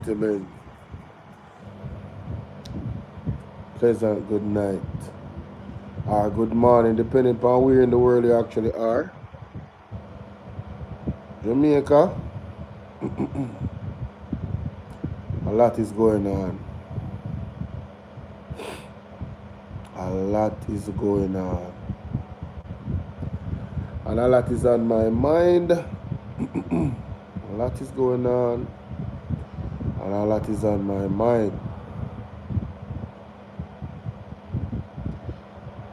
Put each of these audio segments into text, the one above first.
Gentlemen, pleasant good night or good morning, depending upon where in the world you actually are. Jamaica, a lot is going on. A lot is going on. And a lot is on my mind. A lot is going on. And a lot is on my mind.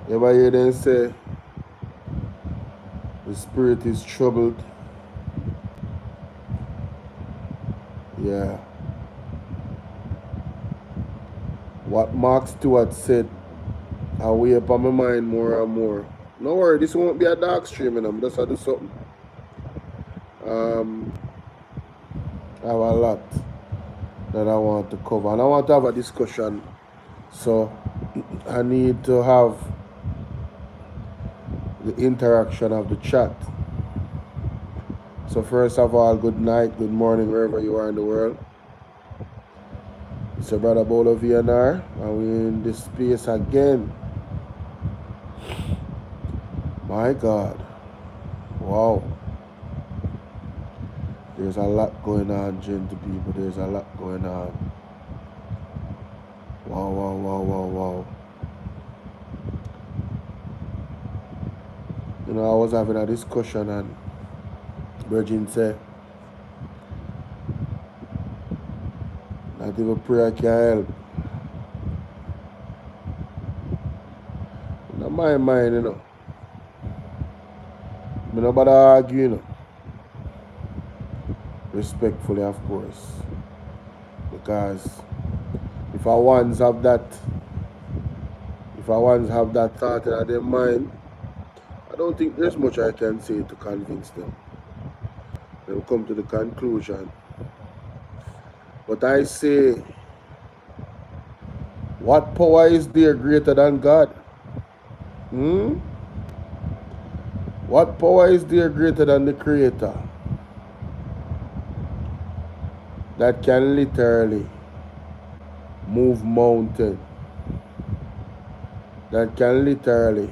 You ever hear them say, the spirit is troubled? Yeah. What Mark Stewart said, I weigh up on my mind more and more. No worry, this won't be a dark stream, I'm just going to do something. I have a lot that I want to cover, and I want to have a discussion. So I need to have the interaction of the chat. So first of all, good night, good morning, wherever you are in the world. It's your brother Bolo VNR, and we're in this space again. My God. Wow. There's a lot going on, gentle people. There's a lot going on. Wow, wow, wow, wow, wow. You know, I was having a discussion and Virgin said, not even prayer can help. Not my mind, you know. I'm not about to argue, you know. Respectfully, of course. Because if I once have that thought in their mind, I don't think there's much I can say to convince them. They'll come to the conclusion. But I say, what power is there greater than God? What power is there greater than the Creator that can literally move mountain, that can literally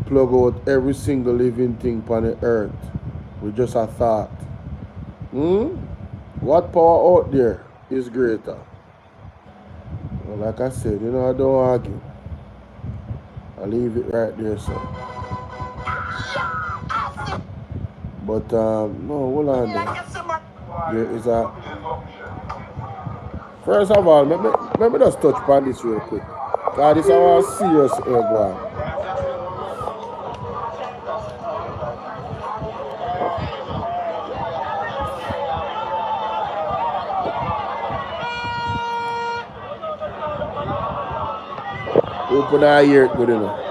plug out every single living thing on the earth with just a thought? What power out there is greater? Well, like I said, you know, I don't argue. I leave it right there, so. But no, hold on there. There is a. First of all, let me just touch upon this real quick. God, this is our serious egg one. Open our ear, good enough.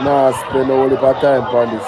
Nah, spend a whole heap of time on this.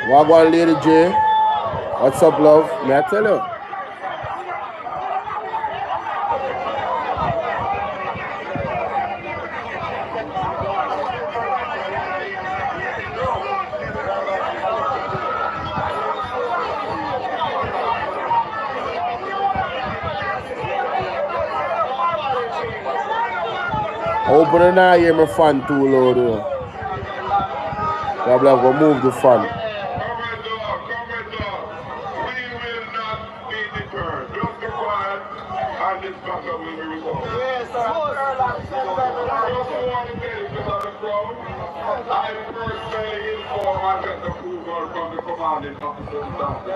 Wagwan Lady J, what's up, love? May I tell you? Open it now, hear my fan too loud. I'm going to move the fan. Yes, sir. I personally inform and get approval from the commanding officer of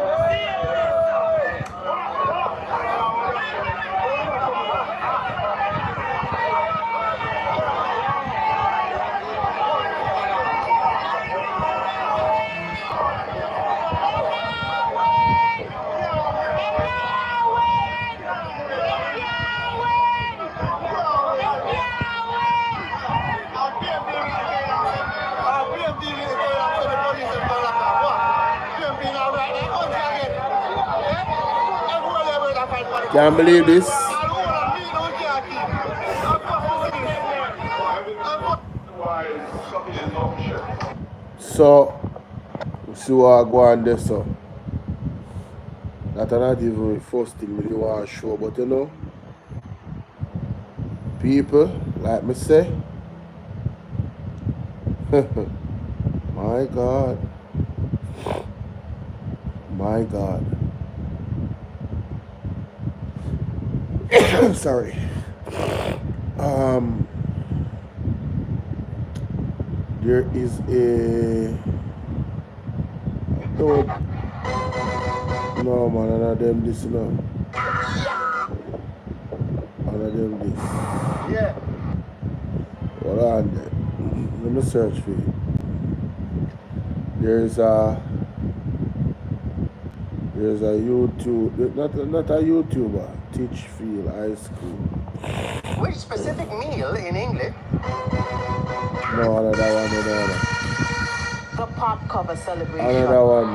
Can't believe this. So, see what I go on there, so. That's not even the first thing we want to show, but you know, people, like me say, my God, my God. Sorry. There is a no man, none of them this no. None of them this. Yeah. Hold on there. Let me search for it. There's a YouTube, not a YouTuber, Titchfield High School. Which specific meal in English? No, another one, another. The pop cover celebration. Another one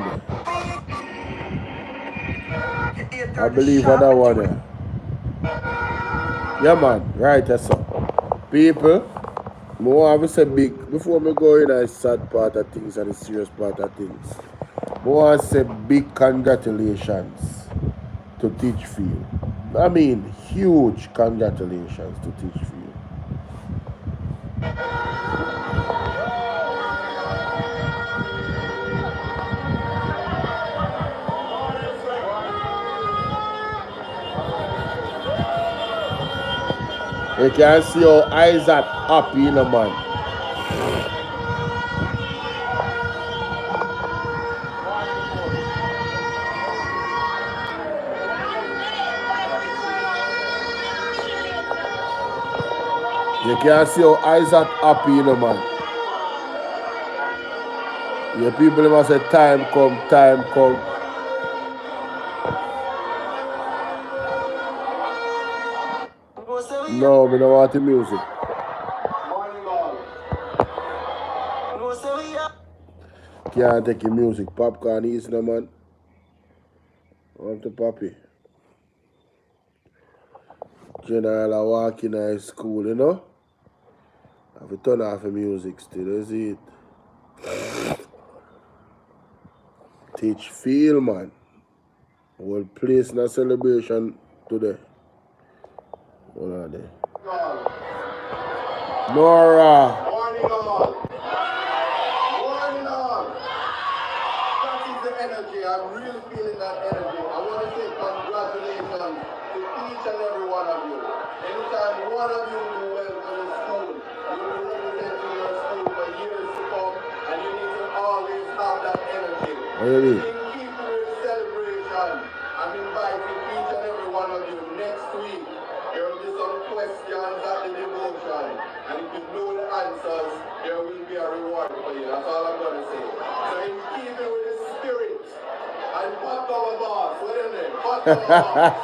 there. I believe another one there. Yeah man, right, that's all. People, more have to say big, before me go in the sad part of things and the serious part of things, more have to say big congratulations to Titchfield. I mean, huge congratulations to Titchfield. You can see how eyes are happy, you know, man. You can see how eyes are happy, you know, man. Your people must say, time come, time come. No, we don't want the music. Can't take your music. Popcorn easy, no, man. I want to poppy. General, I walk in high school, you know. I have to turn off the music still, is it? Titchfield, man. We'll place in a celebration today. Hold on there. Nora. Morning all. Morning all. That is the energy. I'm really feeling that energy. I want to say congratulations to each and every one of you. Anytime one of you do well for the school, you will represent your school for years to come, and you need to always have that energy. What do you mean? In keeping with the celebration, I'm inviting each and every one of you next week. There will be some questions at the devotion, and if you know the answers, there will be a reward for you. That's all I'm going to say. So in keeping with the spirit, and fuck our boss, what is it? Fuck our boss.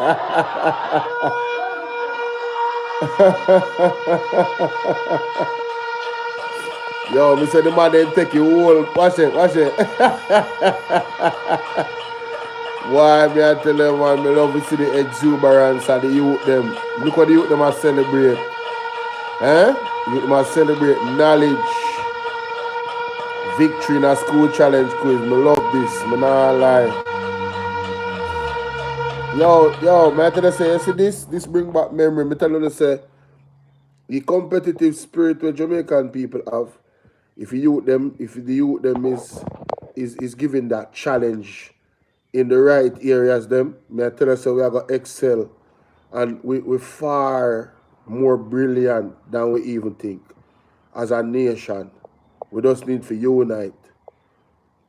Yo, me say the man didn't take you whole. Watch it, watch it. Why me I tell them, man, me love to see the exuberance of the youth them. Look what the youth them are celebrate. Eh? Youth them are celebrate knowledge. Victory in a school challenge quiz. Me love this. Me not lie. Yo, me I tell you say, you see this bring back memory. Me tell you say, the competitive spirit where Jamaican people have, if the youth them is given that challenge in the right areas them, me I tell you say we are gonna excel And we're far more brilliant than we even think. As a nation, we just need to unite.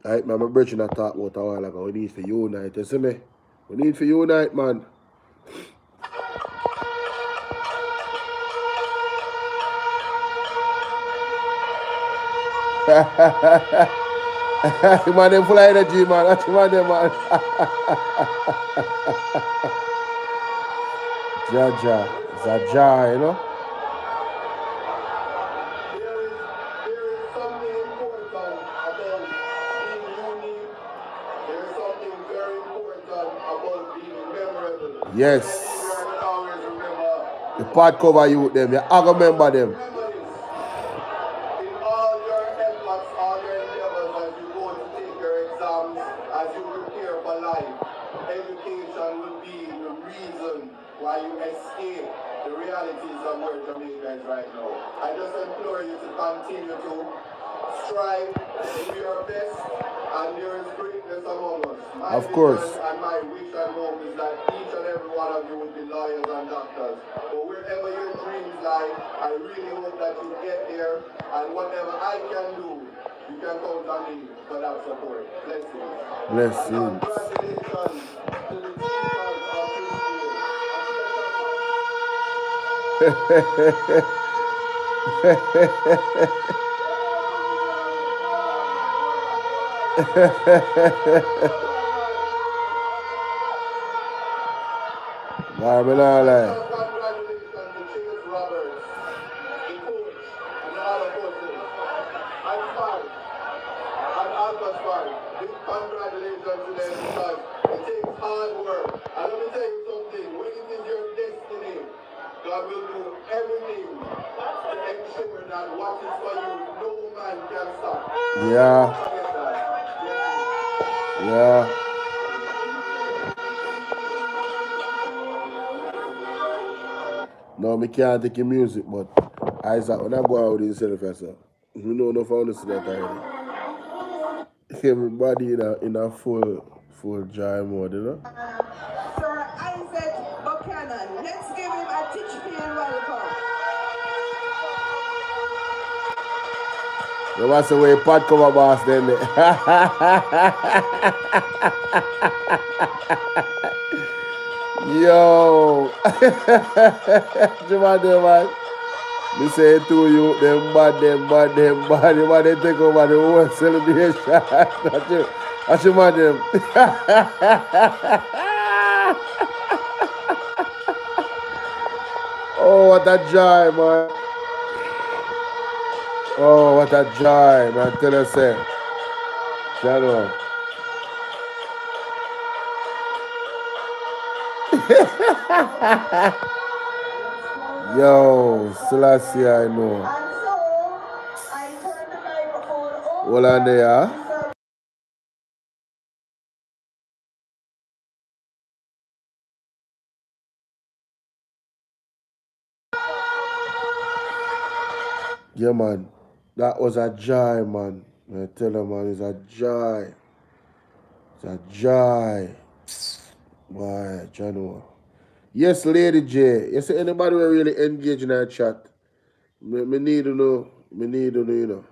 Right, my brother I talked about a while ago. We need to unite. You see me? We need to unite, man. Man, them full of energy, man. That's man, them, man. Jaja. It's a jar, you know? There is something important about being unique. There is something very important about being memorable. Yes. And I need you to always remember. The part cover you with them. You have to remember them. Remember this. In all your efforts, all your endeavors, as you go to take your exams, as you prepare for life, education will be the reason why you escape the realities of where Jamaica is right now. I just implore you to continue to strive, do your best, and there is greatness among us. My Of course. vision and my wish and hope is that each and every one of you will be lawyers and doctors. But wherever your dreams lie, I really hope that you get there, and whatever I can do, you can count on me for that support. Blessings. Blessings. Congratulations to the teachers of Titchfield. Marmalade. Congratulations to Chase Roberts, the coach, and all the coaches, and Spark, and Alpha Spark. Big congratulations to them because it takes hard work. And let me tell you something, when it is your destiny, God will do everything to ensure that what is for you, no man can stop. Yeah. Forget that. Yeah. No, me can't take your music, but Isaac, when I go out with himself, I say, you know enough to see that already. Everybody in a full joy mode, you know? Sir Isaac Buchanan. Let's give him a Titchfield welcome. You must say where pot cover boss then. Yo. Jamaica, man. Me say to you, them bad. You want to take over the whole celebration. That's you, man, them. Oh, what a joy, man. Oh, what a joy, man. Tell us, say. Channel. Yo, Selassie, I know. And so, I turn the microphone over. Hold on there. Yeah, man. That was a joy, man. I tell you, man, it's a joy. It's a joy. Boy, Jano. Yes, Lady J. You see anybody who really engage in that chat? Me need to know. Me need to know, you know.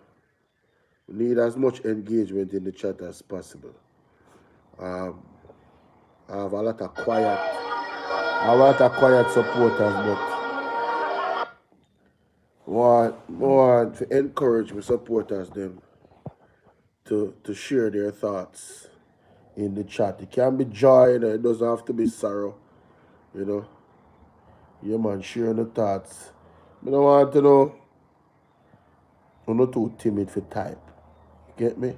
We need as much engagement in the chat as possible. I have a lot of quiet supporters, but want to encourage my supporters them to share their thoughts in the chat. It can be joy, you know, it doesn't have to be sorrow, you know. Yeah, man, sharing the thoughts. I don't want to know. I'm not too timid for type. Get me?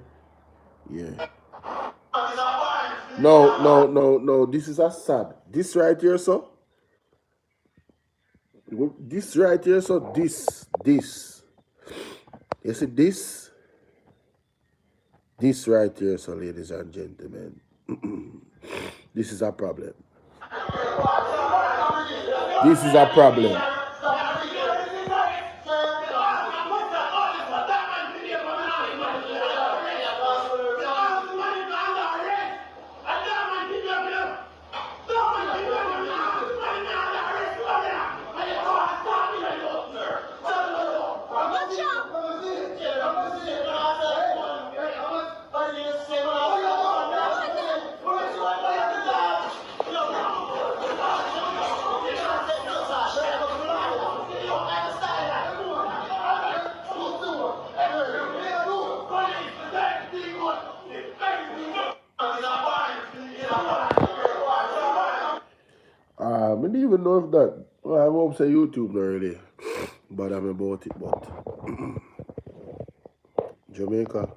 Yeah. No. This is a sad. This right here, so. This right here, so. This. You see this? This right here, so, ladies and gentlemen. This is a problem. This is a problem. even know if that. Well, I won't say YouTube not really, but I'm about it. But Jamaica.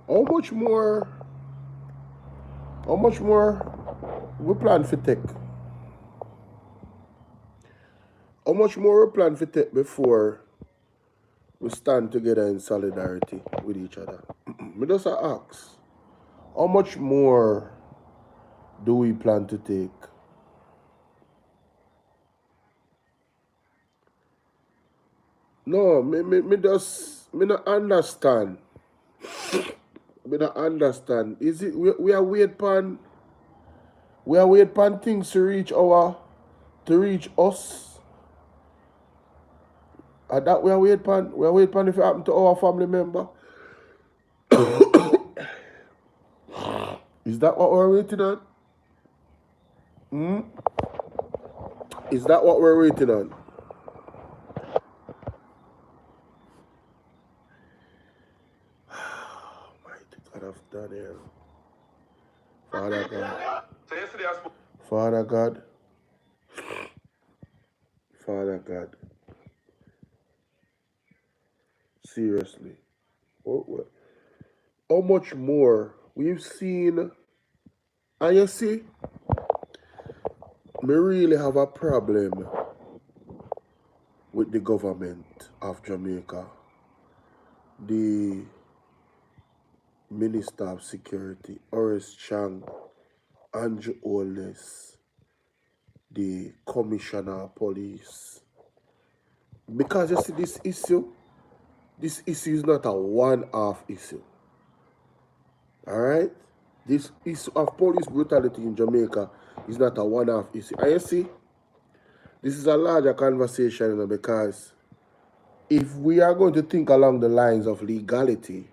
How much more we plan for take? How much more we plan for take before we stand together in solidarity with each other? Me just ask, how much more do we plan to take? No, me not understand. Me not understand. Is it we are wait pan things to reach us? And that we are wait pan if it happen to our family member. Is that what we're waiting on? Is that what we're waiting on? Mighty God of Daniel. Father God. So yesterday I spoke. Father God. Father God. Seriously. What? How much more we've seen? And you see, we really have a problem with the government of Jamaica. The Minister of Security, Horace Chang, Andrew Holness, the Commissioner of Police. Because you see, this issue is not a one-off issue. Alright? This issue of police brutality in Jamaica is not a one-off issue. And you see, this is a larger conversation, you know, because if we are going to think along the lines of legality,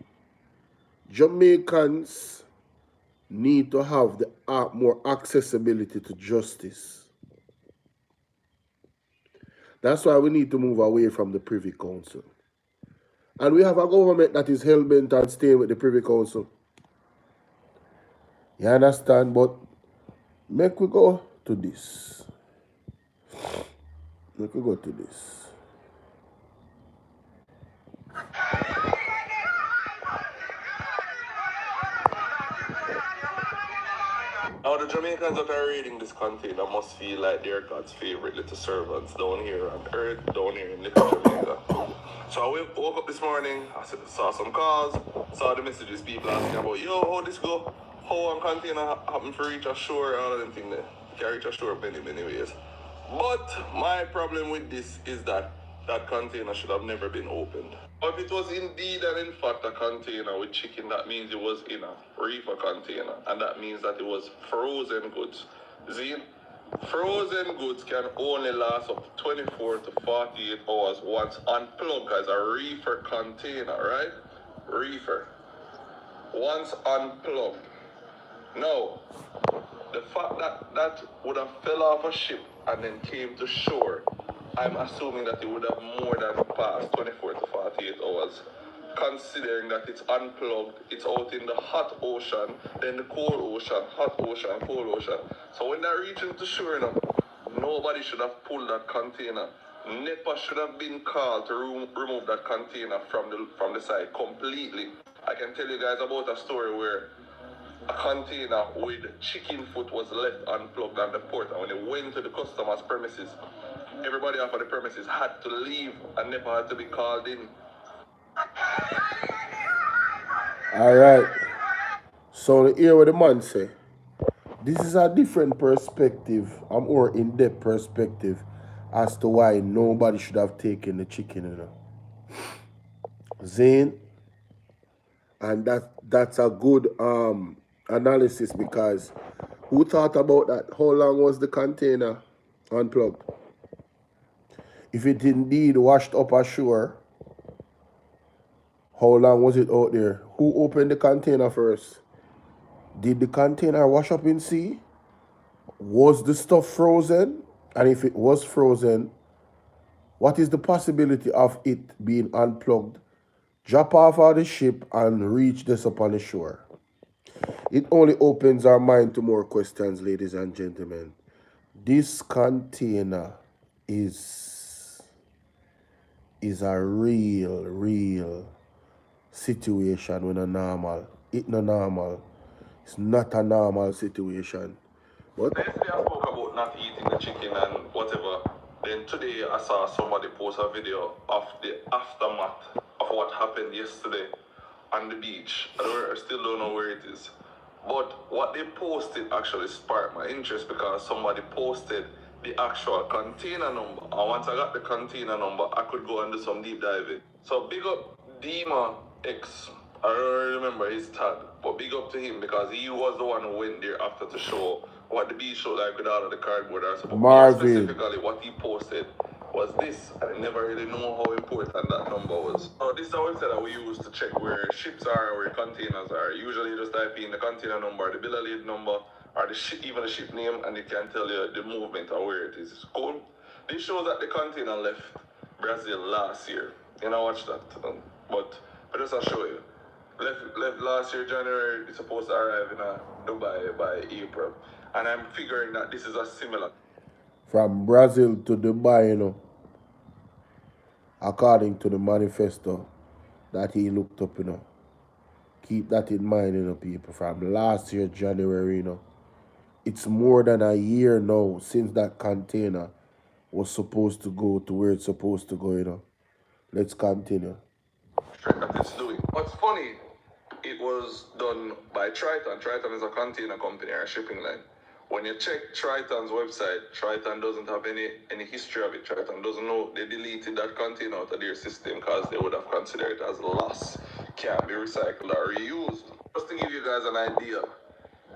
Jamaicans need to have the more accessibility to justice. That's why we need to move away from the Privy Council. And we have a government that is hell-bent on staying with the Privy Council. You understand? But make we go to this. Make we go to this. Now the Jamaicans that are reading this container must feel like they're God's favorite little servants down here on earth, down here in little Jamaica. So I woke up this morning, I saw some calls, saw the messages people asking about, yo, how this go? How one container happen for reach ashore, all of them things there. Can reach ashore many ways. But my problem with this is that container should have never been opened. If it was indeed and in fact a container with chicken, that means it was in a reefer container, and that means that it was frozen goods. See, frozen goods can only last up to 24 to 48 hours once unplugged as a reefer container, right? Reefer. Once unplugged. Now, the fact that would have fell off a ship and then came to shore, I'm assuming that it would have more than passed 24 to 48 hours. Considering that it's unplugged, it's out in the hot ocean, then the cold ocean, hot ocean, cold ocean. So when they're reaching to shore now, nobody should have pulled that container. NEPA should have been called to remove that container from the side completely. I can tell you guys about a story where a container with chicken foot was left unplugged on the port, and when it went to the customer's premises, everybody off of the premises had to leave and NEPA had to be called in. Alright. So here what the man say. This is a different perspective, a more in-depth perspective as to why nobody should have taken the chicken, you know. Zane, and that's a good analysis, because who thought about that? How long was the container unplugged? If it indeed washed up ashore, how long was it out there? Who opened the container first? Did the container wash up in sea? Was the stuff frozen? And if it was frozen, what is the possibility of it being unplugged, drop off of the ship and reach this up on the shore? It only opens our mind to more questions, ladies and gentlemen. This container is a real situation when a normal. It's not normal. It's not a normal situation. But yesterday I spoke about not eating the chicken and whatever. Then today I saw somebody post a video of the aftermath of what happened yesterday on the beach. I still don't know where it is. But what they posted actually sparked my interest because somebody posted the actual container number. And once I got the container number, I could go and do some deep diving. So big up Dima X. I don't remember his tag, but big up to him because he was the one who went there after to show what the beach looked like with all of the cardboard. But more specifically, what he posted was this, and I never really know how important that number was. So this is a website that we use to check where ships are, where containers are. Usually you just type in the container number, the bill of lading number, or the ship, even the ship name, and it can tell you the movement or where it is. It's cool. This shows that the container left Brazil last year. You know, watch that. But just I'll show you. Left last year, January. It's supposed to arrive in Dubai by April. And I'm figuring that this is a similar. From Brazil to Dubai, according to the manifesto that he looked up, Keep that in mind, people. From last year, January, It's more than a year now since that container was supposed to go to where it's supposed to go. Let's continue. That it's doing. What's funny, it was done by Triton. Triton is a container company or a shipping line. When you check Triton's website, Triton doesn't have any history of it. Triton doesn't know they deleted that container out of their system because they would have considered it as loss, can't be recycled or reused. Just to give you guys an idea,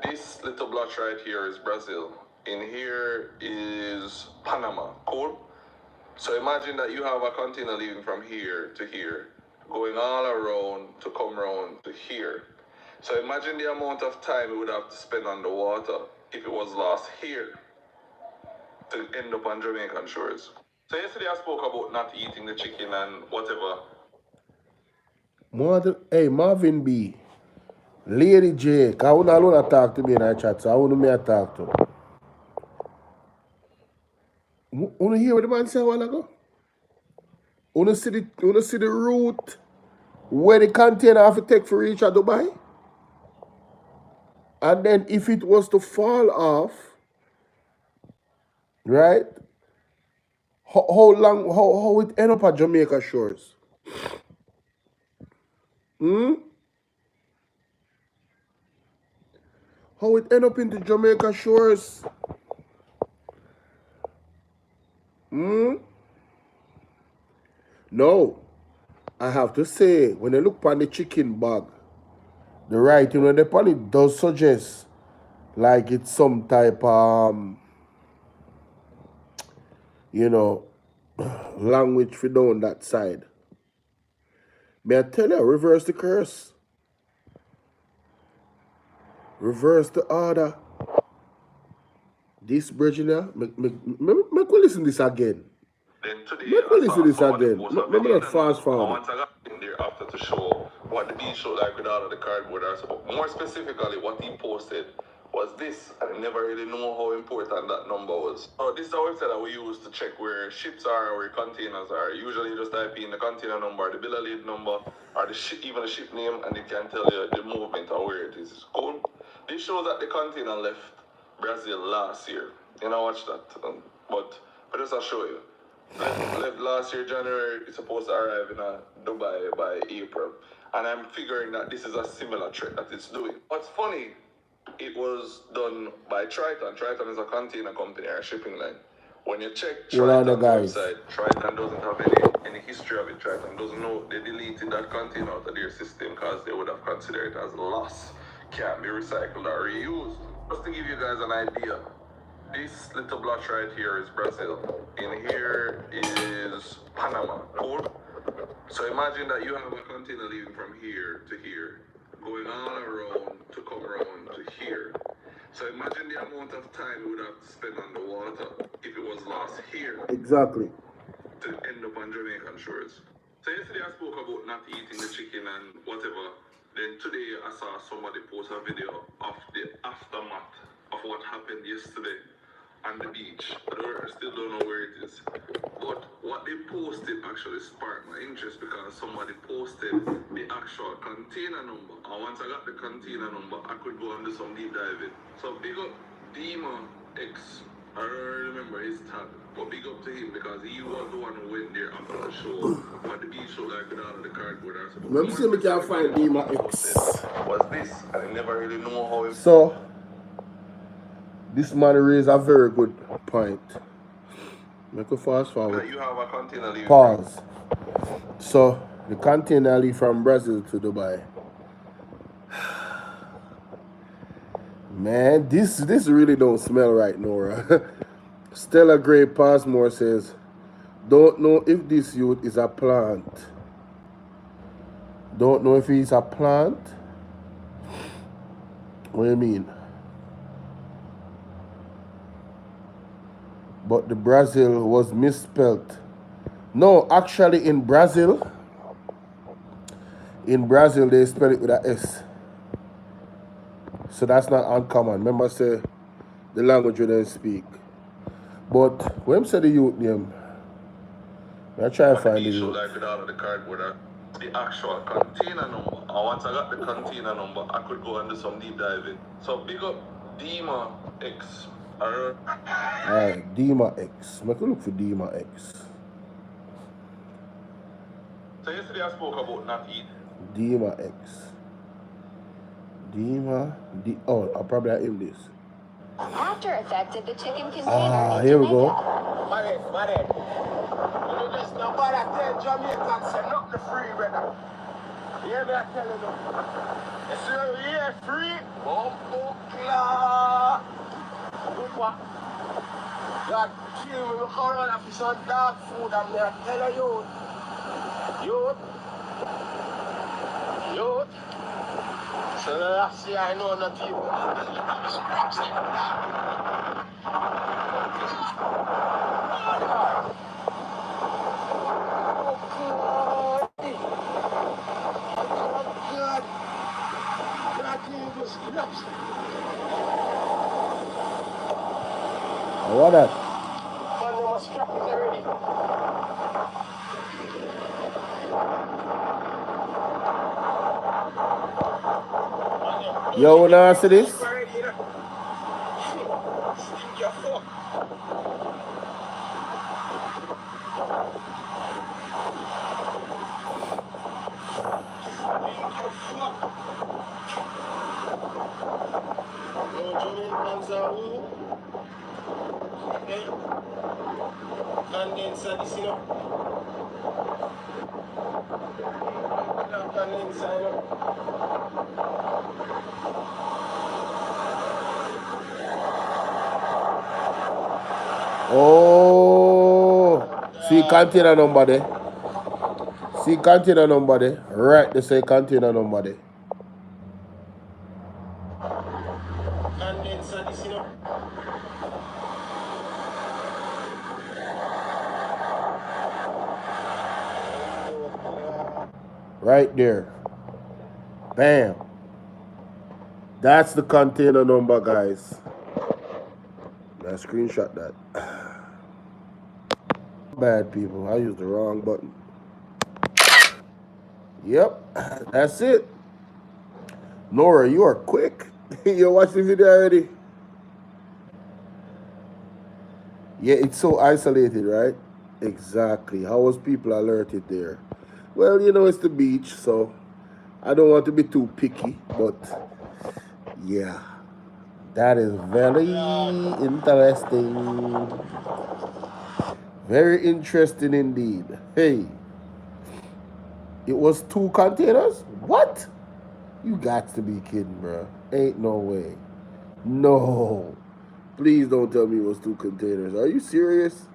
this little blotch right here is Brazil. In here is Panama. Cool? So imagine that you have a container leaving from here to here, going all around to come around to here. So imagine the amount of time we would have to spend on the water if it was lost here to end up on Jamaican shores. So yesterday I spoke about not eating the chicken and whatever. Hey, Marvin B. Lady J, I want to talk to me in that chat, so I want me to talk to. Want to hear what the man said a while ago? Want to see the route where the container have to take for reach at Dubai? And then if it was to fall off, right? How it end up at Jamaica shores? How it end up into Jamaica shores? No. I have to say, when I look on the chicken bag, the writing on the pan, it does suggest like it's some type language for down that side. May I tell you, reverse the curse. Reverse the order. This Virginia, make we listen this again. Then today, Make me listen this again. Let me not fast forward. Once I got in there after to show what the beach looked like with all of the cardboard or so. More specifically, what he posted was this, and I never really know how important that number was. So this is a website that we use to check where ships are, where containers are. Usually you just type in the container number, the bill of lading number, or even the ship name, and it can tell you the movement or where it is. It's cool. This shows that the container left Brazil last year. You know, watch that. But just I'll show you. Left last year, January. It's supposed to arrive in Dubai by April. And I'm figuring that this is a similar trend that it's doing. What's funny, it was done by Triton. Triton is a container company or a shipping line. When you check Triton's website, Triton doesn't have any history of it. Triton doesn't know they deleted that container out of their system because they would have considered it as loss, can't be recycled or reused. Just to give you guys an idea, this little blotch right here is Brazil. In here is Panama. Cool? So imagine that you have a container leaving from here to here, going all around to come around to here. So imagine the amount of time we would have to spend on the water if it was lost here. Exactly. To end up on Jamaican shores. So yesterday I spoke about not eating the chicken and whatever. Then today I saw somebody post a video of the aftermath of what happened yesterday on the beach. I still don't know where it is. But what they posted actually sparked my interest because somebody posted the actual container number. And once I got the container number, I could go and do some deep diving. So big up Dima X. I don't remember his tag, but big up to him because he was the one who went there after the show. But the beach show like with all of the cardboard or something. Let me see if we can find Dima X. Was this? And I never really know how it. So, this man raised a very good point. Make a fast forward. You have a container leave. Pause. So, the container leave from Brazil to Dubai. Man, this really don't smell right, Nora. Stella Gray Passmore says, don't know if this youth is a plant. Don't know if he's a plant. What do you mean? But the Brazil was misspelled. No, actually in Brazil they spell it with a S. So that's not uncommon. Remember say the language we don't speak. But when say the youth name, I try to find the youth. Like with all of the cardboard, the actual container number. And once I got the container number, I could go and do some deep diving. So big up Dima X. Alright, Dima X. Make a look for Dima X. So yesterday I spoke about not eating. Dima X. Oh, I'll probably have him this. After effect of the chicken container in here we go. Married. You just know what I tell Jamaicans, say not the free, brother. You hear me, I tell you now. You see you here free? Bumbo claw. Good one. God kill me, look around and fish on dog food and me I tell you. Youth. So last year I know not you. What that? Man, my strap is already. Yo, wanna answer this? Oh, see container number there. See container number there. Right, they say container number there. Right there. Bam. That's the container number, guys. I screenshot that. Bad people. I used the wrong button. Yep. That's it. Nora, you are quick. You watched the video already? Yeah, it's so isolated, right? Exactly. How was people alerted there? Well, you know, it's the beach, so I don't want to be too picky, but yeah, that is very interesting. Very interesting indeed. Hey, it was 2 containers? What? You got to be kidding, bro. Ain't no way. No. Please don't tell me it was 2 containers. Are you serious?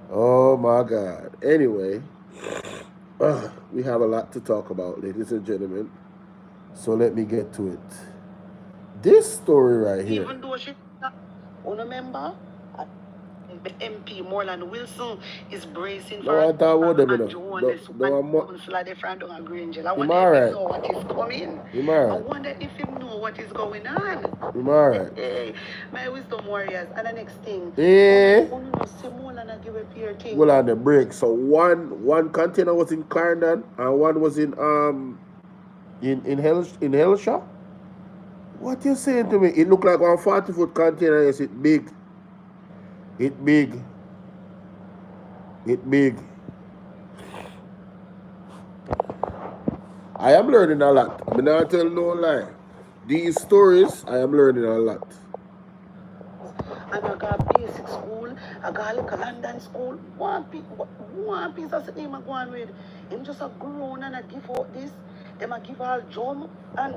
Oh my God. Anyway, we have a lot to talk about, ladies and gentlemen. So let me get to it. This story right here. Even though she remember, the MP Miranda Wilson is bracing No, I thought about them, you Andrew know. Wallace No, councillor there from down Granger. I I'm wonder if alright. he know what is coming. I'm I alright. wonder if he know what is going on. I'm alright. Hey, my wisdom warriors. And the next thing, Eh? only know Simone and I give up your thing. Well, on the break. So one container was in Clarendon and one was in Hellshaw. What you saying to me? It looked like one 40-foot container. Yes, it big. It big. It big. I am learning a lot. I'm not telling no lie. These stories, I am learning a lot. And I got basic school, I got like a London school. One piece of name I go on with. Him just a grown and I give out this. Them I give all drum and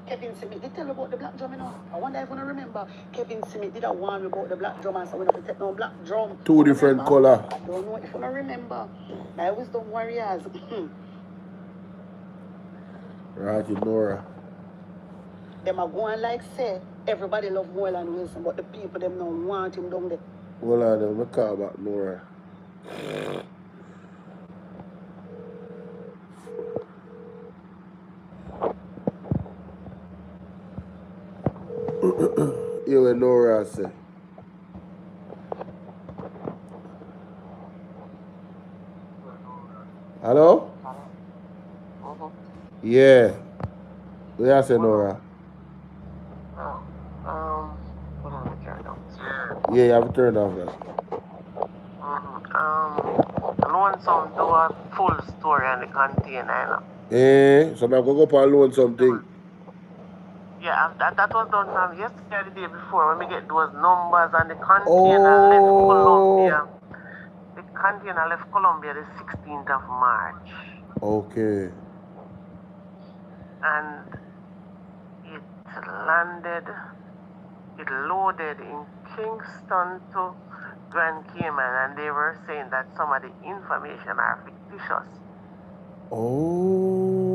Kevin Smith. They tell about the black drum, you know. I wonder if you remember. Kevin Smith did a one about the black drum and so we don't take no black drum. Two different color. I don't know if you don't remember. My wisdom warriors. Right, Nora. Them are going like say everybody love Moylan Wilson, but the people them don't want him down there. Well, I don't call about Nora. You and Nora say. Hello? Yeah. What you say, Nora? Yeah, you have to turn off that. Lonesome do a full story on the container. So I'm going to go and loan something. Yeah, that was done yesterday or the day before when we get those numbers and the container left Colombia. The container left Colombia the 16th of March. Okay. And it landed, it loaded in Kingston to Grand Cayman, and they were saying that some of the information are fictitious. Oh.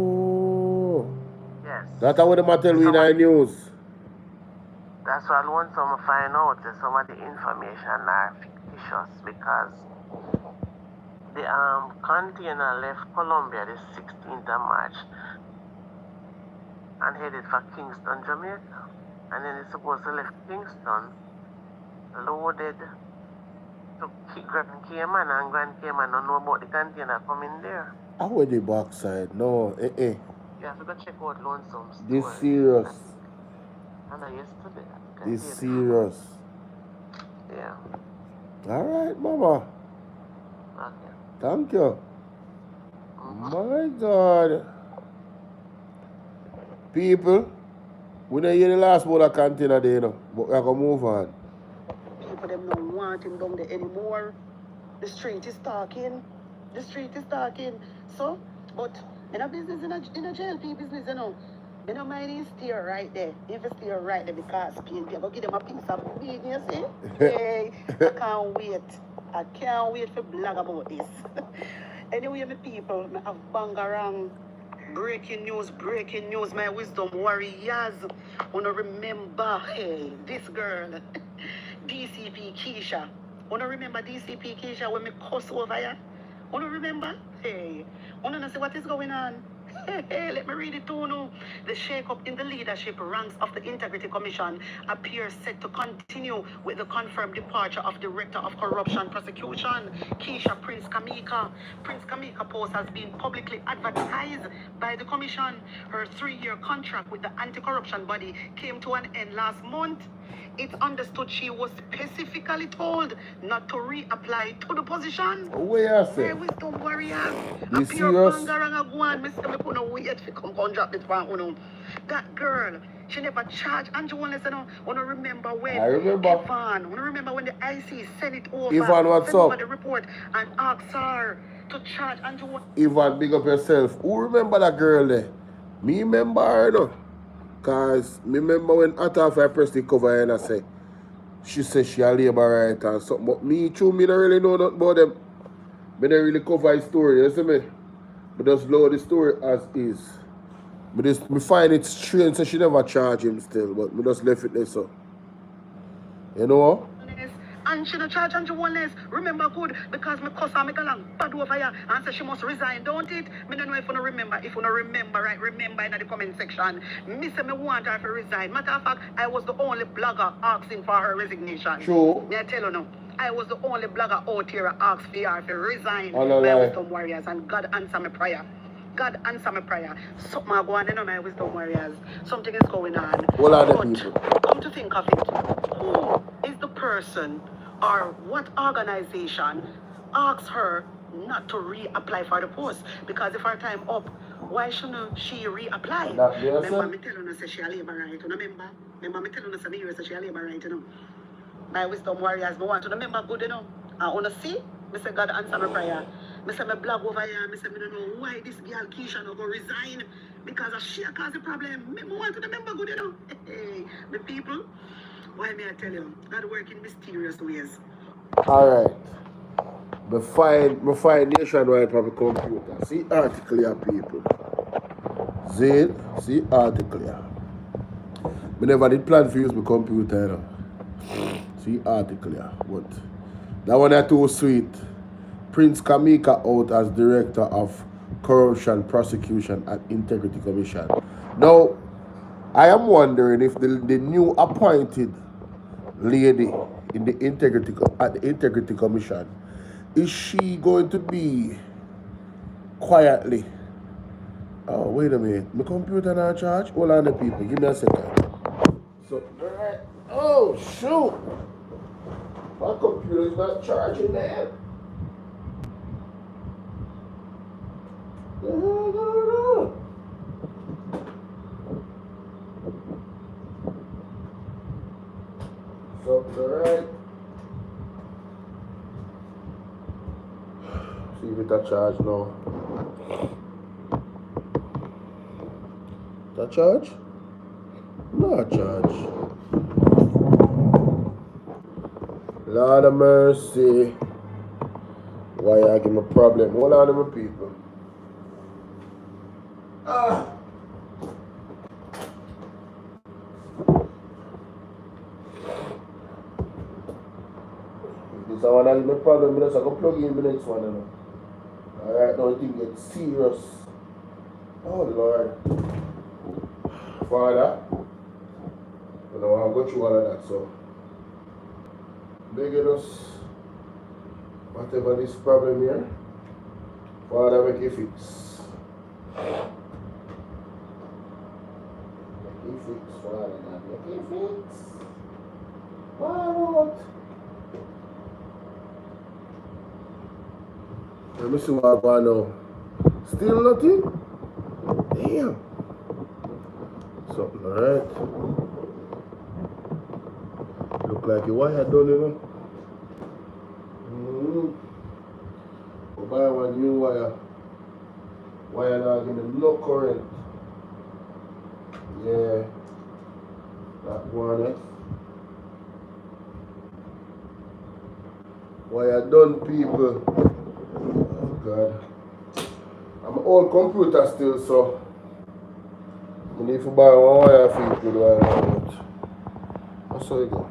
Yes. That's what them tell me in the news. That's what I want some to find out, that some of the information are fictitious because the container left Colombia the 16th of March and headed for Kingston, Jamaica. And then it's supposed to left Kingston, loaded to Grand Cayman, and Grand Cayman don't know about the container coming there. I went the backside. No, You have to go check out Lonesome story. This serious. And yesterday. This serious. Yeah. Alright, Mama. Okay. Thank you. My God. People, we don't hear the last word of container there, you know, but we're going to move on. People them don't want him down there anymore. The street is talking. The street is talking. So, but in a business, in a JLP business, you know, you don't mind you stay right there. If you stay right there because PNP, I'm going to give them a piece of big, you see? Hey, I can't wait. I can't wait to blog about this. Anyway, my people, I have bangarang. Breaking news, my wisdom warriors. Wanna remember, hey, this girl, DCP Keisha. Wanna remember DCP Keisha when me cuss over ya? Wanna remember? Hey, wanna see what is going on? Hey, let me read it to you. The shake-up in the leadership ranks of the Integrity Commission appears set to continue with the confirmed departure of Director of Corruption Prosecution, Keisha Prince Kamika. Prince Kamika post has been publicly advertised by the Commission. Her 3-year contract with the anti-corruption body came to an end last month. It's understood she was specifically told not to reapply to the position. Where you say? Wisdom warriors. You serious? That girl, she never charged Andrew Wallace, you know. Wanna remember when I remember. Wanna remember when the IC sent it over. Ivan, what's sent up? over the report and asked her to charge Andrew Wallace. Ivan, big up yourself. Who remember that girl there? Me remember her, no? Because me remember when after I pressed the cover and I say, she said she a labor right and something. But me too, me don't really know nothing about them. Me don't really cover his story, you see me? But just load the story as is. Me find it strange, so she never charge him still, but me just left it there so. You know? And she no charge and she won't less. Remember good, because me cuss her, me galang bad over here and say she must resign, don't it? Me don't know if you no remember. If you no remember, right, remember in the comment section. Me say me want her to resign. Matter of fact, I was the only blogger asking for her resignation. True. Me I tell you now. I was the only blogger out here asked for her to resign Oh, no, by no. Wisdom Warriors, and God answer my prayer. God answer my prayer. Something is going on, my Wisdom Warriors. Something is going on. What are the But people? come to think of it, who is the person or what organization asks her not to reapply for the post? Because if her time up, why shouldn't she reapply? Remember me telling her say she a labor right, you know, remember me telling her say she a labor right, you know. My Wisdom Warriors, I want to remember good, you know. I want to see, I say God answer my prayer. I say my blog over here, I say I don't know why this girl Keisha no go resign because she caused the problem. I want to remember good, you know. Hey, the people, why may I tell you, God work in mysterious ways. Alright. Me find nationwide from the computer. See article here, people. See article here. Me never did plan for use my computer, you know. See article here. But that one is too sweet. Prince Kamika out as Director of Corruption, Prosecution and Integrity Commission. Now, I am wondering if the new appointed lady in the Integrity Commission, is she going to be quietly? Oh, wait a minute. My computer not charge? Hold on, the people. Give me a second. So, alright. Oh, shoot. My computer is not charging, man. Something alright. See if it charge now. That charge? Not charge. Lord of mercy. Why I give me a problem? Hold on, my people. This one I give me a problem, I can plug in the next one. Alright, now I think it's serious. Oh Lord. Father, I don't want to go through all of that, so begging us, whatever this problem here, Father, make it fix. Make it fix, Father, make it fix. Why not? Let me see what I want now. Still nothing? Damn. Something alright. Look like your wire done, you know. We'll buy one new wire. Wire now give me no current. Yeah. That one, eh? Wire done, people. Oh God. I'm an old computer still, so I need to buy one wire for you to wire out. That's how you go.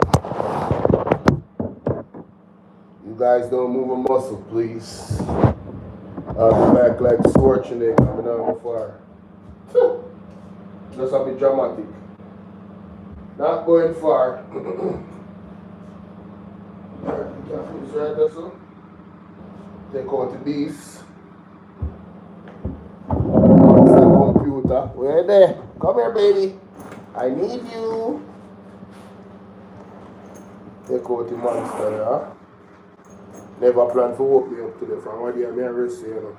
You guys don't move a muscle, please. I'll be back like Schwarzenegger coming out before. Just a bit dramatic. Not going far. Alright, you can finish right there, so. Take out the beast. Computer. Where there? Come here, baby. I need you. Take out the monster, yeah? Never plan to wake me up today. From what day I'm rest, you know.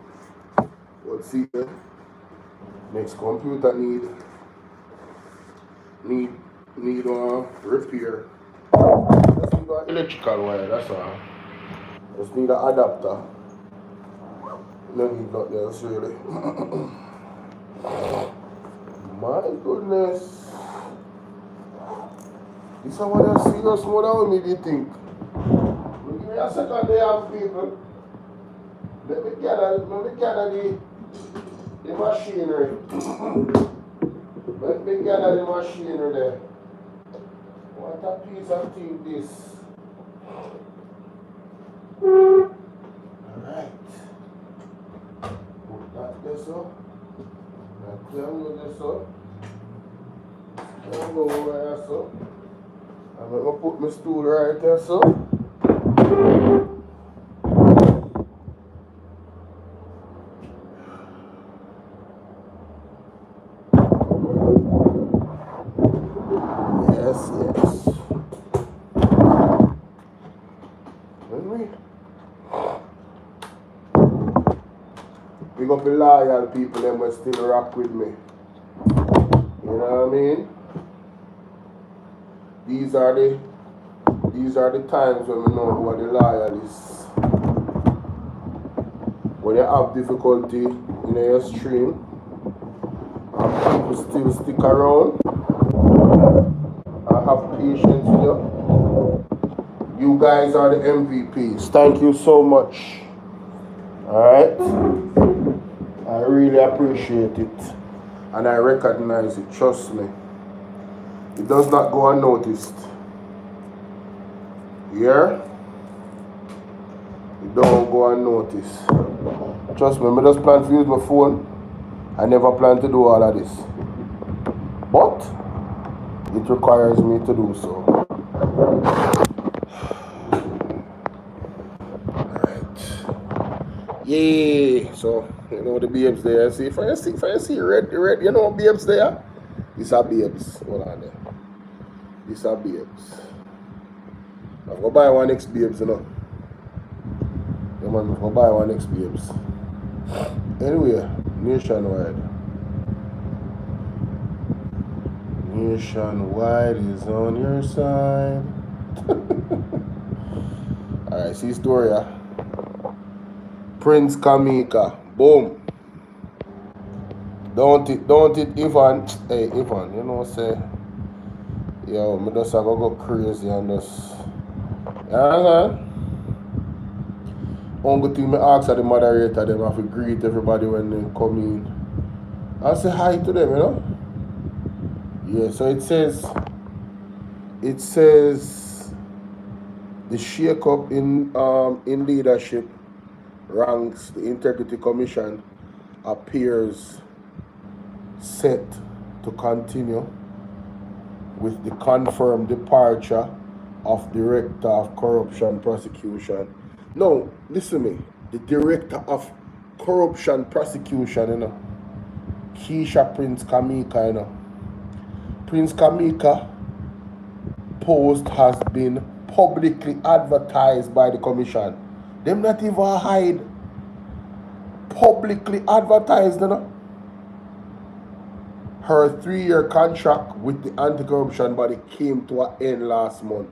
But see, next computer need repair. Just need an electrical wire, that's all. Just need an adapter. No need nothing else, really. My goodness. This is what I serious more than me, do you think? Give me a second there, people. Let me gather the machinery. Let me gather the machinery there. What a piece of thing this. so. I can't go there, so. Can't go over there, so. I'm going to put my stool right there, so. Yes. We got the loyal people that will still rock with me. You know what I mean? These are the times when we know who are the loyalists. When you have difficulty in your stream and people still stick around and have patience with you, you guys are the MVPs. Thank you so much. Alright? I really appreciate it. And I recognize it, trust me. It does not go unnoticed. Yeah? It don't go unnoticed. Trust me, I just plan to use my phone. I never plan to do all of this. But it requires me to do so. Alright. Yeah. So, you know the babes there. See, if I see red, you know babes there? These are babes. Hold on there. These are babes. I'm going to buy one next babes, you know. Yeah, man, I'm going to buy one next babes. Anyway, nationwide. Nationwide is on your side. Alright, see story, yeah? Prince Kamika. Boom. Don't it, Ivan. Hey, Ivan, you know, say, yo, me just go crazy and just, you know. Only thing I ask the moderator, them have to greet everybody when they come in. I say hi to them, you know. Yeah, so it says the shake-up in leadership ranks the Integrity Commission appears set to continue with the confirmed departure of Director of Corruption Prosecution. No, listen to me. The Director of Corruption Prosecution, you know. Keisha Prince Kamika, you know. Prince Kamika post has been publicly advertised by the commission. Them not even hide. Publicly advertised, you know. Her 3-year contract with the anti-corruption body came to an end last month.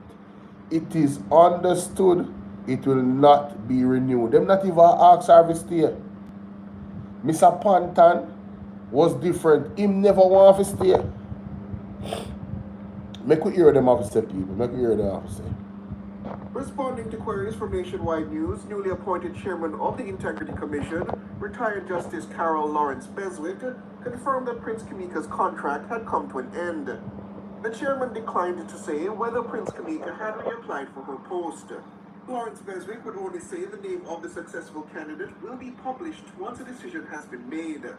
It is understood it will not be renewed. Them not even ask her to stay. Mr. Pantan was different. Him never want to stay. Make we hear them have to say, people. Make we hear them have to say. Responding to queries from Nationwide News, newly appointed chairman of the Integrity Commission, retired Justice Carol Lawrence Beswick, confirmed that Prince Kamika's contract had come to an end. The chairman declined to say whether Prince Kamika had reapplied for her post. Lawrence Beswick would only say the name of the successful candidate will be published once a decision has been made.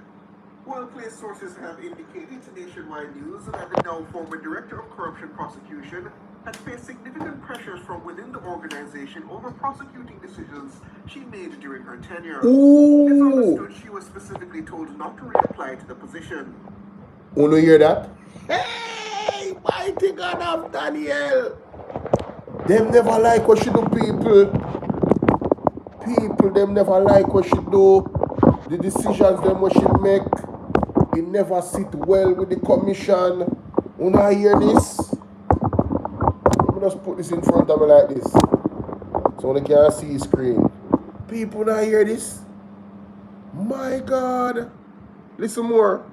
Well-placed sources have indicated to Nationwide News that the now former Director of Corruption Prosecution had faced significant pressures from within the organization over prosecuting decisions she made during her tenure. Ooh. It's understood she was specifically told not to reapply to the position. Wanna hear that? Hey, mighty God of Daniel! Them never like what she do, people. People, them never like what she do. The decisions them what she make, it never sit well with the commission. Wanna hear this? Let me just put this in front of me like this, so they can see the screen. People not hear this? My God! Listen more.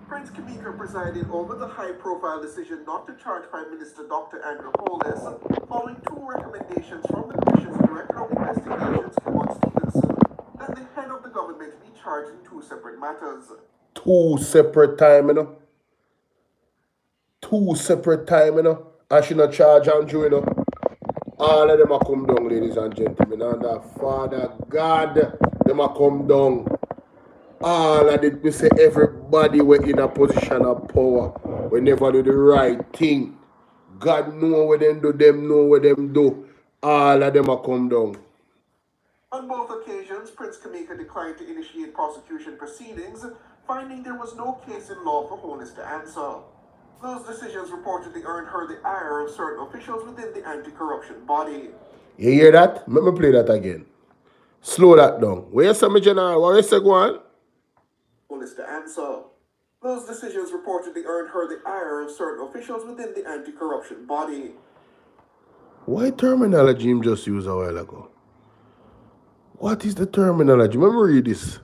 Prince Kamika presided over the high-profile decision not to charge Prime Minister Dr. Andrew Holness following 2 recommendations from the Commission's Director of Investigations, Kevon Stevenson, that the head of the government be charged in 2 separate matters. 2 separate time, you know. 2 separate time, you know. And she not charge Andrew, you know. All of them are come down, ladies and gentlemen. And the Father God, them are come down. all of it, we say everybody were in a position of power. We never do the right thing. God know what them do, them know what them do. All of them are come down. On both occasions, Prince Kamika declined to initiate prosecution proceedings, finding there was no case in law for wholeness to answer. Those decisions reportedly earned her the ire of certain officials within the anti-corruption body. You hear that? Let me play that again. Slow that down. Where you say, my general? What you say, go on? Wholeness to answer. Those decisions reportedly earned her the ire of certain officials within the anti-corruption body. What terminology him just used a while ago? What is the terminology? Let me read this.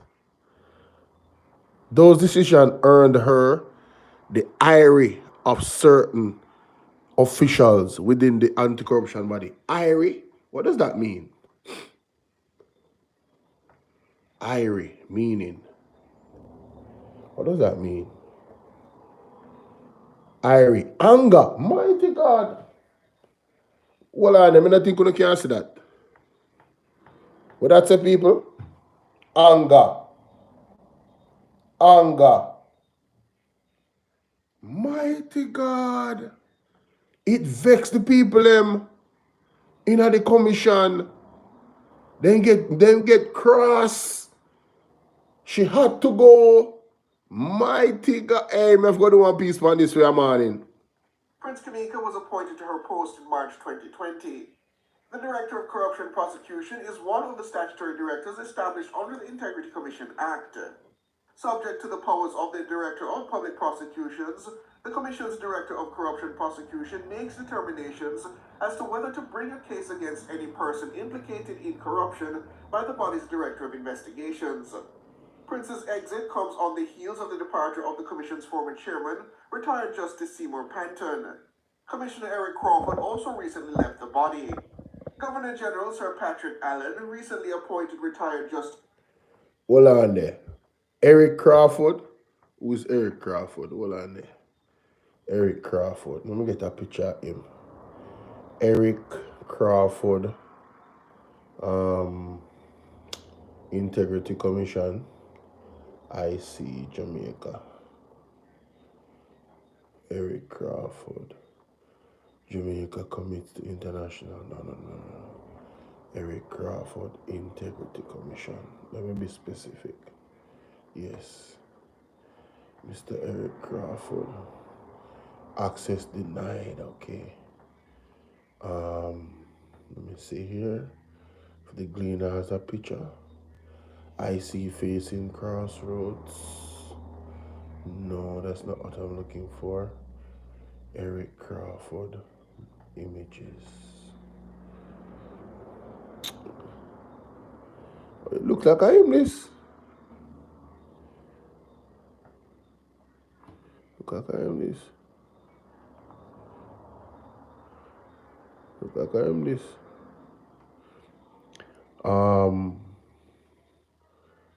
Those decisions earned her the ire of certain officials within the anti-corruption body. Ire? What does that mean? Ire meaning. What does that mean? Ire. Anger. Mighty God. Well, I don't think you can see that. What that say, people? Anger. Anger. Mighty God. It vexed the people in the commission. Then get cross. She had to go. Mighty God. Hey, I've got to do one piece on this way, morning. Prince Kamika was appointed to her post in March 2020. The Director of Corruption Prosecution is one of the statutory directors established under the Integrity Commission Act. Subject to the powers of the Director of Public Prosecutions, the Commission's Director of Corruption Prosecution makes determinations as to whether to bring a case against any person implicated in corruption by the body's Director of Investigations. Prince's exit comes on the heels of the departure of the Commission's former chairman, retired Justice Seymour Panton. Commissioner Eric Crawford also recently left the body. Governor General Sir Patrick Allen recently appointed retired Justice... Hold on there. Eric Crawford? Who is Eric Crawford? Hold on there. Eric Crawford. Let me get a picture of him. Eric Crawford. Integrity Commission. IC Jamaica. Eric Crawford. Jamaica commits to international. No. Eric Crawford Integrity Commission. Let me be specific. Yes. Mr. Eric Crawford. Access denied. Okay. Let me see here. For the Gleaner has a picture. IC facing crossroads. No, that's not what I'm looking for. Eric Crawford images. It looks like I am this. Look like I am this. Look like I am this.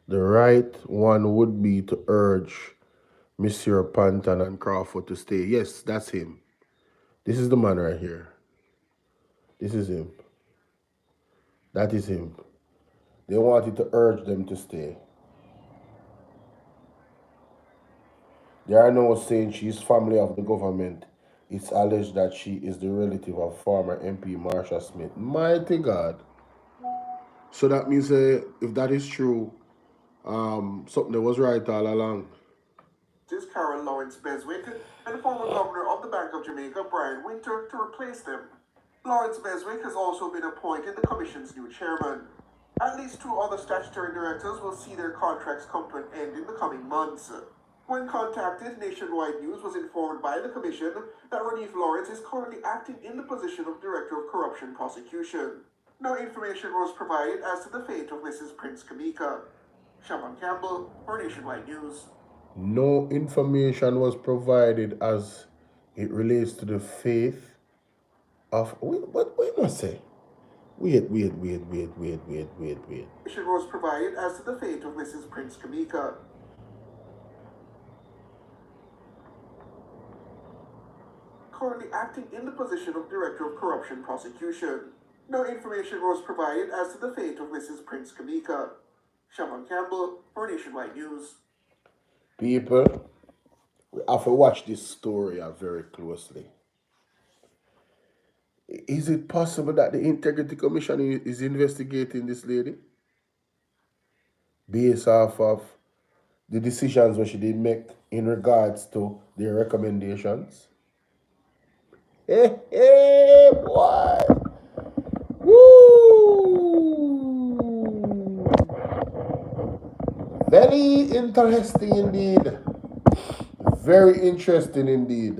The right one would be to urge Monsieur Panton and Crawford to stay. Yes, that's him. This is the man right here. This is him. That is him. They wanted to urge them to stay. They are now saying she is family of the government. It's alleged that she is the relative of former MP Marsha Smith. Mighty God. So that means if that is true, something that was right all along. This is Carol Lawrence Beswick and former governor of the Bank of Jamaica, Brian Winter, to replace them. Lawrence Beswick has also been appointed the Commission's new chairman. At least 2 other statutory directors will see their contracts come to an end in the coming months. When contacted, Nationwide News was informed by the Commission that Ranif Lawrence is currently acting in the position of Director of Corruption Prosecution. No information was provided as to the fate of Mrs. Prince Kamika. Shaman Campbell for Nationwide News. No information was provided as it relates to the faith of... Wait, must say? Wait. Information was provided as to the fate of Mrs. Prince Kamika. Currently acting in the position of Director of Corruption Prosecution. No information was provided as to the fate of Mrs. Prince Kamika. Sean Campbell for Nationwide News. People, we have to watch this story very closely. Is it possible that the Integrity Commission is investigating this lady based off of the decisions that she did make in regards to their recommendations? Hey, boy. Woo! Very interesting indeed. Very interesting indeed.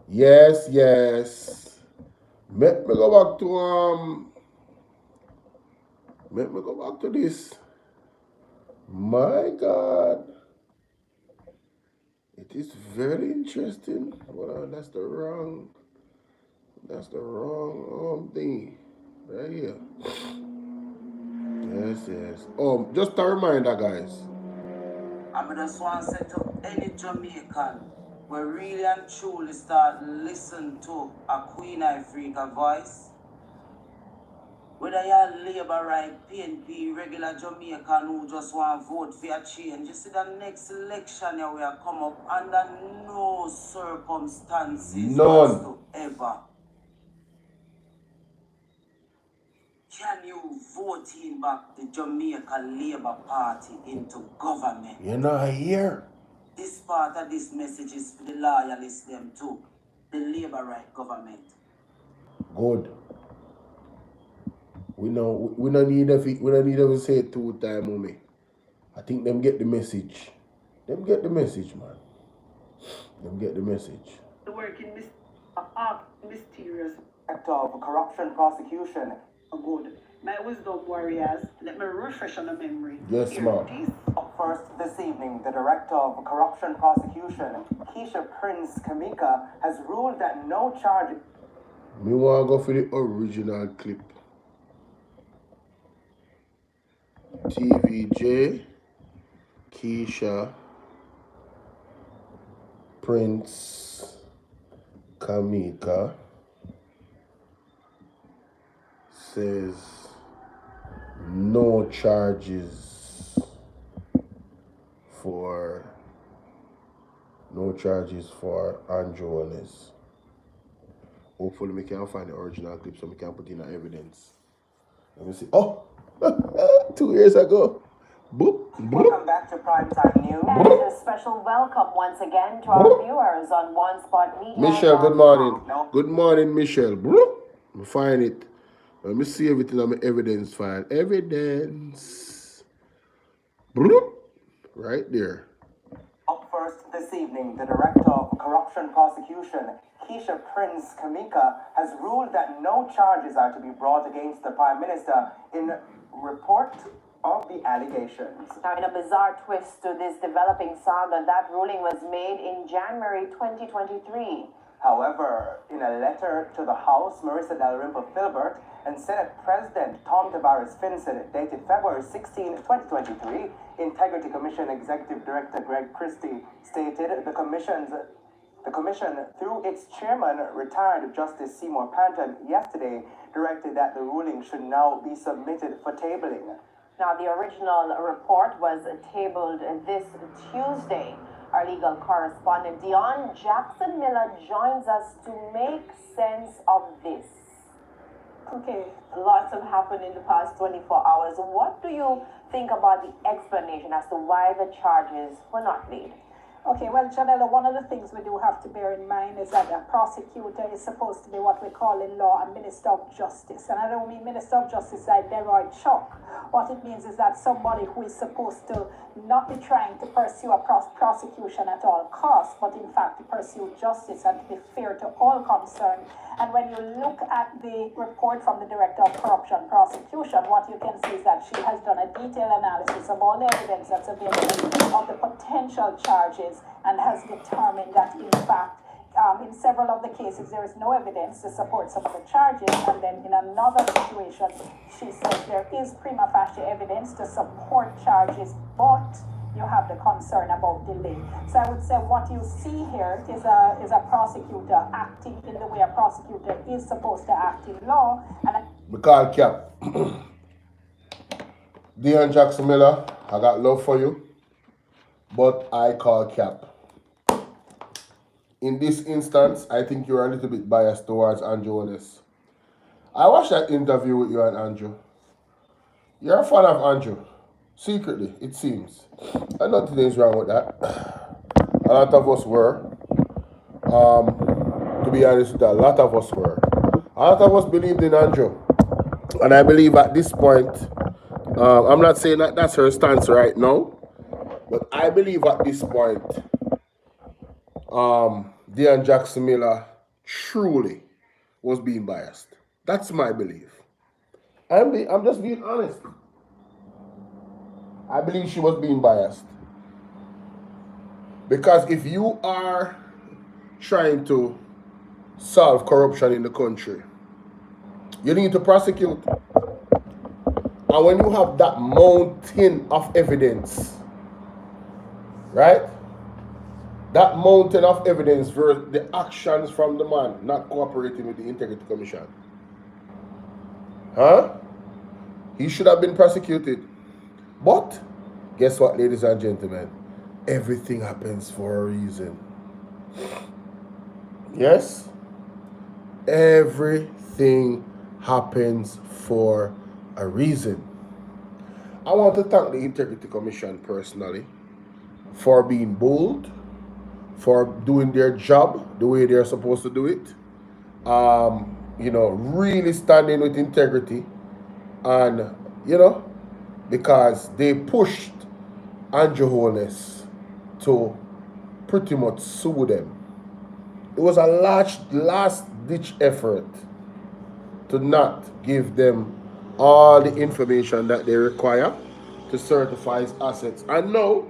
Yes. Let me go back to this. My God. It is very interesting. Well, that's the wrong thing. Right here. Yes. Just a reminder, guys. I just want to say to any Jamaican, we really and truly start listen to a Queen Africa voice. Whether you're Labour, right, PNP, regular Jamaican who just want to vote for a change, you see the next election here will come up under no circumstances whatsoever can you vote in back the Jamaica Labour Party into government. You're not here. This part of this message is for the loyalists them too. The Labour right government. Good. We don't need to say it 2 times, mommy. I think them get the message. Them get the message, man. Them get the message. The working mysterious Director of Corruption Prosecution. Good. My wisdom warriors, let me refresh on the memory. Yes, ma'am. First this evening, the Director of Corruption Prosecution, Keisha Prince Kamika, has ruled that no charge. Me want to go for the original clip. TVJ, Keisha, Prince, Kamika says no charges for Andronis. Hopefully we can find the original clip so we can put in the evidence. Let me see. Oh, 2 years ago. Boop, boop. Welcome back to Primetime News. And a special welcome once again to our viewers on One Spot Media. Michelle, good morning. Good morning, Michelle. Boop. We find it. Let me see everything on my evidence file. Evidence. Boop. Right there. Up first this evening, the Director of Corruption Prosecution, Keisha Prince Kamika, has ruled that no charges are to be brought against the Prime Minister in report of the allegations. Now, in a bizarre twist to this developing saga, that ruling was made in January 2023. However, in a letter to the House, Marissa Dalrymple Filbert and Senate President Tom Tavares Finson, dated February 16, 2023, Integrity Commission Executive Director Greg Christie stated the Commission, through its chairman, retired Justice Seymour Panton, yesterday directed that the ruling should now be submitted for tabling. Now, the original report was tabled this Tuesday. Our legal correspondent, Dion Jackson Miller, joins us to make sense of this. Okay, lots have happened in the past 24 hours. What do you think about the explanation as to why the charges were not made? Okay, well, Janella, one of the things we do have to bear in mind is that a prosecutor is supposed to be what we call in law a Minister of Justice. And I don't mean Minister of Justice like Deroy Chuck. What it means is that somebody who is supposed to not be trying to pursue a prosecution at all costs, but in fact to pursue justice and to be fair to all concerned. And when you look at the report from the Director of Corruption Prosecution, what you can see is that she has done a detailed analysis of all the evidence that's available of the potential charges and has determined that in fact in several of the cases there is no evidence to support some of the charges, and then in another situation she says there is prima facie evidence to support charges, but you have the concern about delay. So I would say what you see here is a prosecutor acting in the way a prosecutor is supposed to act in law. And because Cap, Dean Jackson Miller, I got love for you, but I call cap. In this instance, I think you're a little bit biased towards Andrew Honest. I watched that interview with you and Andrew. You're a fan of Andrew. Secretly, it seems. And nothing is wrong with that. A lot of us were. To be honest with you, a lot of us were. A lot of us believed in Andrew. And I believe at this point, I'm not saying that that's her stance right now, but I believe at this point, Dean Jackson Miller truly was being biased. That's my belief. I'm just being honest. I believe she was being biased. Because if you are trying to solve corruption in the country, you need to prosecute. And when you have that mountain of evidence, right? That mountain of evidence versus the actions from the man not cooperating with the Integrity Commission. Huh? He should have been prosecuted. But, guess what, ladies and gentlemen? Everything happens for a reason. Yes? Everything happens for a reason. I want to thank the Integrity Commission personally for being bold, for doing their job the way they're supposed to do it. Really standing with integrity, and because they pushed Andrew Holness to pretty much sue them. It was a last-ditch effort to not give them all the information that they require to certify his assets. And now,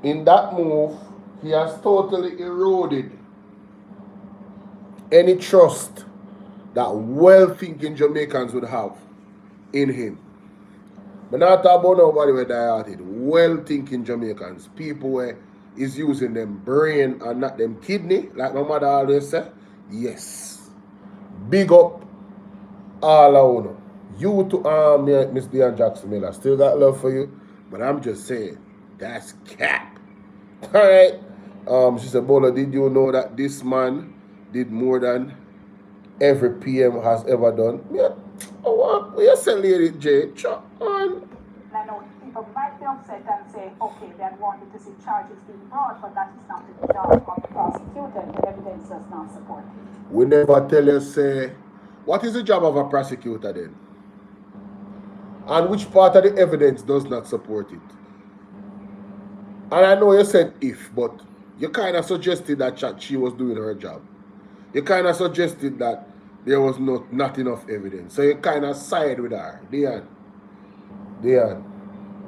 in that move, he has totally eroded any trust that well-thinking Jamaicans would have in him. But not talk about nobody where die-hearted. Well-thinking Jamaicans, people where is using them brain and not them kidney, like my mother always say. Yes. Big up all I know. You to Miss Dean Jackson Miller. Still got love for you. But I'm just saying, that's cap. Alright. She said, Bolo, did you know that this man did more than every PM has ever done? Yeah. Oh, what you say, Lady J? I know people might be upset and say, okay, they wanted to see charges being brought, but that is not the job of the prosecutor. The evidence does not support it. We never tell you, say, what is the job of a prosecutor then? And which part of the evidence does not support it? And I know you said if, but you kind of suggested that she was doing her job. You kind of suggested that there was not enough evidence. So you kind of side with her. Dean.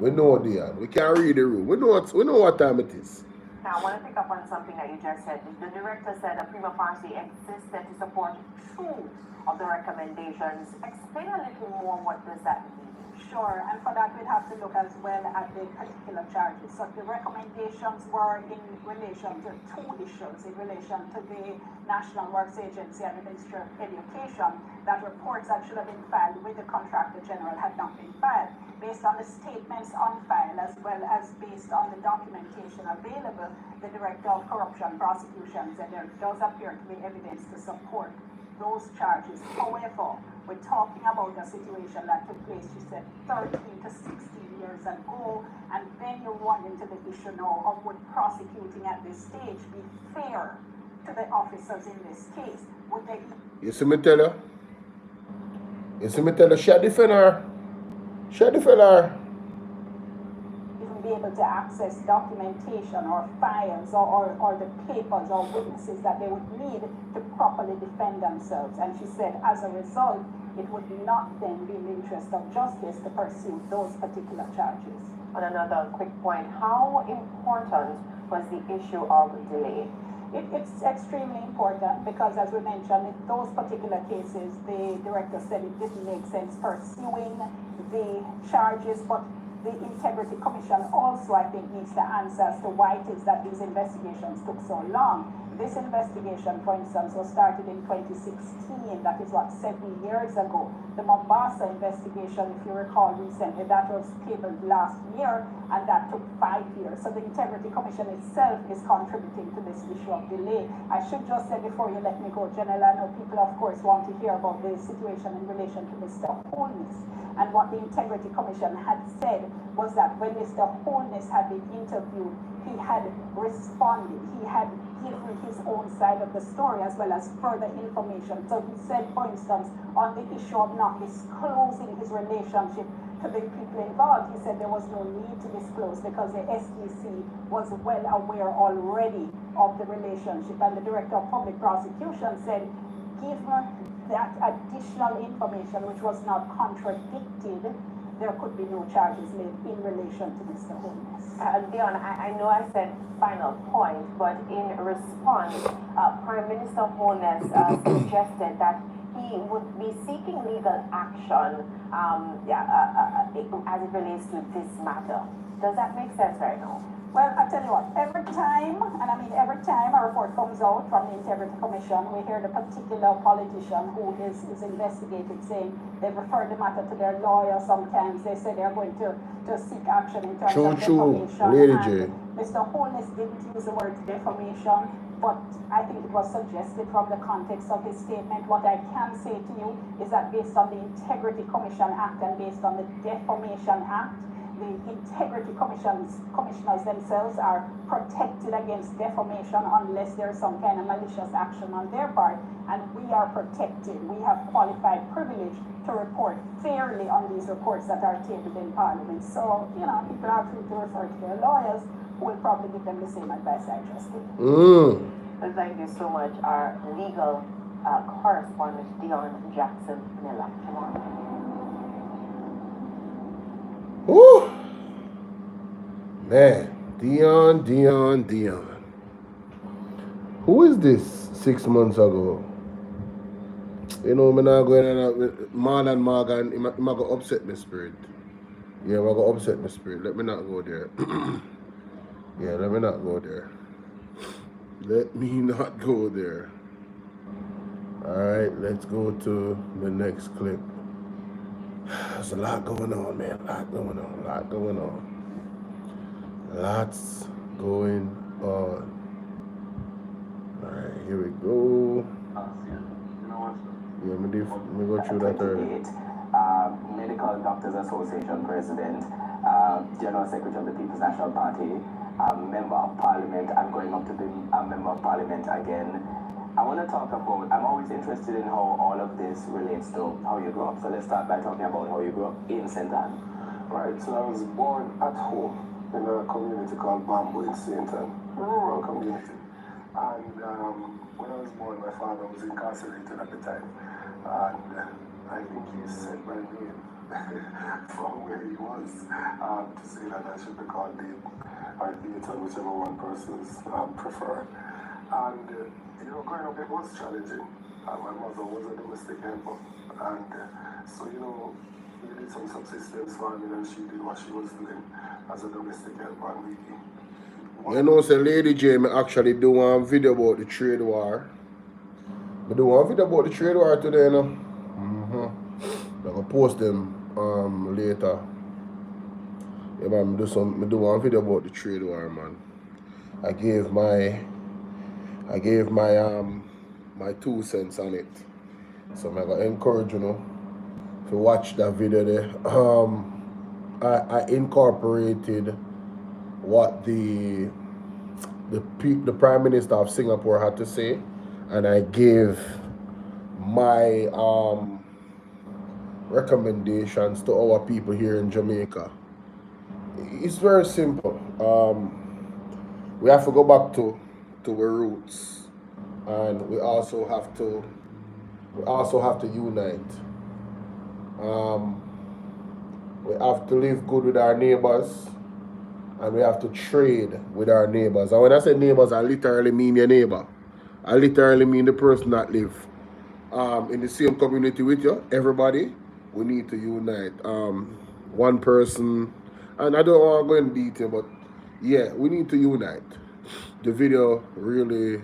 We know Dean. We can read the room. We know what time it is. Now, I want to pick up on something that you just said. The director said that prima facie existed to support two of the recommendations. Explain a little more, what does that mean? Sure, and for that we'd have to look as well at the particular charges. So the recommendations were in relation to two issues, in relation to the National Works Agency and the Ministry of Education, that reports that should have been filed with the Contractor General had not been filed. Based on the statements on file, as well as based on the documentation available, the Director of Corruption Prosecutions, and there does appear to be evidence to support those charges. However, we're talking about a situation that took place, she said, 13 to 16 years ago, and then you run into the issue now of would prosecuting at this stage be fair to the officers in this case? Would they... You see me tell her? She defend her. Even be able to access documentation or files or the papers or witnesses that they would need to properly defend themselves. And she said, as a result, it would not then be in the interest of justice to pursue those particular charges. On another quick point, how important was the issue of delay? It's extremely important because, as we mentioned, in those particular cases, the director said it didn't make sense pursuing the charges, but the Integrity Commission also, I think, needs to answer as to why it is that these investigations took so long. This investigation, for instance, was started in 2016. That is what, 7 years ago. The Mombasa investigation, if you recall recently, that was tabled last year, and that took 5 years. So the Integrity Commission itself is contributing to this issue of delay. I should just say before you let me go, General, I know people, of course, want to hear about the situation in relation to Mr. Holness. And what the Integrity Commission had said was that when Mr. Holness had been interviewed, he had responded. He had given his own side of the story as well as further information. So he said, for instance, on the issue of not disclosing his relationship to the people involved, he said there was no need to disclose because the SDC was well aware already of the relationship. And the Director of Public Prosecution said, given that additional information which was not contradicted, there could be no charges made in relation to Mr. Holness. Dion, I know I said final point, but in response, Prime Minister Holness suggested that he would be seeking legal action as it relates to this matter. Does that make sense right now? Well, I tell you what, every time a report comes out from the Integrity Commission, we hear the particular politician who is investigated saying they've referred the matter to their lawyer. Sometimes they say they're going to seek action in terms of defamation. Lady J. Mr. Holness didn't use the word defamation, but I think it was suggested from the context of his statement. What I can say to you is that based on the Integrity Commission Act and based on the Defamation Act, the Integrity commissioners themselves are protected against defamation unless there's some kind of malicious action on their part, and we are protected. We have qualified privilege to report fairly on these reports that are tabled in Parliament. So, people are free to refer to their lawyers, who will probably give them the same advice I just did. Well, thank you so much. Our legal correspondent, Dion Jackson Miller. Come on. Woo! Man, Dion. Who is this 6 months ago? Me not going on more than Morgan. He might go upset my spirit. Yeah, I go upset my spirit. Let me not go there. Yeah, let me not go there. Let me not go there. Alright, let's go to the next clip. There's a lot going on, man. Lots going on. Alright, here we go. Yeah, let me go through that early. Medical Doctors Association President, General Secretary of the People's National Party, Member of Parliament. I'm going up to be a Member of Parliament again. I want to talk about, I'm always interested in how all of this relates to how you grew up. So let's start by talking about how you grew up in St. Anne. Right, so I was born at home in a community called Bamboo in St. Anne, a rural community. And when I was born, my father was incarcerated at the time. And I think he said my name from where he was to say that I should be called Dave or Data, whichever one person's prefer. And growing up, it was challenging. My mother was a domestic helper, and so we did some subsistence farming, and she did what she was doing as a domestic helper. And say Lady J, I actually do one video about the trade war. I do one video about the trade war today, I'm gonna post them later. Yeah, man, I do one video about the trade war, man. I gave my my 2 cents on it. So I'm gonna encourage you to watch that video there. I incorporated what the Prime Minister of Singapore had to say, and I gave my recommendations to our people here in Jamaica. It's very simple. We have to go back to our roots, and we also have to unite. We have to live good with our neighbors, and we have to trade with our neighbors. And when I say neighbors, I literally mean your neighbor. I literally mean the person that live in the same community with you. Everybody, we need to unite. One person And I don't want to go in detail, but yeah, we need to unite. The video really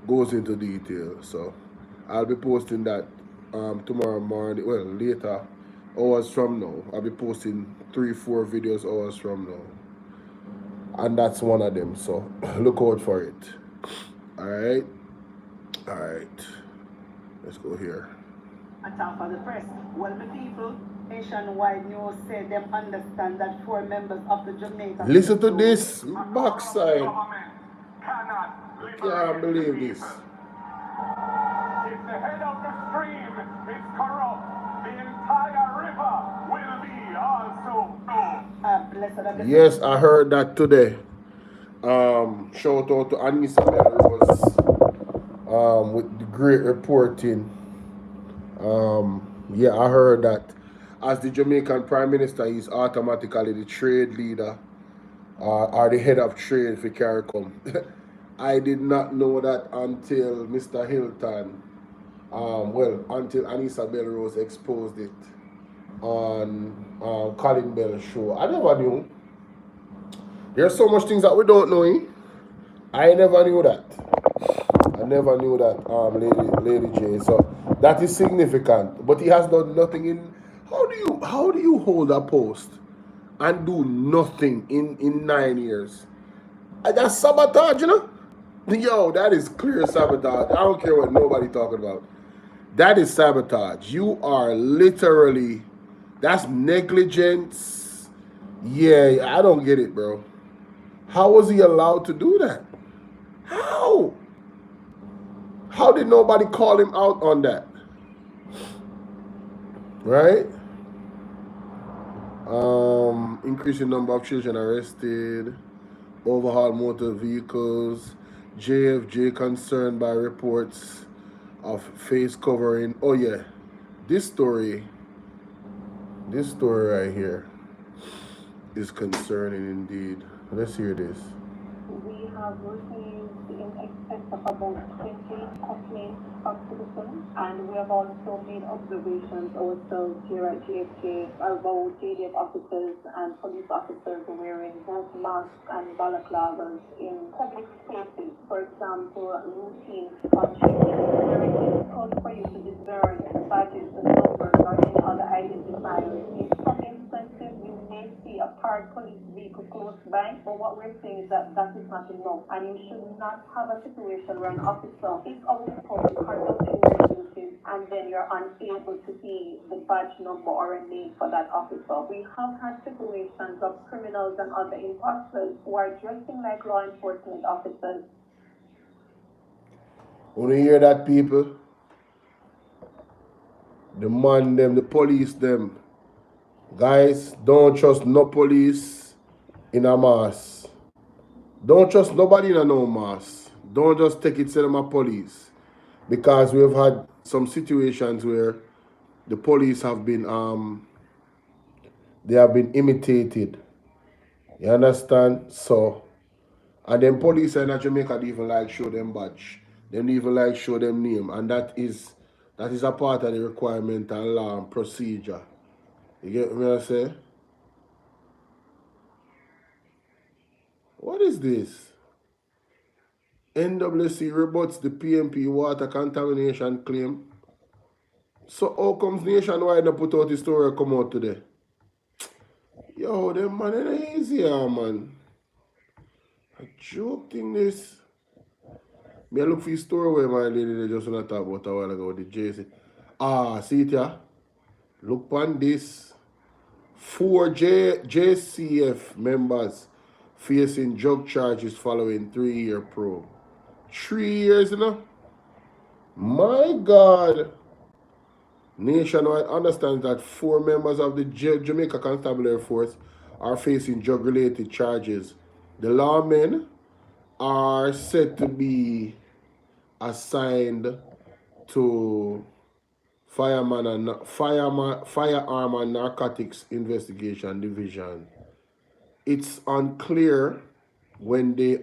goes into detail, so I'll be posting that tomorrow morning. Well, later, hours from now. I'll be posting 3-4 videos hours from now, and that's one of them. So look out for it. All right. Let's go here. Attack for the press. Well, the people nationwide news said them understand that 4 members of the Jamaica. Listen to this backside. Can't believe this. If the head of the stream is corrupt, the entire river will be also. Yes, I heard that today. Shout out to Anissa Melrose with the great reporting. Yeah, I heard that as the Jamaican Prime Minister, he's automatically the trade leader or the head of trade for CARICOM. I did not know that until Mr. Hilton, until Anissa Melrose exposed it on Colin Bell's show. I never knew. There's so much things that we don't know. I never knew that. Lady J. So that is significant. But he has done nothing in. How do you hold a post and do nothing in 9 years? That's sabotage, you know? Yo, that is clear sabotage. I don't care what nobody talking about. That is sabotage. You are literally, that's negligence. Yeah, I don't get it, bro. How was he allowed to do that? How? How did nobody call him out on that? Right? Increasing number of children arrested. Overhaul motor vehicles. JFJ concerned by reports of face covering. Oh yeah, this story right here is concerning indeed. Let's hear this. We have received in excess of about 20 complaints from citizens, and we have also made observations ourselves here at JFK about JDF officers and police officers wearing both masks and balaclavas in public spaces. For example, routine checking. There is difficult for you to discern the badges, the numbers, or any other identifiers. In some instances, you may see a parked police vehicle close by, but what we're saying is that that is not enough, and you should not have a situation where an officer is out public conducting their duties, and then you're unable to see the badge number or a name for that officer. We have had situations of criminals and other imposters who are dressing like law enforcement officers. When you hear that, people, the man them, the police them, guys, don't trust no police in a mass. Don't trust nobody in a no mass. Don't just take it to them a police. Because we've had some situations where the police have been they have been imitated. You understand? So, and then police in Jamaica they even like show them badge. They even like show them name. And that is a part of the requirement and law and procedure. You get what I say? What is this? NWC rebuts the PMP water contamination claim. So how comes Nationwide not put out the story come out today? Yo, them man ain't easy, man. A joke thing this. Me look for the story where my lady they just want to talk about a while ago with the JC. See it here? Look on this. 4 JCF members facing drug charges following 3-year probe. 3 years, you know? My God. Nationwide understands that 4 members of the Jamaica Constabulary Force are facing drug-related charges. The lawmen are said to be assigned to Firearm and Narcotics Investigation Division. It's unclear when they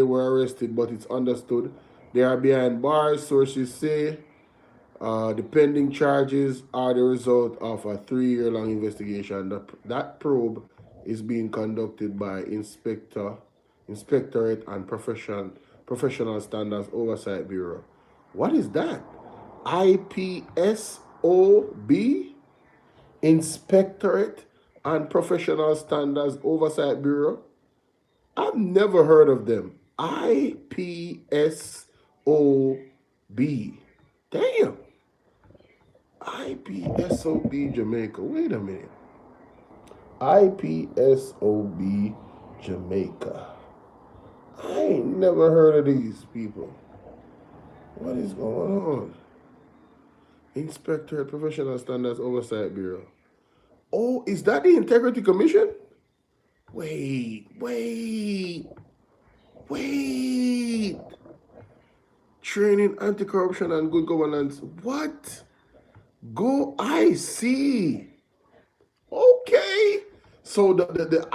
were arrested, but it's understood they are behind bars. Sources say the pending charges are the result of a 3-year-long investigation. That probe is being conducted by Inspectorate and Professional Standards Oversight Bureau. What is that? IPSOB? Inspectorate and Professional Standards Oversight Bureau? I've never heard of them. IPSOB. Damn. IPSOB Jamaica. Wait a minute. IPSOB Jamaica. I ain't never heard of these people. What is going on? Inspectorate Professional Standards Oversight Bureau. Oh, is that the Integrity Commission? Wait. Training, anti-corruption, and good governance. What? Go IC. Okay. So the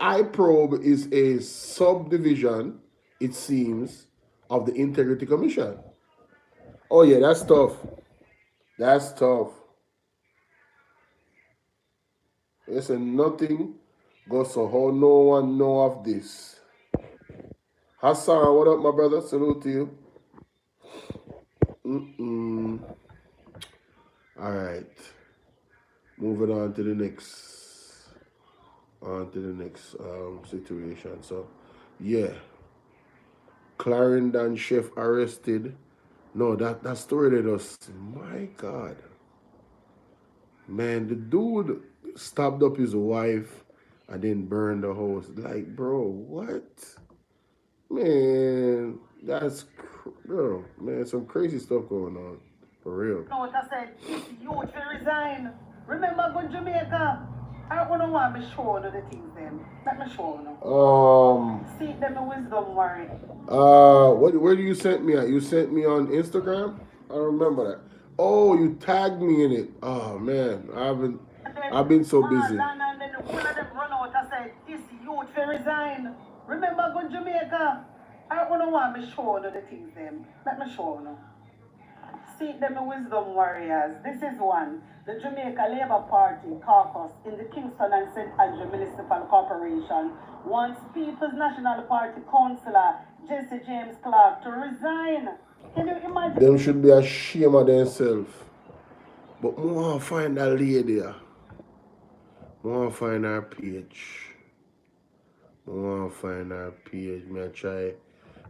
iProbe is a subdivision, it seems, of the Integrity Commission. Oh yeah, that's tough. That's tough. Listen, nothing goes so how no one know of this. Hassan, what up, my brother? Salute to you. All right. Moving on to the next. Situation. So, yeah. Clarendon chef arrested. No, that story that was, my God. Man, the dude stabbed up his wife and then burned the house. Like, bro, what? Man, bro, man, some crazy stuff going on. For real. No, what I said, this youth will resign. Remember going to Jamaica? I don't want me show you the things then. Let me show you. See them in wisdom, worry. Where do you send me at? You sent me on Instagram? I don't remember that. Oh, you tagged me in it. Oh man, I've been so busy. And then one of them run out and said, this youth will resign. Remember going to Jamaica? I don't want me show you the things then. Let me show you. See them in wisdom warriors. This is one. The Jamaica Labour Party caucus in the Kingston and St. Andrew Municipal Corporation wants People's National Party Councillor Jesse James Clark to resign. Can you imagine? Them should be ashamed of themselves. But I want to find that lady. I want to find her page.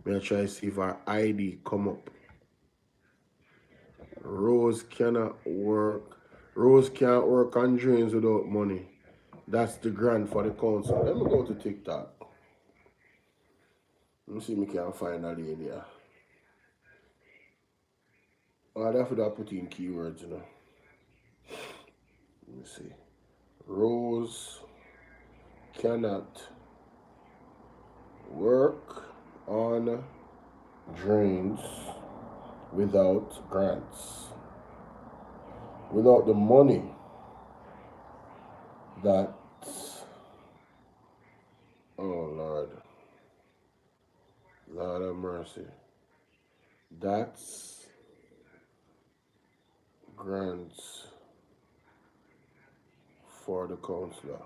May I try see if her ID come up. Rose can't work on drains without money. That's the grant for the council. Let me go to TikTok. Let me see if I can find that lady. I'd have to put in keywords, you know. Let me see. Rose cannot work on drains without grants. Without the money that, oh Lord have mercy. That's grants for the councillor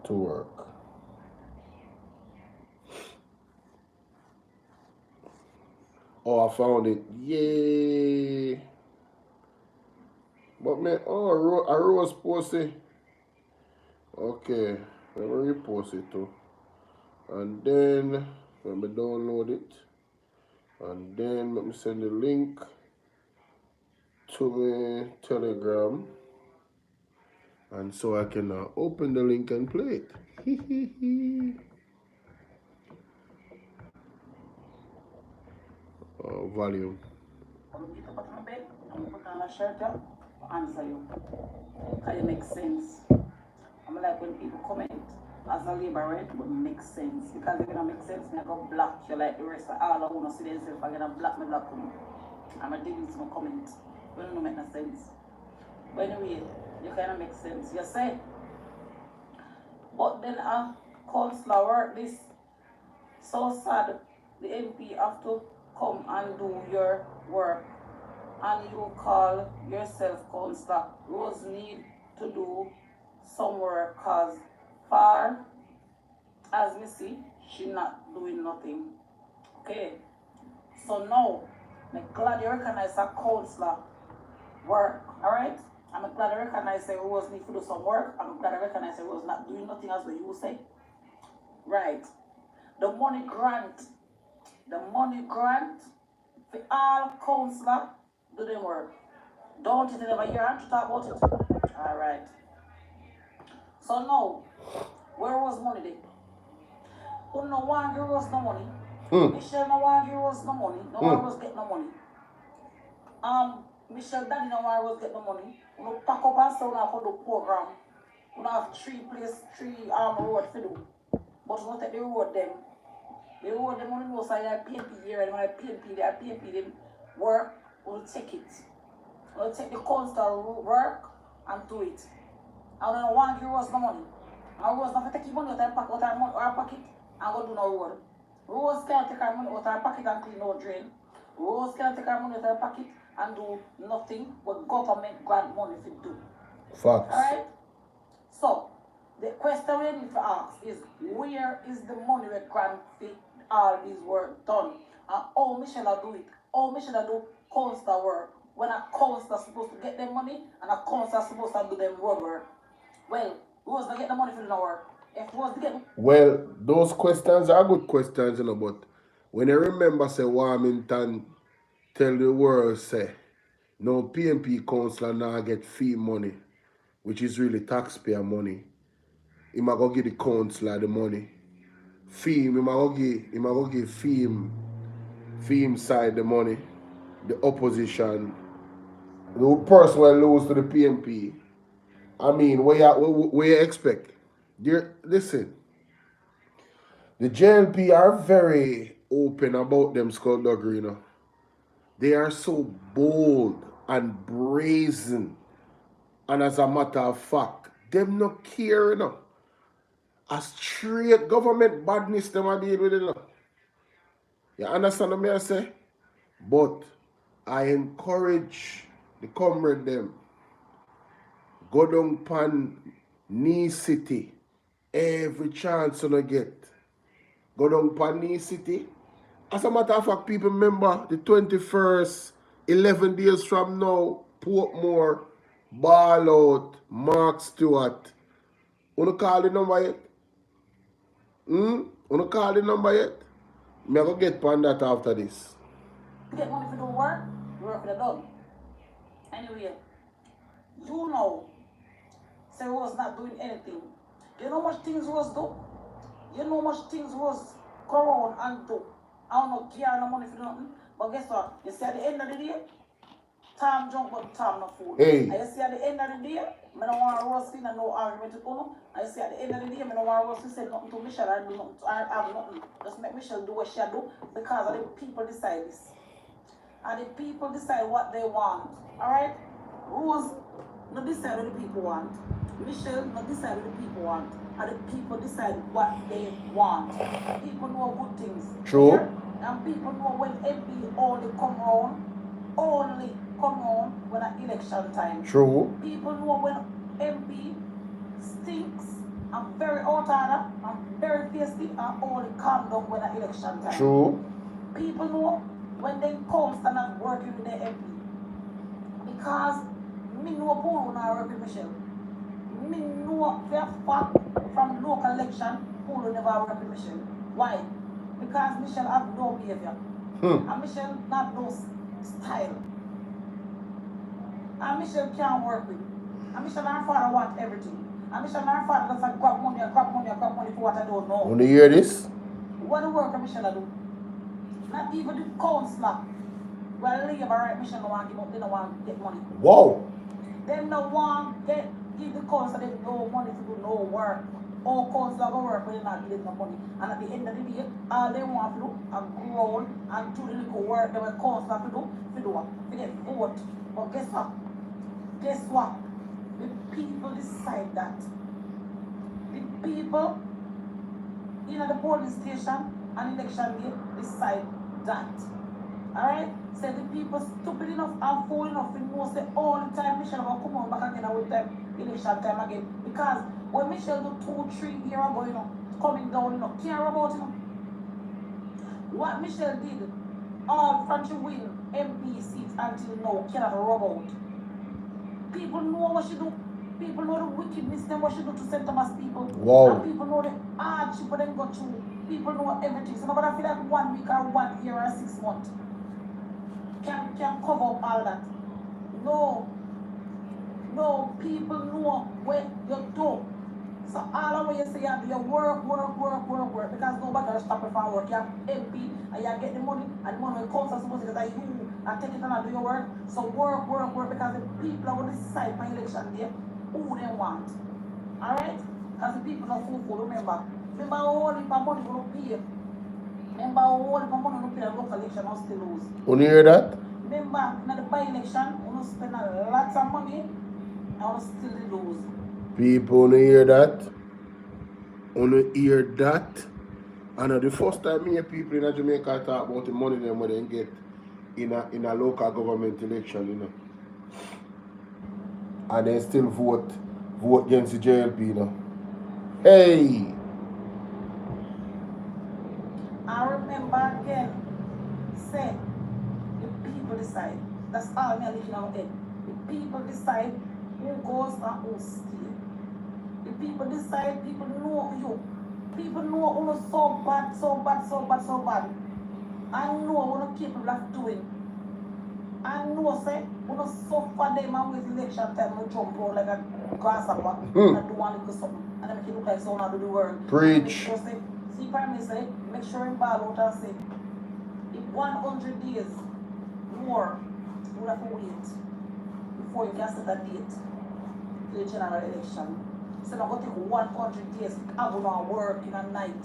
to work. Oh, I found it. Yay. But man, I Rose posted. Okay, let me repost it too. And then let me download it. And then let me send the link to my Telegram. And so I can open the link and play it. Volume. I'm going to put on bed, I'm going to put on a shirt, answer you. Can it make sense? I'm like when people comment as a labor rate, but make sense. Because if it don't make sense, I go block you like the rest of all of you see themselves. I'm going to block me. I'm going to delete my comment. But it don't make no sense. But anyway, you kind of make sense. You say, but then a councillor work this so sad. The MP have to come and do your work and you call yourself councillor, Rose need to do some work because far as me see, she not doing nothing. Okay. So now, I'm glad you recognize a councillor work, alright? I'm glad I recognize that Rose need to do some work. I'm glad I recognize that Rose not doing nothing as what you say. Right. The money grant for all councillor do them work. Don't you never hear to talk about it? Alright. So now, where was money then? Who no one give us no money? Michelle no one give us no money. No one was get no money. Michelle Daddy no one was get no money. We pack up and say we have the program. We have three road to do. But we take the road them. The road them on the side of PNP here and when I PNP them work, we'll take it. We'll take the constant work and do it. And then one give us no money. And Rose not take money out of our pocket and go do no road. Rose can't take our money out of our pocket and clean no drain. Rose can't take our money out of our pocket and do nothing but government grant money to do. Facts. Alright? So, the question we need to ask is, where is the money we grant for all this work done? And how Michelle do it? How Michelle do council work? When a council supposed to get them money and a council supposed to do them road work? Well, Rose not get the money for the work. If Rose to get... Well, those questions are good questions, you know, but when you remember, say, Warmington tell the world, say, no PNP councillor now get fee money, which is really taxpayer money. He might go give the councillor the money. Fee, he might go give fee side the money, the opposition, the person will lose to the PNP. I mean, what you expect? Listen, the JLP are very open about them skullduggery, you know. They are so bold and brazen. And as a matter of fact, them not care, you know. A straight government badness them are deal with it, you know. You understand what I say? But I encourage the comrade them, go down pan Knee City every chance you get. Go down pan Knee City. As a matter of fact, people remember the 21st, 11 days from now, Portmore, Ball out, Mark Stewart. Wanna call the number yet? Wanna call the number yet? Me go get pan that after this. Get money for the work for the done. Anyway, you know, say Rose not doing anything. You know much things Rose do? You know much things Rose go around and do. I don't know, care no money for nothing. But guess what? You see at the end of the day, Tom jump but Tom no fool. Hey. And you see at the end of the day, I don't want Rose to no argument with Uno. And you see at the end of the day, I don't want Rose to say nothing to Michelle or do nothing to have nothing. Just make Michelle do what she do because of the people decide this. And the people decide what they want. Alright? Rose not decide what the people want. Michelle not decide what the people want. And the people decide what they want. People know good things. True. Here, and people know when MP only come around when at election time. True. People know when MP stinks and very out order and very feisty and only calm down when at election time. True. People know when they constant and working with their MP. Because me know Bolo now work with Michelle. Me know for a fact from local election, Bolo never work with Michelle. Why? Because Michelle have no behavior. And Michelle not no style. And Michelle can't work with. And Michelle and her father want everything. And Michelle and her father does like grab money for what I don't know. Want to hear this? What the work Michelle do? Not even the councillor. Well, labor right, Michelle no want give up, they don't want get money. Whoa. Them no want give the councillor them no money to do no work. All councillor go work when they not give them no money. And at the end of the day, all they want to do is grow and do the little work that the councillor to get vote. But guess what? The people decide that. The people in the polling station and election day decide that. Alright? Say the people stupid enough and fool enough to know say all the time Michelle will come on back again with them election time again. Because when Michelle do 2-3 years ago, you know, coming down, you know, care about, you know. What Michelle did, all from she win MP seats until now cannot rub out. People know what she do. People know the wickedness them what she do to St. Thomas people. Wow. And people know the hardship what them go through. People know everything. So nobody feel like 1 week or 1 year or 6 months can cover up all that. No. No, people know where you do. So all of what you say you do your work, because nobody will stop you from work. You have MP and you get the money, and the money will come so supposed to that you and take it and do your work. So work, because the people are going to decide for election day who they want. Alright? Because the people are fool, remember. Remember all the money will pay. Remember all the money will pay the local election and still lose. When you hear that? Remember, in the by-election, we spend a lot of money and we still lose. People wanna hear that? Wanna hear that? And the first time me hear people in Jamaica talk about the money them when they get in a local government election, you know. And they still vote against the JLP, you know. Hey! I remember again, say, the people decide. That's all me looking our head. The people decide who goes and who stays. The people decide, people know you. People know who is so bad. I know what the capable of doing. I know, say, when you suffer them and with election time, you jump out like a grasshopper and do one little something. And then make it look like someone do the work. Preach. Sure, say, see, Prime Minister, make sure you ball out and say, if 100 days more, you will have to wait before you can set a date to the general election. So I'm going to take 100 days, I'm going to work in a night,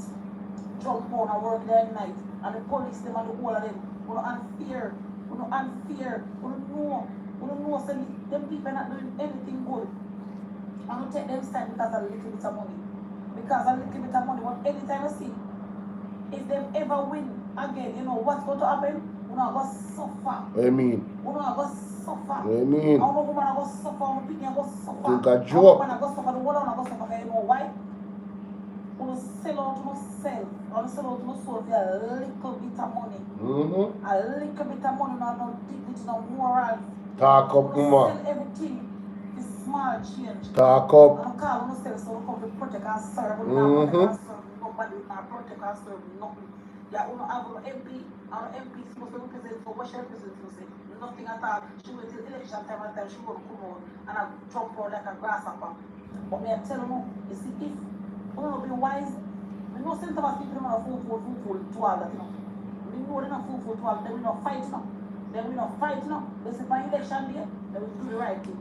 jump on and work there at night, and the police them and the whole of them, you know, unfair, you know, say them people are not doing anything good. I'm going to take them side because of a little bit of money. Because a little bit of money, but anytime you see, if they ever win again, you know what's going to happen? We're not going to suffer. What you mean? We're not going to suffer. What you mean? Our woman are going to suffer, our people are going to suffer. Think a Our joke. woman are going to suffer, the world are going to suffer. You know why? We will sell out to ourselves, or sell out to our soul for a little bit of money. A little bit of money, no dignity, no moral. Talk up, Sell everything. It's small change. Talk up. I'm calling myself so we come to protect and serve. We don't protect and serve nobody. We don't protect and serve nothing. Yeah, we don't have an MP. Our MP is supposed to represent, so what she represents to say? Nothing at all. She wait till election time and time she will come out and I jump out like a grasshopper. But me I tell you see, if we don't be wise, we know St. Thomas people are fool to all that, you know. We know they're not fool to all, they will not fight, you know. They will not fight, you know. They say by election day, they will do the right thing.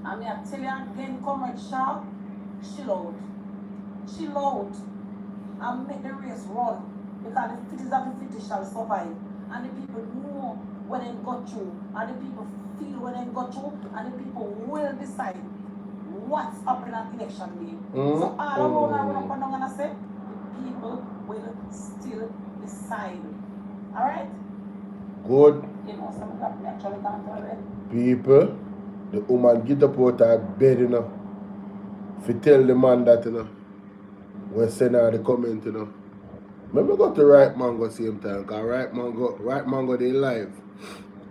And me I tell you again, Comrade Shaw, chill out and make the race run. Because the fittest of the fittest shall survive. And the people know when they got through. And the people feel when they got through. And the people will decide what's happening at election day. So all around I run up and down and I say, the people will still decide. Alright? Good. You know, something that we actually can't already. People, the woman get up out of bed, you know. If you tell the man that, you know, we send her the comment, you know. Remember go to Right Mango same time, because Right Mango they live.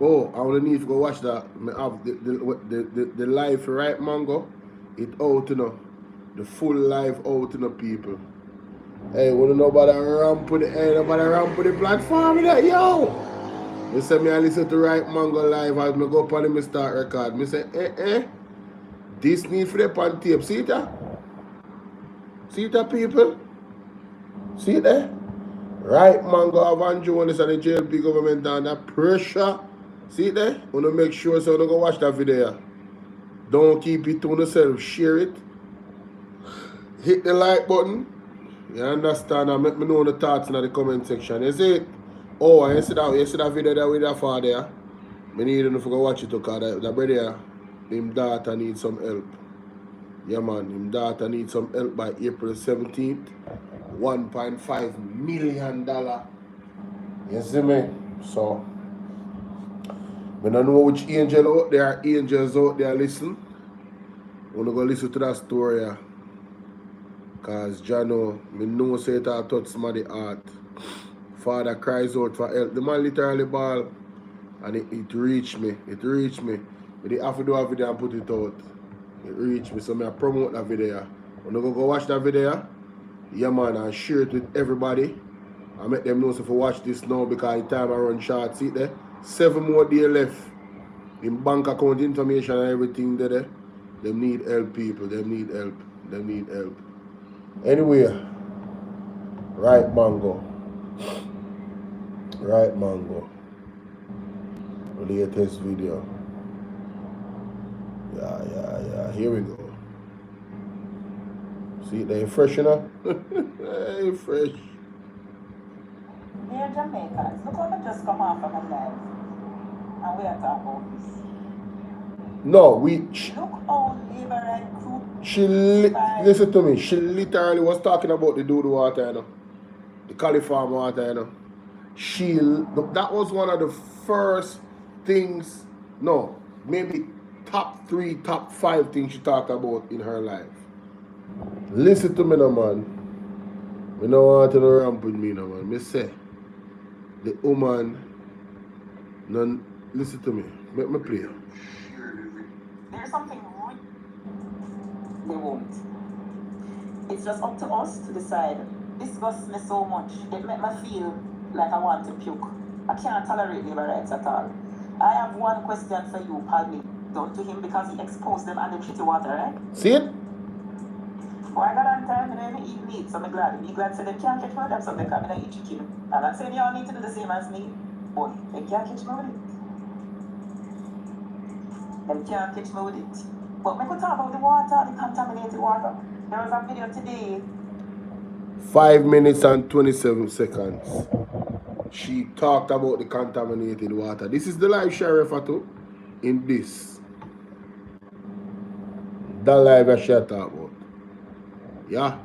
Oh, I only need to go watch that. I have the live for Right Mango. It out, you know. The full live out, you know, people. Hey, wanna know about the ramp with the platform, you know? Yo! They say me I listen to Right Mango live as me go up and me start record. Me say, this need for the pan tape. See that? See that, people? See it there? Right Mango have Andrew on this and the JLP government under pressure. See it there? Want to make sure so you go watch that video. Don't keep it to yourself. Share it. Hit the like button. You understand? And make me know the thoughts in the comment section. You see it? Oh, you see that video there with that father there? I need you to go watch it because that brother, him daughter needs some help. Yeah man, him daughter needs some help by April 17th. $1.5 million. You see me? So, I don't know which angels out there listen. I want to go listen to that story. Because Jano, I know say it touch somebody's heart. Father cries out for help. The man literally ball. And it reached me. It reached me. But they have to do a video and put it out. It reached me. So I promote that video. When I go watch that video, yeah man, and share it with everybody. I make them know so if I watch this now because the time I run short. See there? 7 more days left. In bank account information and everything there. They need help, people. They need help. They need help. Anyway, right mango. Right mango. Latest video. Yeah. Here we go. See, they fresh enough. Hey, fresh. Dear Jamaicans, look how they just come off from a live. And we are talking about this. No, Look how liberal crew. Listen to me. She literally was talking about the Doodoo water, you know. The California water, you know. That was one of the first things, no, maybe top 3, top 5 things she talked about in her life. Listen to me now, man. We don't want to ramp with me now, man. Me say, the woman, none, listen to me. Make me play. There's something they won't. It's just up to us to decide. This disgusts me so much. It makes me feel like I want to puke. I can't tolerate labor rights at all. I have one question for you, Palmy. Done to him because he exposed them and they treat water, right? See it? Boy, I got on time and I eat meat, so I'm glad. Be glad so they can't catch me with them, so they come and eat chicken. And I'm saying y'all need to do the same as me. But they can't catch me with it. They can't catch me with it. But we could talk about the water, the contaminated water. There was a video today. 5 minutes and 27 seconds. She talked about the contaminated water. This is the live sheriff to in this. The live that she talked about. Yeah.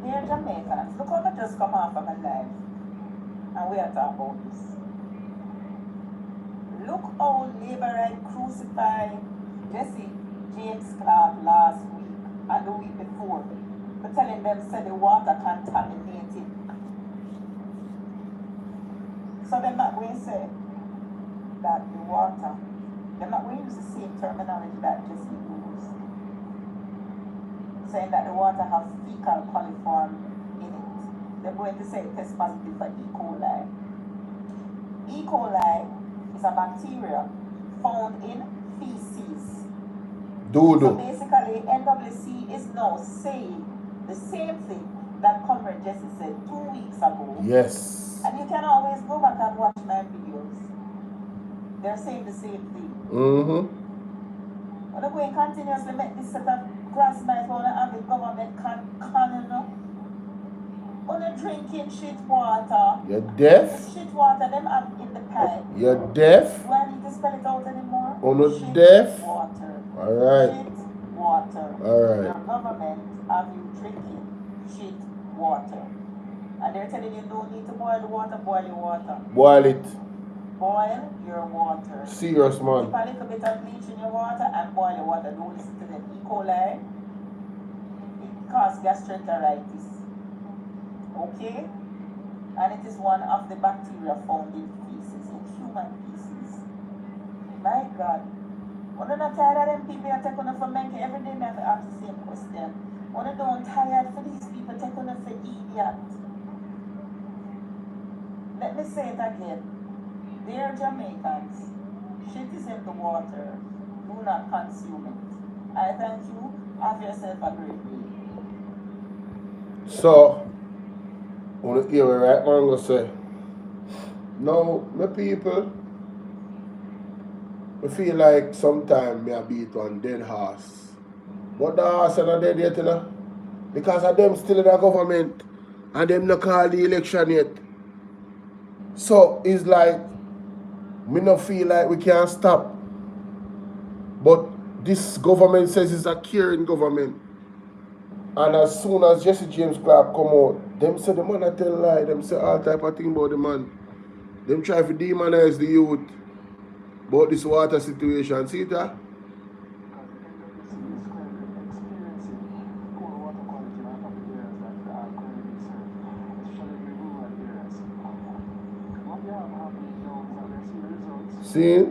Dear Jamaicans, look how they just come off from a live. And we are talking about this. Look how Labour right crucified Jesse James Clark last week and the week before. For telling them said the water contaminated. So they're not going to say that the water, they're not going to use the same terminology that Jesse used. Saying that the water has fecal coliform in it. They're going to say it tests positive for E. coli. E. coli is a bacteria found in feces. Doodoo. So basically, NWC is now saying the same thing that Comrade Jesse said 2 weeks ago. Yes. And you can always go back and watch my videos. They're saying the same thing. Mm-hmm. When I'm going continuously make this set of grass mice when I have the government canning up. When you're drinking shit water. You're deaf? The shit water them have in the pipe. You're deaf? Do I need to spell it out anymore? Oh, no, shit deaf? Water. Alright. Shit water. Alright. Your government have you drinking shit water. And they're telling you no need to boil the water, boil your water. Boil it. Boil your water. Serious, man. Keep a little bit of bleach in your water and boil your water. Don't listen to them. E. coli, it causes gastroenteritis. Okay? And it is one of the bacteria found in feces, in human feces. My God. When you're not tired of them people are taking on for men, every day I have to ask the same question. When you don't tired for these people taking on for idiot. Let me say it again. Dear Jamaicans, shit is in the water. Do not consume it. I thank you. Have yourself a great day. So, on the ear, right, man, I'm going to say, no, my people, I feel like sometimes I beat one dead horse. But the horse are not dead yet, you know? Because of them still in the government and them not call the election yet. So, it's like, me not feel like we can't stop. But this government says it's a caring government. And as soon as Jesse James Clark come out, them say the man a tell lie, them say all type of thing about the man. Them try to demonize the youth about this water situation. See that? See?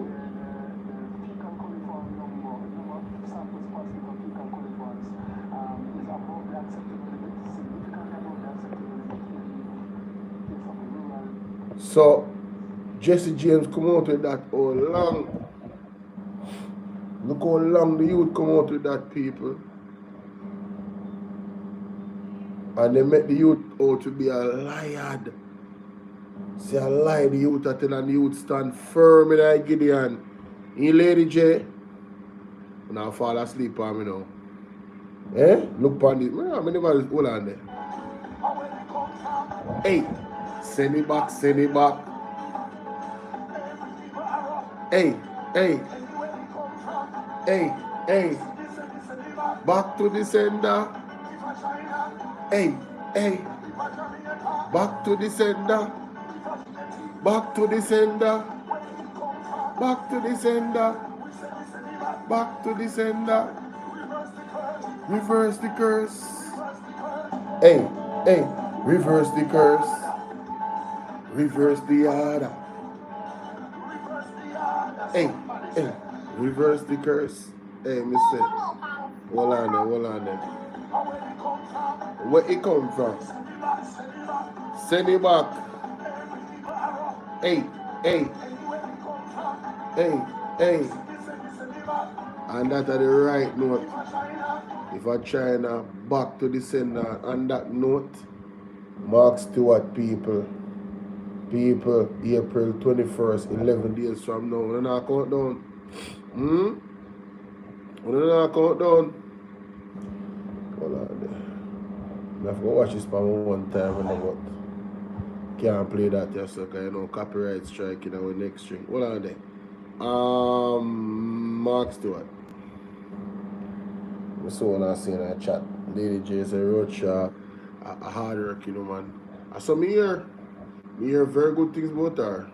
So, Jesse James come out with that all long. Look how long the youth come out with that, people. And they make the youth out to be a liar. See a lie the youth are telling the youth stand firm in that Gideon. You Lady J. Now fall asleep on me now. Eh? Look on this. I never hold on there. Hey, send it back, send it back. Hey, hey. Hey, hey. Back to the sender. Hey, hey. Back to the sender. Back to the sender. Back to the sender. Back to the sender. Reverse the curse. Hey, hey. Reverse the curse. Reverse the order. Hey, hey. Reverse the curse. Hey, mister. Hold on there, hold on there. Where it come from? Send it back. Hey, hey. Hey, hey. And that at the right note. If I try now back to the sender on that note, Mark Stewart people, April 21st, 11 days from now. When I count down. When I count down. Hold on there. I have to watch this for one time and what. Can't play that yourself because you know copyright strike in our next string. Hold on there. Mark Stewart. I saw when I see in that chat. Lady J said Rocha a hard work, you know, man. I saw me hear very good things about her.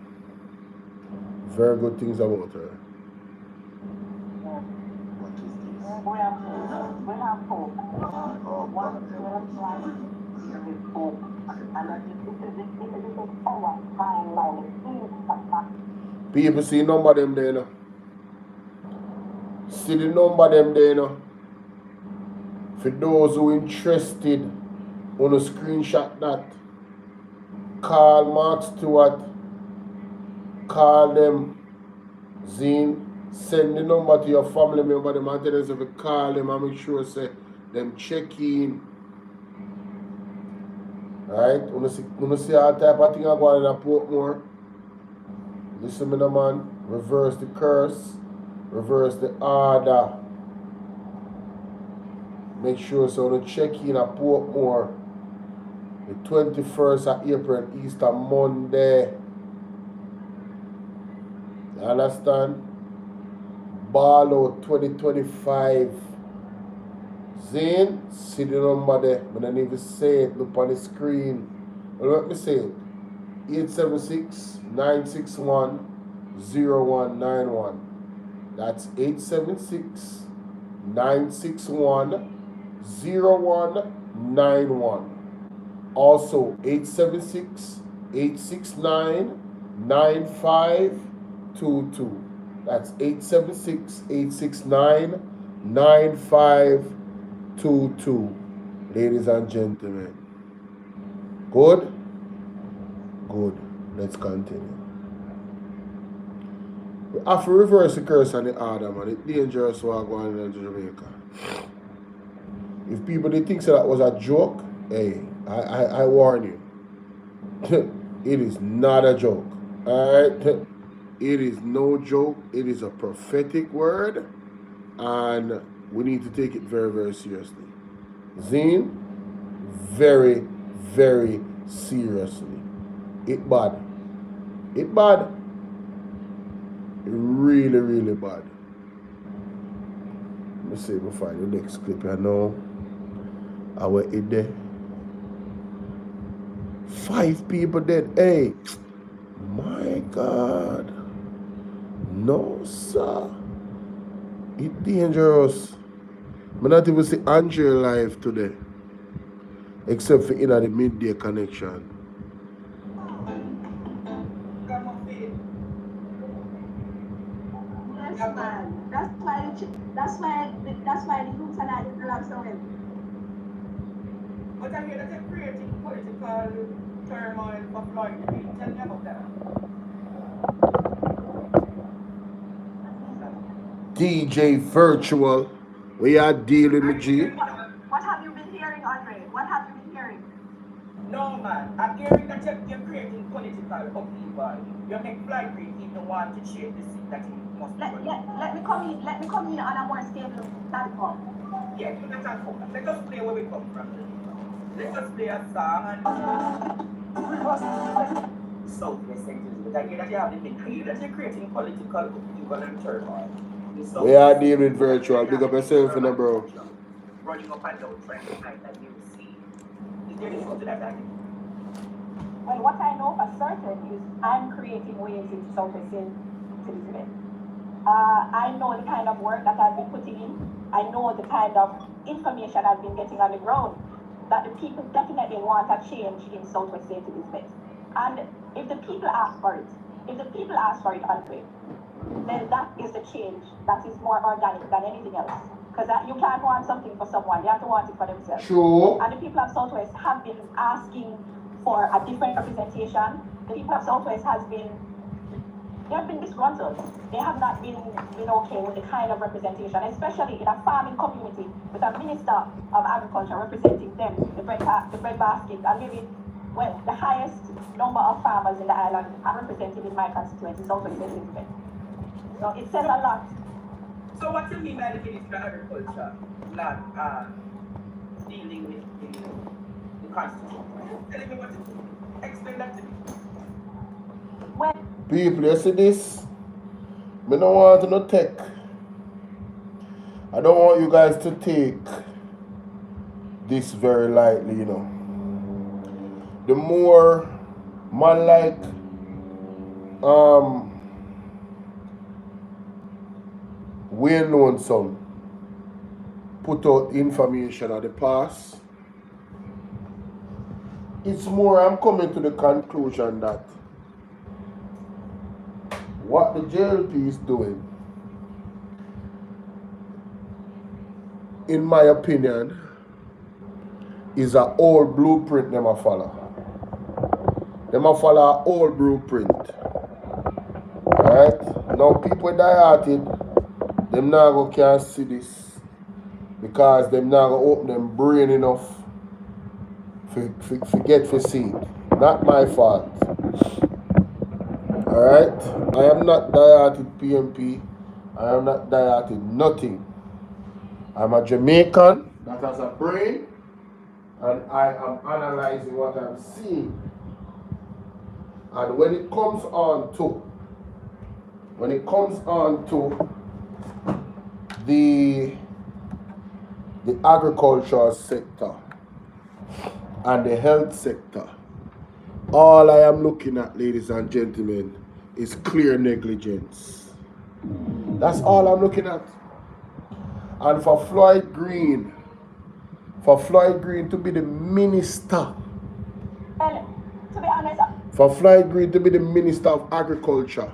Very good things about her. We have hope. Hope. And I think this is our time now. People see number them there, you know. See the number them there, you know. For those who interested, want to screenshot that. Call Mark Stewart. Call them. Zine. Send the number to your family member. Them and tell us if you call them and make sure say them check in. Right? Wanna see all type of thing I go on in a Portmore. Listen me no man. Reverse the curse. Reverse the order. Make sure so you check in at Portmore. The 21st of April, Easter Monday. You understand? Bolo 2025. Zane, see the number there. I don't even say it. Look on the screen. Well, let me say it. 876-961-0191. That's 876-961-0191. Also 876-869-9522. That's 876-869-9522. Ladies and gentlemen. Good? Good. Let's continue. We have to reverse the curse on the order, man. It's dangerous what going on in Jamaica. If people did think so that was a joke, hey, I warn you. It is not a joke. Alright? It is no joke. It is a prophetic word. And we need to take it very, very seriously. Zine, very, very seriously. It bad. It bad. Really, really bad. Let me see if I find the next clip. I know I went in there. 5 people dead. Hey, My God. No, sir. It's dangerous. I'm not even see Andrea live today. Except for in the midday connection. Yes, man. That's why the groups are not relaxed on him. But I hear that they're creating political turmoil for Floyd. Tell me about that. DJ Virtual. We are dealing with G. What have you been hearing, Andre? What have you been hearing? No, man. I'm hearing that you're creating political upheaval. You make Floyd even want to change the seat that he must be. Let me come in on a more stable platform. Yeah, you can talk. Let us play where we come from. Let us play a song and Southwest Centers. But I hear that you have the decree that you're creating political upheaval and turmoil. We are dealing with Virtual. Big up yourself, you know, bro. Running up and down trying to find that new seat. Is there any truth to that idea? Well, what I know for certain is I'm creating waves into Southwest Elizabeth. I know the kind of work that I've been putting in. I know the kind of information I've been getting on the ground, that the people definitely want a change in Southwest Elizabeth. And if the people ask for it, Andre, then that is the change that is more organic than anything else. Because you can't want something for someone, you have to want it for themselves. True. And the people of Southwest have been asking for a different representation. The people of Southwest they have been disgruntled. They have not been okay with the kind of representation, especially in a farming community with a minister of agriculture representing them, the bread basket, and maybe, well, the highest number of farmers in the island are represented in my constituency, Southwest Elizabeth. So it says a lot. So what you mean by the Minister of Agriculture not dealing with the Constitution? Tell me what it is. Explain that to me. Well, people, you see this? I don't want to no take. I don't want you guys to take this very lightly, you know. The more man like well-known some put out information of the past, it's more I'm coming to the conclusion that what the JLP is doing, in my opinion, is an old blueprint them a follow. Them a follow an old blueprint. Alright? Now people die-hearted, them now go can't see this because them now go open them brain enough forget to see it. Not my fault. Alright? I am not die-hearted PMP. I am not die-hearted nothing. I'm a Jamaican that has a brain and I am analyzing what I'm seeing. And when it comes on to the agricultural sector and the health sector, all I am looking at, ladies and gentlemen, is clear negligence. That's all I'm looking at. And for Floyd Green to be the minister, and to be honest, for Floyd Green to be the Minister of Agriculture,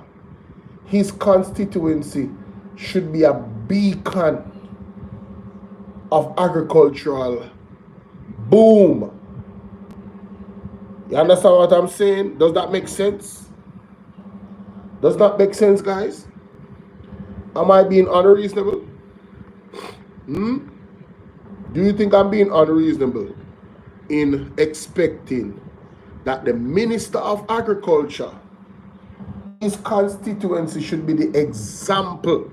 his constituency should be a beacon of agricultural boom. You understand what I'm saying? Does that make sense? Does that make sense, guys? Am I being unreasonable? Do you think I'm being unreasonable in expecting that the Minister of Agriculture, his constituency should be the example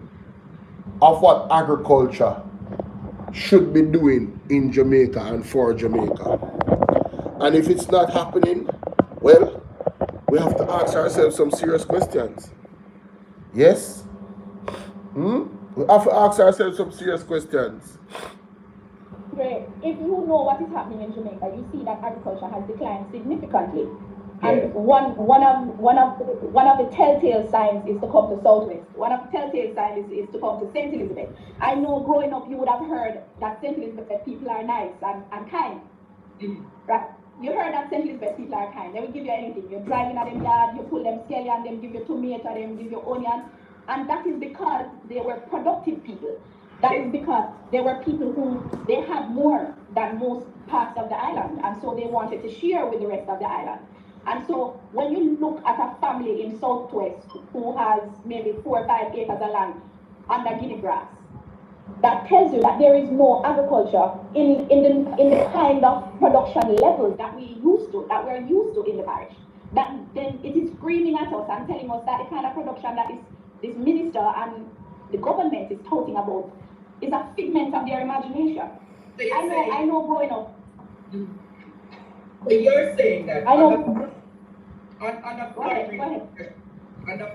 of what agriculture should be doing in Jamaica and for Jamaica? And if it's not happening, well, we have to ask ourselves some serious questions. Yes? We have to ask ourselves some serious questions. Great. If you know what is happening in Jamaica, you see that agriculture has declined significantly. And one of the telltale signs is to come to Southwest. One of the telltale signs is to come to St. Elizabeth. I know growing up you would have heard that St. Elizabeth people are nice and kind. Right? You heard that St. Elizabeth people are kind. They will give you anything. You're driving at them yard, you pull them scallion, them give you tomato, them give you onion. And that is because they were productive people. That is because they were people who they had more than most parts of the island, and so they wanted to share with the rest of the island. And so when you look at a family in Southwest who has maybe 4 or 5 acres of land under guinea grass, that tells you that there is no agriculture in the kind of production levels that we're used to in the parish. That then it is screaming at us and telling us that the kind of production that this minister and the government is talking about is a figment of their imagination. So I know growing up. So you're saying that I know. Under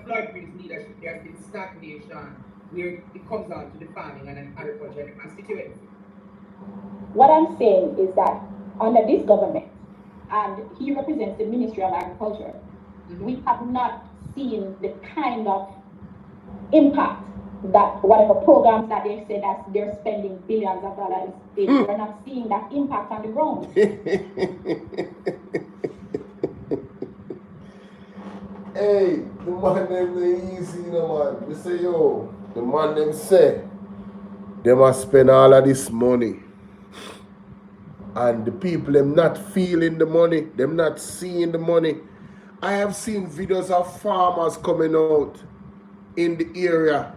Floyd Green's leadership, there's been stagnation where it comes down to the farming and agriculture and constituency. What I'm saying is that under this government, and he represents the Ministry of Agriculture, we have not seen the kind of impact that whatever programs that they say that they're spending billions of dollars in, we're not seeing that impact on the ground. Hey, the man them they easy, you know, man. We say, yo, the man them say, they must spend all of this money. And the people, them not feeling the money, them not seeing the money. I have seen videos of farmers coming out in the area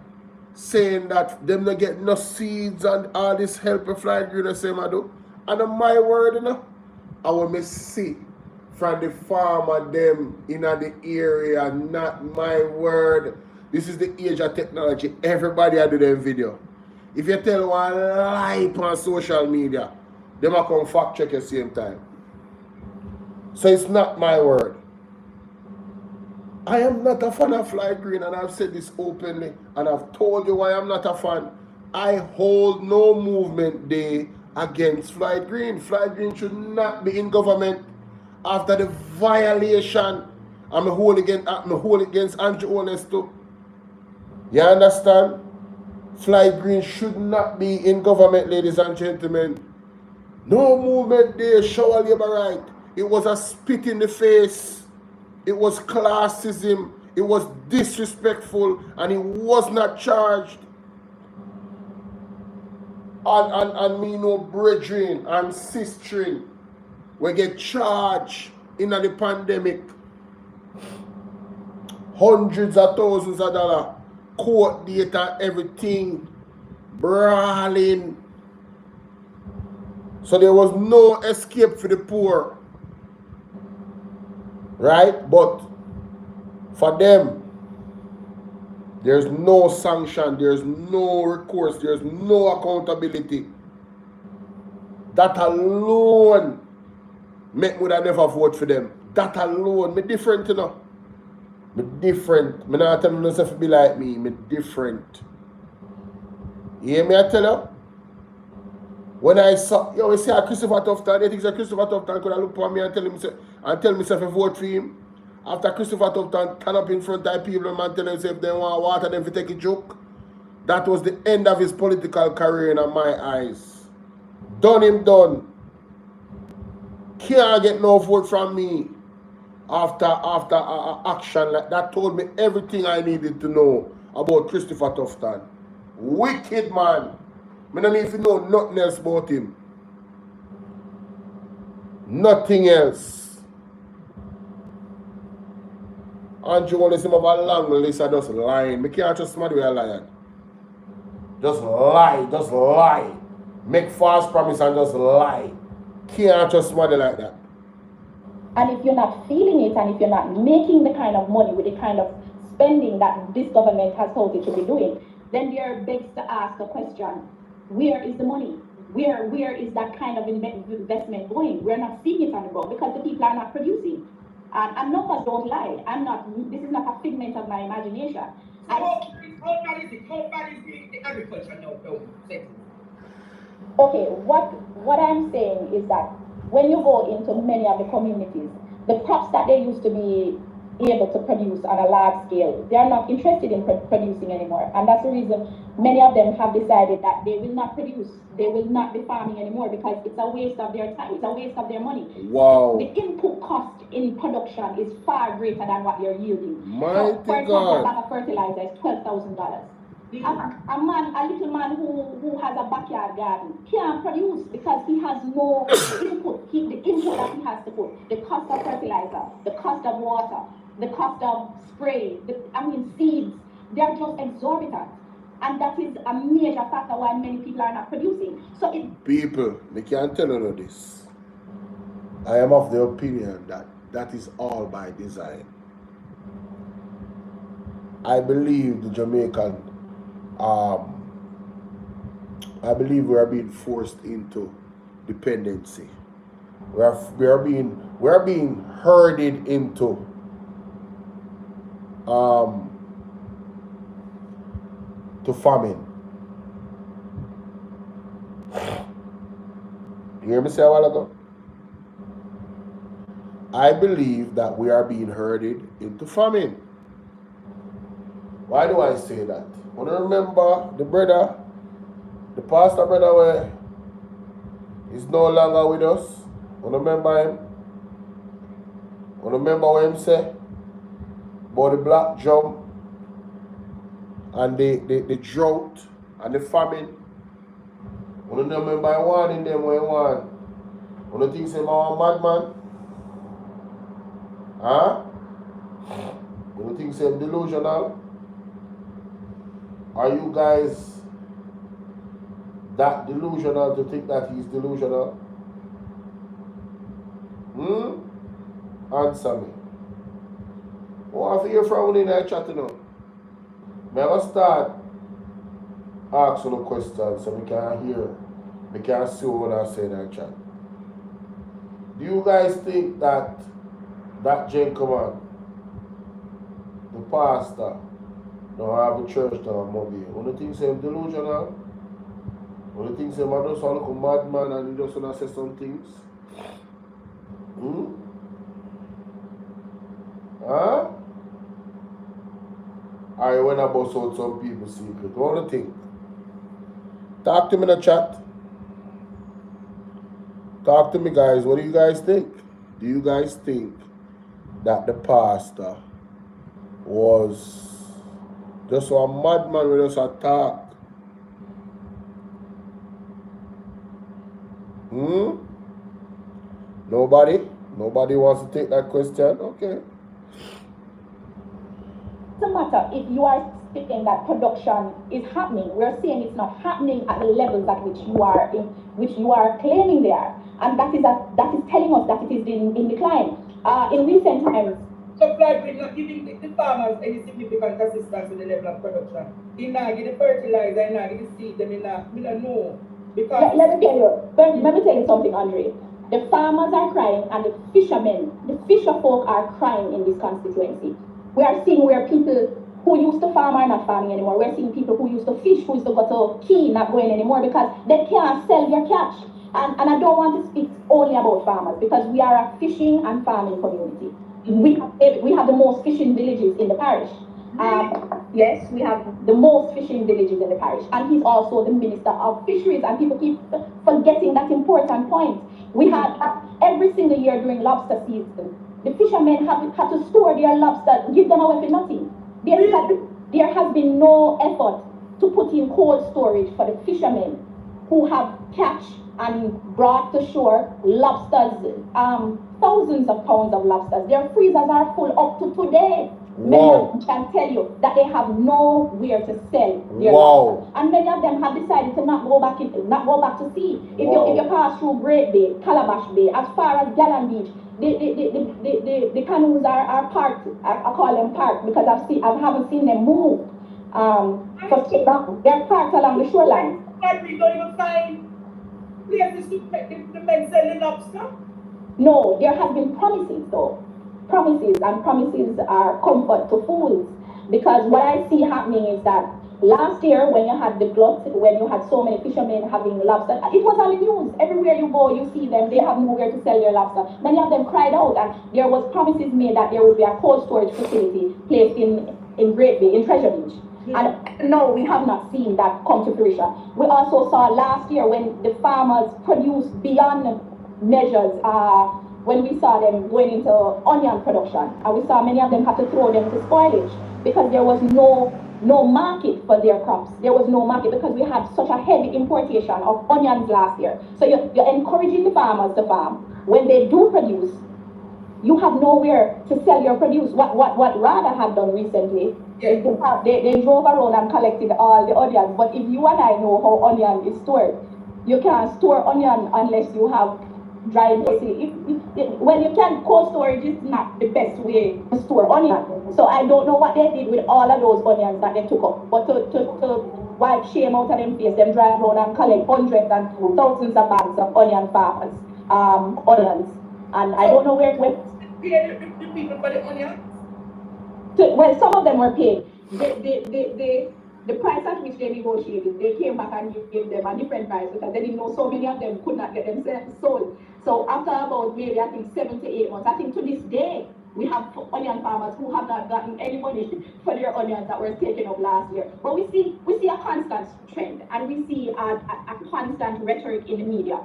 saying that them not get no seeds and all this help of flying green the same I do. And on my word, you know, I want me see from the farmer them in the area, not my word. This is the age of technology. Everybody I do them video. If you tell one lie on social media, they might come fact check at the same time. So it's not my word. I am not a fan of fly green, and I've said this openly, and I've told you why I'm not a fan. I hold no movement day against fly green. Fly green should not be in government after the violation. I'm a hold against Andrew Honest too. You understand? Fly green should not be in government, ladies and gentlemen. No movement day, show labor right. It was a spit in the face. It was classism. It was disrespectful, and he was not charged. And me no brethren and sistering we get charged in the pandemic. Hundreds of thousands of dollars, court data, everything, brawling. So there was no escape for the poor. Right? But for them, there's no sanction, there's no recourse, there's no accountability. That alone make me never vote for them. That alone, me different, you know. Me different. Me not tell myself to be like me. Me different. You hear me I tell you? When I saw, you see a Christopher Tufton, they think Christopher Tufton could have looked at me and tell myself to vote for him. After Christopher Tufton turn up in front of people and tell himself if they want water, them to take a joke. That was the end of his political career in my eyes. Done him done. Can't get no vote from me after action like that. Told me everything I needed to know about Christopher Tufton. Wicked man. I don't need to know nothing else about him. Nothing else. Andrew want to have a long list of just lying. I can't trust somebody with a liar. Just lie. Make false promise and just lie. Can't trust somebody like that. And if you're not feeling it, and if you're not making the kind of money with the kind of spending that this government has told you to be doing, then you're begs to ask the question, where is the money? Where is that kind of investment going? We're not seeing it on the ground because the people are not producing. And numbers don't lie. This is not a figment of my imagination. How bad is the agriculture now? Okay, what I'm saying is that when you go into many of the communities, the crops that they used to be able to produce on a large scale, they are not interested in producing anymore. And that's the reason many of them have decided that they will not produce, they will not be farming anymore because it's a waste of their time, it's a waste of their money. Wow. The input cost in production is far greater than what you're yielding. Mighty So, for example, a God. bag of fertilizer is $12,000. A little man who has a backyard garden can't produce because he has no input. The input that he has to put, the cost of fertilizer, the cost of water, the cost of spray, seeds, they're just exorbitant. And that is a major factor why many people are not producing. So people, they can't tell you this. I am of the opinion that that is all by design. I believe the Jamaican I believe we are being forced into dependency. We are being herded into to famine. You hear me say a while ago? I believe that we are being herded into famine. Why do I say that? When I remember the pastor brother where is no longer with us. When I remember him. When I remember what him say about the black jump and the drought and the famine. When I remember I warning them when I want. When I think say I'm a madman. Huh? When I think say I'm delusional. Are you guys that delusional to think that he's delusional? Answer me. Oh, I feel from in that chat now. May I start asking a question so we can hear, we can see what I say in that chat. Do you guys think that gentleman, the pastor, don't have a church now, maybe? Only thing say I'm delusional. Only thing say I just want to look a madman and he just want to say some things. Huh? I went to bust out some people's secret. What do you think? Talk to me in the chat. Talk to me, guys. What do you guys think? Do you guys think that the pastor was just a madman with us attack? Nobody wants to take that question? Okay. It doesn't matter if you are speaking that production is happening. We're saying it's not happening at the levels at which you are claiming they are, and that is telling us that it is in decline. In recent times, supply grid not giving the farmers any significant assistance with the level of production. He not give the fertilizer, he not give the seed, we don't know. Because let me tell you something, Andre. The farmers are crying and the fishermen, the fisher folk are crying in this constituency. We are seeing where people who used to farm are not farming anymore. We're seeing people who used to fish, who used to go to quay, not going anymore because they can't sell their catch. And I don't want to speak only about farmers because we are a fishing and farming community. We have the most fishing villages in the parish. Yes, we have the most fishing villages in the parish. And he's also the Minister of Fisheries. And people keep forgetting that important point. We had every single year during lobster season, the fishermen have to store their lobster, give them away for nothing. There has been no effort to put in cold storage for the fishermen who have catch and brought to shore lobsters, thousands of pounds of lobsters. Their freezers are full up to today. Many of them can tell you that they have nowhere to sell their lobsters. And many of them have decided to not go back to sea. If you pass through Great Bay, Calabash Bay, as far as Gallan Beach, the canoes are parked. I call them parked because I haven't seen them move. They're parked along the shoreline. We don't even find places to the men selling lobster. No, there have been promises though. Promises are comfort to fools. Because what I see happening is that last year, when you had the glut, when you had so many fishermen having lobster, it was on the news. Everywhere you go, you see them. They have nowhere to sell their lobster. Many of them cried out, and there was promises made that there would be a cold storage facility placed in Great Bay, in Treasure Beach. And no, we have not seen that come to fruition. We also saw last year when the farmers produced beyond measures, when we saw them going into onion production, and we saw many of them have to throw them to spoilage because there was no market for their crops. There was no market because we had such a heavy importation of onions last year. So you're encouraging the farmers to farm. When they do produce, you have nowhere to sell your produce. What Rada had done recently, they drove around and collected all the onions. But if you and I know how onion is stored, you can't store onion unless you have dry pussy. When you can, cold storage is not the best way to store onion. So I don't know what they did with all of those onions that they took up. But to wipe shame out of them face, them drive around and collect hundreds and thousands of bags of onion farmers, onions. And I don't know where pay the people for the onions? Well, some of them were paid. The price at which they negotiated, they came back and gave them a different price because they didn't know so many of them could not get themselves sold. So after about maybe I think 7 to 8 months, I think to this day, we have onion farmers who have not gotten any money for their onions that were taken up last year. But we see a constant trend, and we see a constant rhetoric in the media.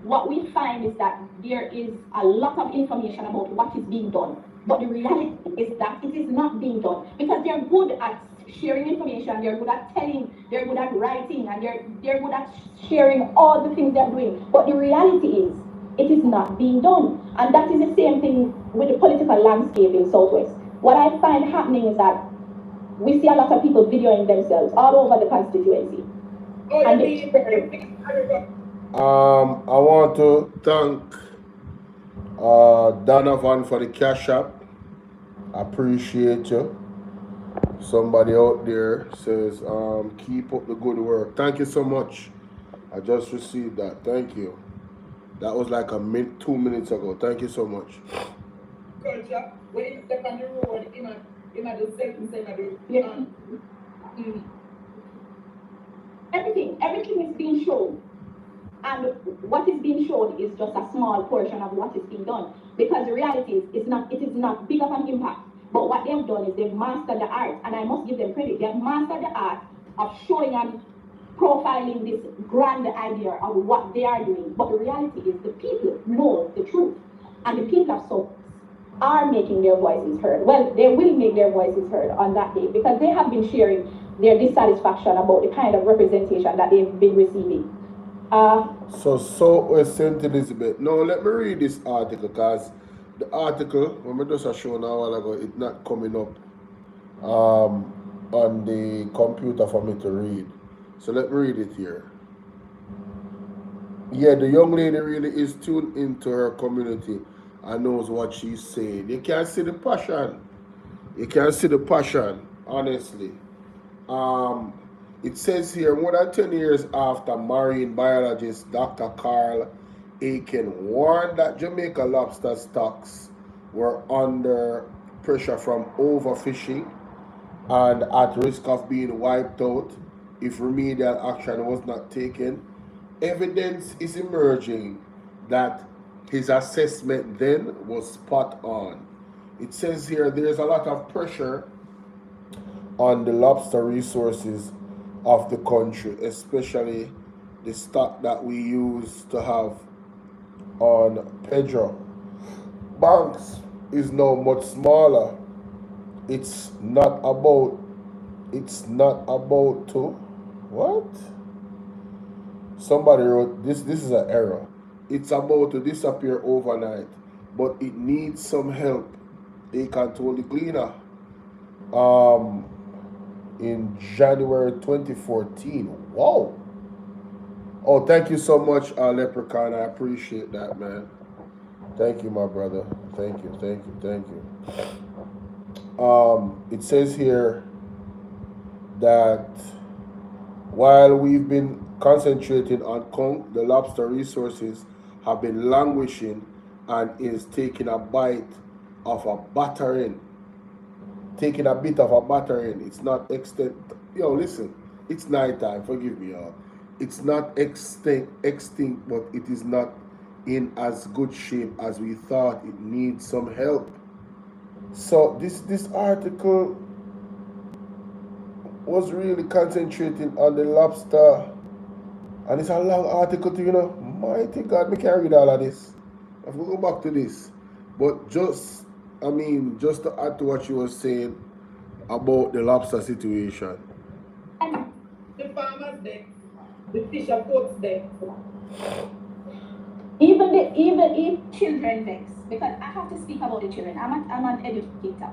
What we find is that there is a lot of information about what is being done, but the reality is that it is not being done because they're good at sharing information, they're good at telling, they're good at writing, and they're good at sharing all the things they're doing. But the reality is, it is not being done. And that is the same thing with the political landscape in Southwest. What I find happening is that we see a lot of people videoing themselves all over the constituency. I want to thank Donovan for the cash app. I appreciate you. Somebody out there says, keep up the good work. Thank you so much. I just received that. Thank you. That was like 2 minutes ago. Thank you so much. Culture, when you step on the road, you know the second. Everything is being shown. And what is being shown is just a small portion of what is being done. Because the reality is, it is not big of an impact. But what they've done is they've mastered the art, and I must give them credit. They've mastered the art of showing and profiling this grand idea of what they are doing. But the reality is the people know the truth. And the people of South are making their voices heard. Well, they will make their voices heard on that day because they have been sharing their dissatisfaction about the kind of representation that they've been receiving. So St. Elizabeth. Now let me read this article because the article, when we just showed a while ago, it's not coming up on the computer for me to read. So let me read it here. Yeah, the young lady really is tuned into her community and knows what she's saying. You can see the passion. You can see the passion, honestly. It says here, more than 10 years after marine biologist Dr. Carl Aiken warned that Jamaica lobster stocks were under pressure from overfishing and at risk of being wiped out if remedial action was not taken, evidence is emerging that his assessment then was spot on. It says here there's a lot of pressure on the lobster resources of the country, especially the stock that we used to have on Pedro. Banks is now much smaller. It's not about to what? Somebody wrote this is an error. It's about to disappear overnight, but it needs some help. They can told the cleaner in January 2014. Whoa. Oh, thank you so much, Leprechaun. I appreciate that, man. Thank you, my brother. Thank you. It says here that while we've been concentrating on conch, the lobster resources have been languishing and is taking a bite of a battering. taking a bit of a battering. It's not extinct. Yo, listen, it's nighttime. Forgive me, y'all. It's not extinct, but it is not in as good shape as we thought. It needs some help. So this article was really concentrating on the lobster, and it's a long article too, you know. Mighty God, me can't read all of this. I have to go back to this. But just to add to what you were saying about the lobster situation. The farmers deck, the fisher folks deck. Even children vex, because I have to speak about the children. I'm an educator,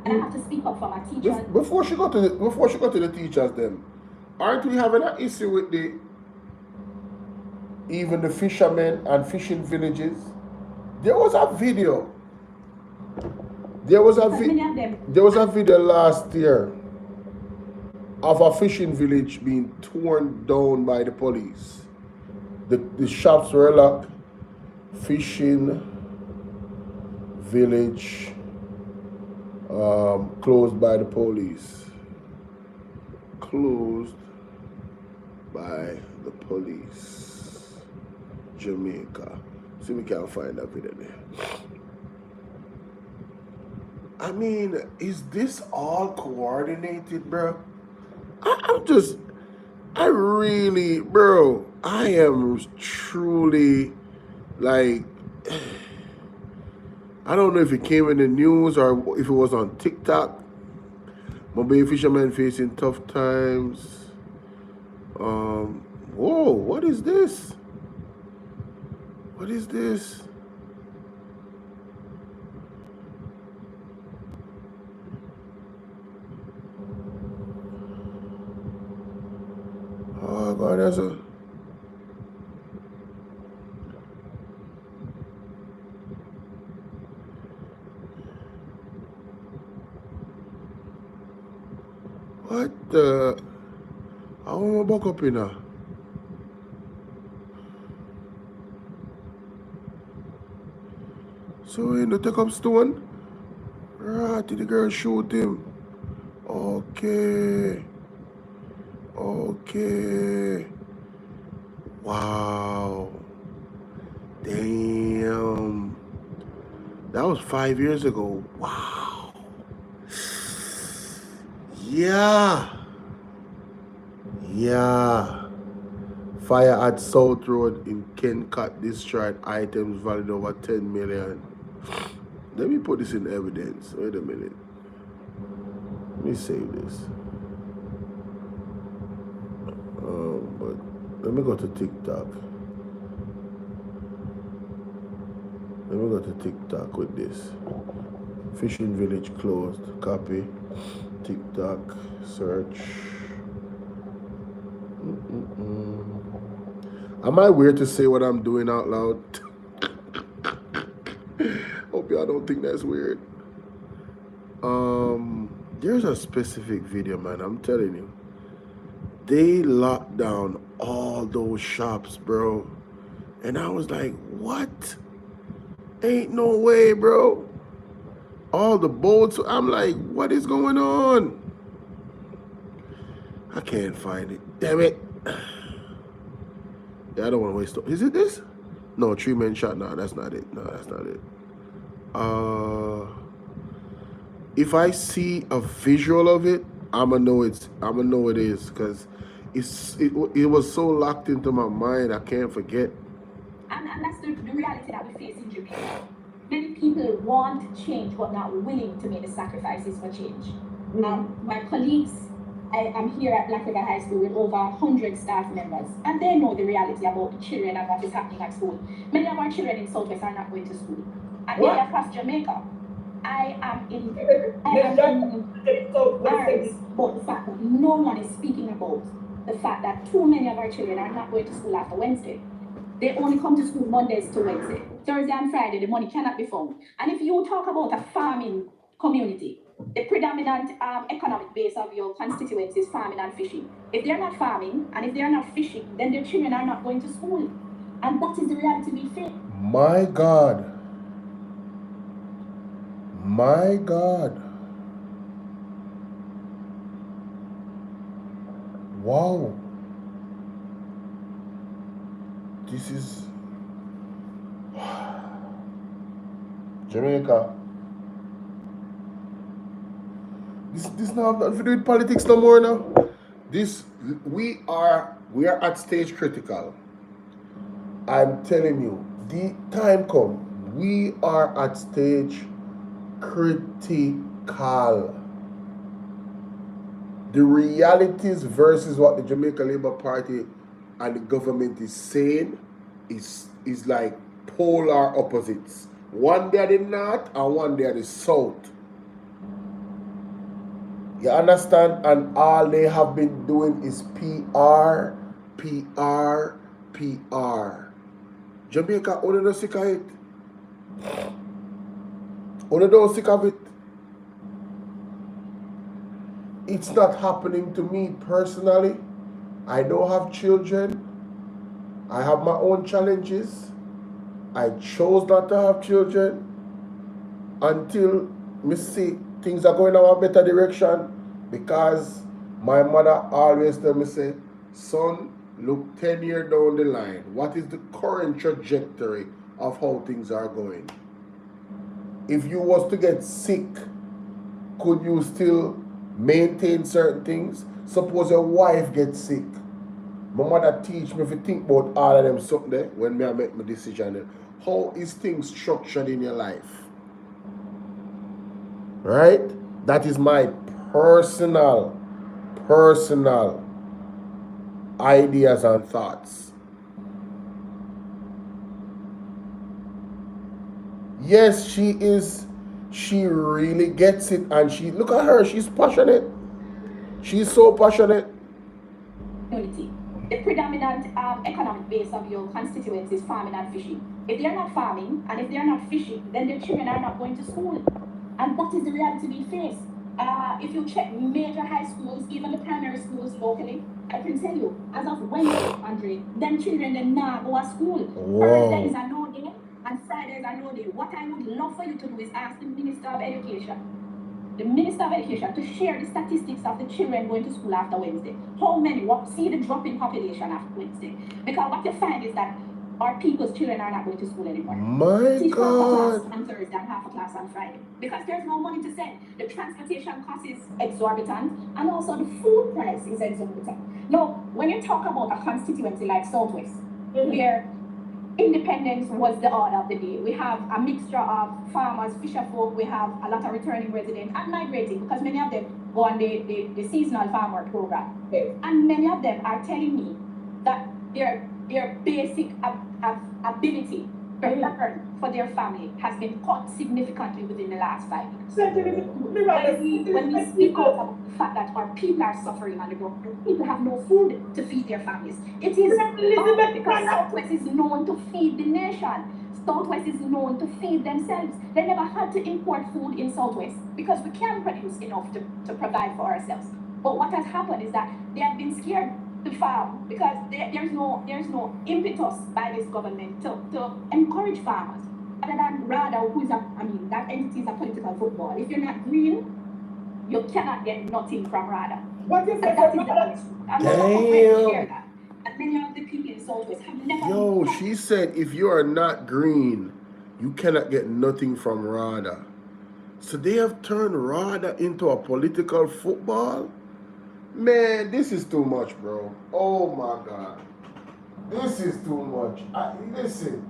and I have to speak up for my teachers. Before she got to the teachers, then aren't we having an issue with even the fishermen and fishing villages? There was a video. There was a video last year of a fishing village being torn down by the police. The shops were locked. Fishing village closed by the police. Closed by the police. Jamaica. See, we can't find that video there. I mean, is this all coordinated, bro? I am truly, like, I don't know if it came in the news or if it was on TikTok. Mobile fishermen facing tough times. Whoa, what is this? What is this? Oh God, that's a... What the... I want to back up in here. So in the take up stone? Right, the girl shoot him. Okay. Okay. Wow. Damn. That was 5 years ago. Wow. Yeah. Yeah. Fire at South Road in Kencut destroyed items valued over 10 million. Let me put this in evidence. Wait a minute. Let me save this. But let me go to TikTok. Let me go to TikTok with this. Fishing village closed. Copy. TikTok. Search. Am I weird to say what I'm doing out loud? Hope y'all don't think that's weird. There's a specific video, man. I'm telling you. They locked down all those shops, bro. And I was like, what? Ain't no way, bro. All the boats. I'm like, what is going on? I can't find it. Damn it. Yeah, I don't want to waste. Is it this? No, 3-man shot. No, that's not it. No, that's not it. If I see a visual of it, I'ma know it is, because it was so locked into my mind, I can't forget. And that's the reality that we face in Jamaica. Many people want change but not willing to make the sacrifices for change. My colleagues, I'm here at Black River High School with over 100 staff members, and they know the reality about the children and what is happening at school. Many of our children in Southwest are not going to school. And many across Jamaica, I am in arms about the fact that no one is speaking about the fact that too many of our children are not going to school after Wednesday. They only come to school Mondays to Wednesday. Thursday and Friday, the money cannot be found. And if you talk about a farming community, the predominant economic base of your constituency is farming and fishing. If they're not farming and if they're not fishing, then their children are not going to school. And that is the reality we face. My God. My God. Wow. This is Jamaica. This now have nothing to do with politics no more now. This we are at stage critical. I'm telling you, the time come. We are at stage critical. The realities versus what the Jamaica Labour Party and the government is saying is like polar opposites. One day at the north and one day at the south. You understand? And all they have been doing is PR, PR, PR. Jamaica, only don't sick of it. Only don't sick of it. It's not happening to me personally. I don't have children. I have my own challenges. I chose not to have children until me see things are going in a better direction, because my mother always tell me, say, son, look 10 years down the line. What is the current trajectory of how things are going? If you was to get sick, could you still maintain certain things? Suppose your wife gets sick. My mother teach me if you think about all of them something there when I make my decision. How is things structured in your life? Right? That is my personal ideas and thoughts. Yes, she is. She really gets it, and she look at her. She's passionate. She's so passionate. The predominant economic base of your constituency is farming and fishing. If they are not farming and if they are not fishing, then their children are not going to school. And that is the reality we face. If you check major high schools, even the primary schools locally, I can tell you, as of Wednesday, Andre, them children they not go to school. Thursdays are no day and Fridays are no day. What I would love for you to do is ask the Minister of Education, to share the statistics of the children going to school after Wednesday. How many? See the drop in population after Wednesday. Because what you find is that our people's children are not going to school anymore. My Teach God. half a class on Thursday and half a class on Friday. Because there's no money to send. The transportation cost is exorbitant, and also the food price is exorbitant. Now, when you talk about a constituency like Southwest, where independence was the order of the day, we have a mixture of farmers, fisher folk, we have a lot of returning residents and migrating, because many of them go on the seasonal farmer program. And many of them are telling me that their basic ability to earn for their family has been cut significantly within the last 5 years. When we speak out about the fact that our people are suffering on the ground, people have no food to feed their families. It is because Southwest is known to feed the nation. Southwest is known to feed themselves. They never had to import food in Southwest because we can produce enough to provide for ourselves. But what has happened is that they have been scared to farm because there's no impetus by this government to encourage farmers. Other than RADA, that entity is a political football. If you're not green, you cannot get nothing from RADA. What is that? That is the honest truth. I'm not afraid to share that. And many of the people in Southwest have never. Yo, she said if you are not green, you cannot get nothing from RADA. So they have turned RADA into a political football? Man, this is too much, bro. Oh my God. This is too much. Listen.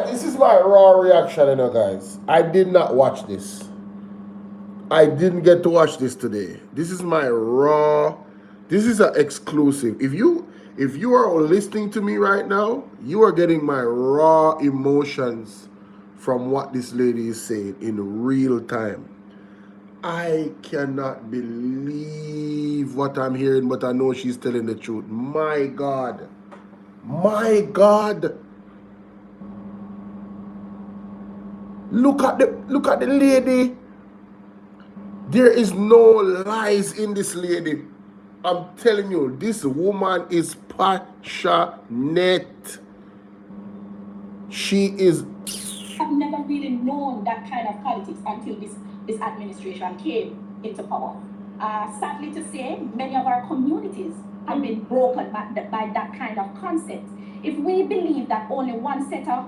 This is my raw reaction, you know, guys. I did not watch this. I didn't get to watch this today. This is my raw. This is an exclusive. If you are listening to me right now, you are getting my raw emotions from what this lady is saying in real time. I cannot believe what I'm hearing, but I know she's telling the truth. My God. My God. Look at the lady. There is no lies in this lady. I'm telling you, this woman is passionate. She is. I've never really known that kind of politics until this administration came into power. Sadly to say, many of our communities have been broken by that kind of concept. If we believe that only one set of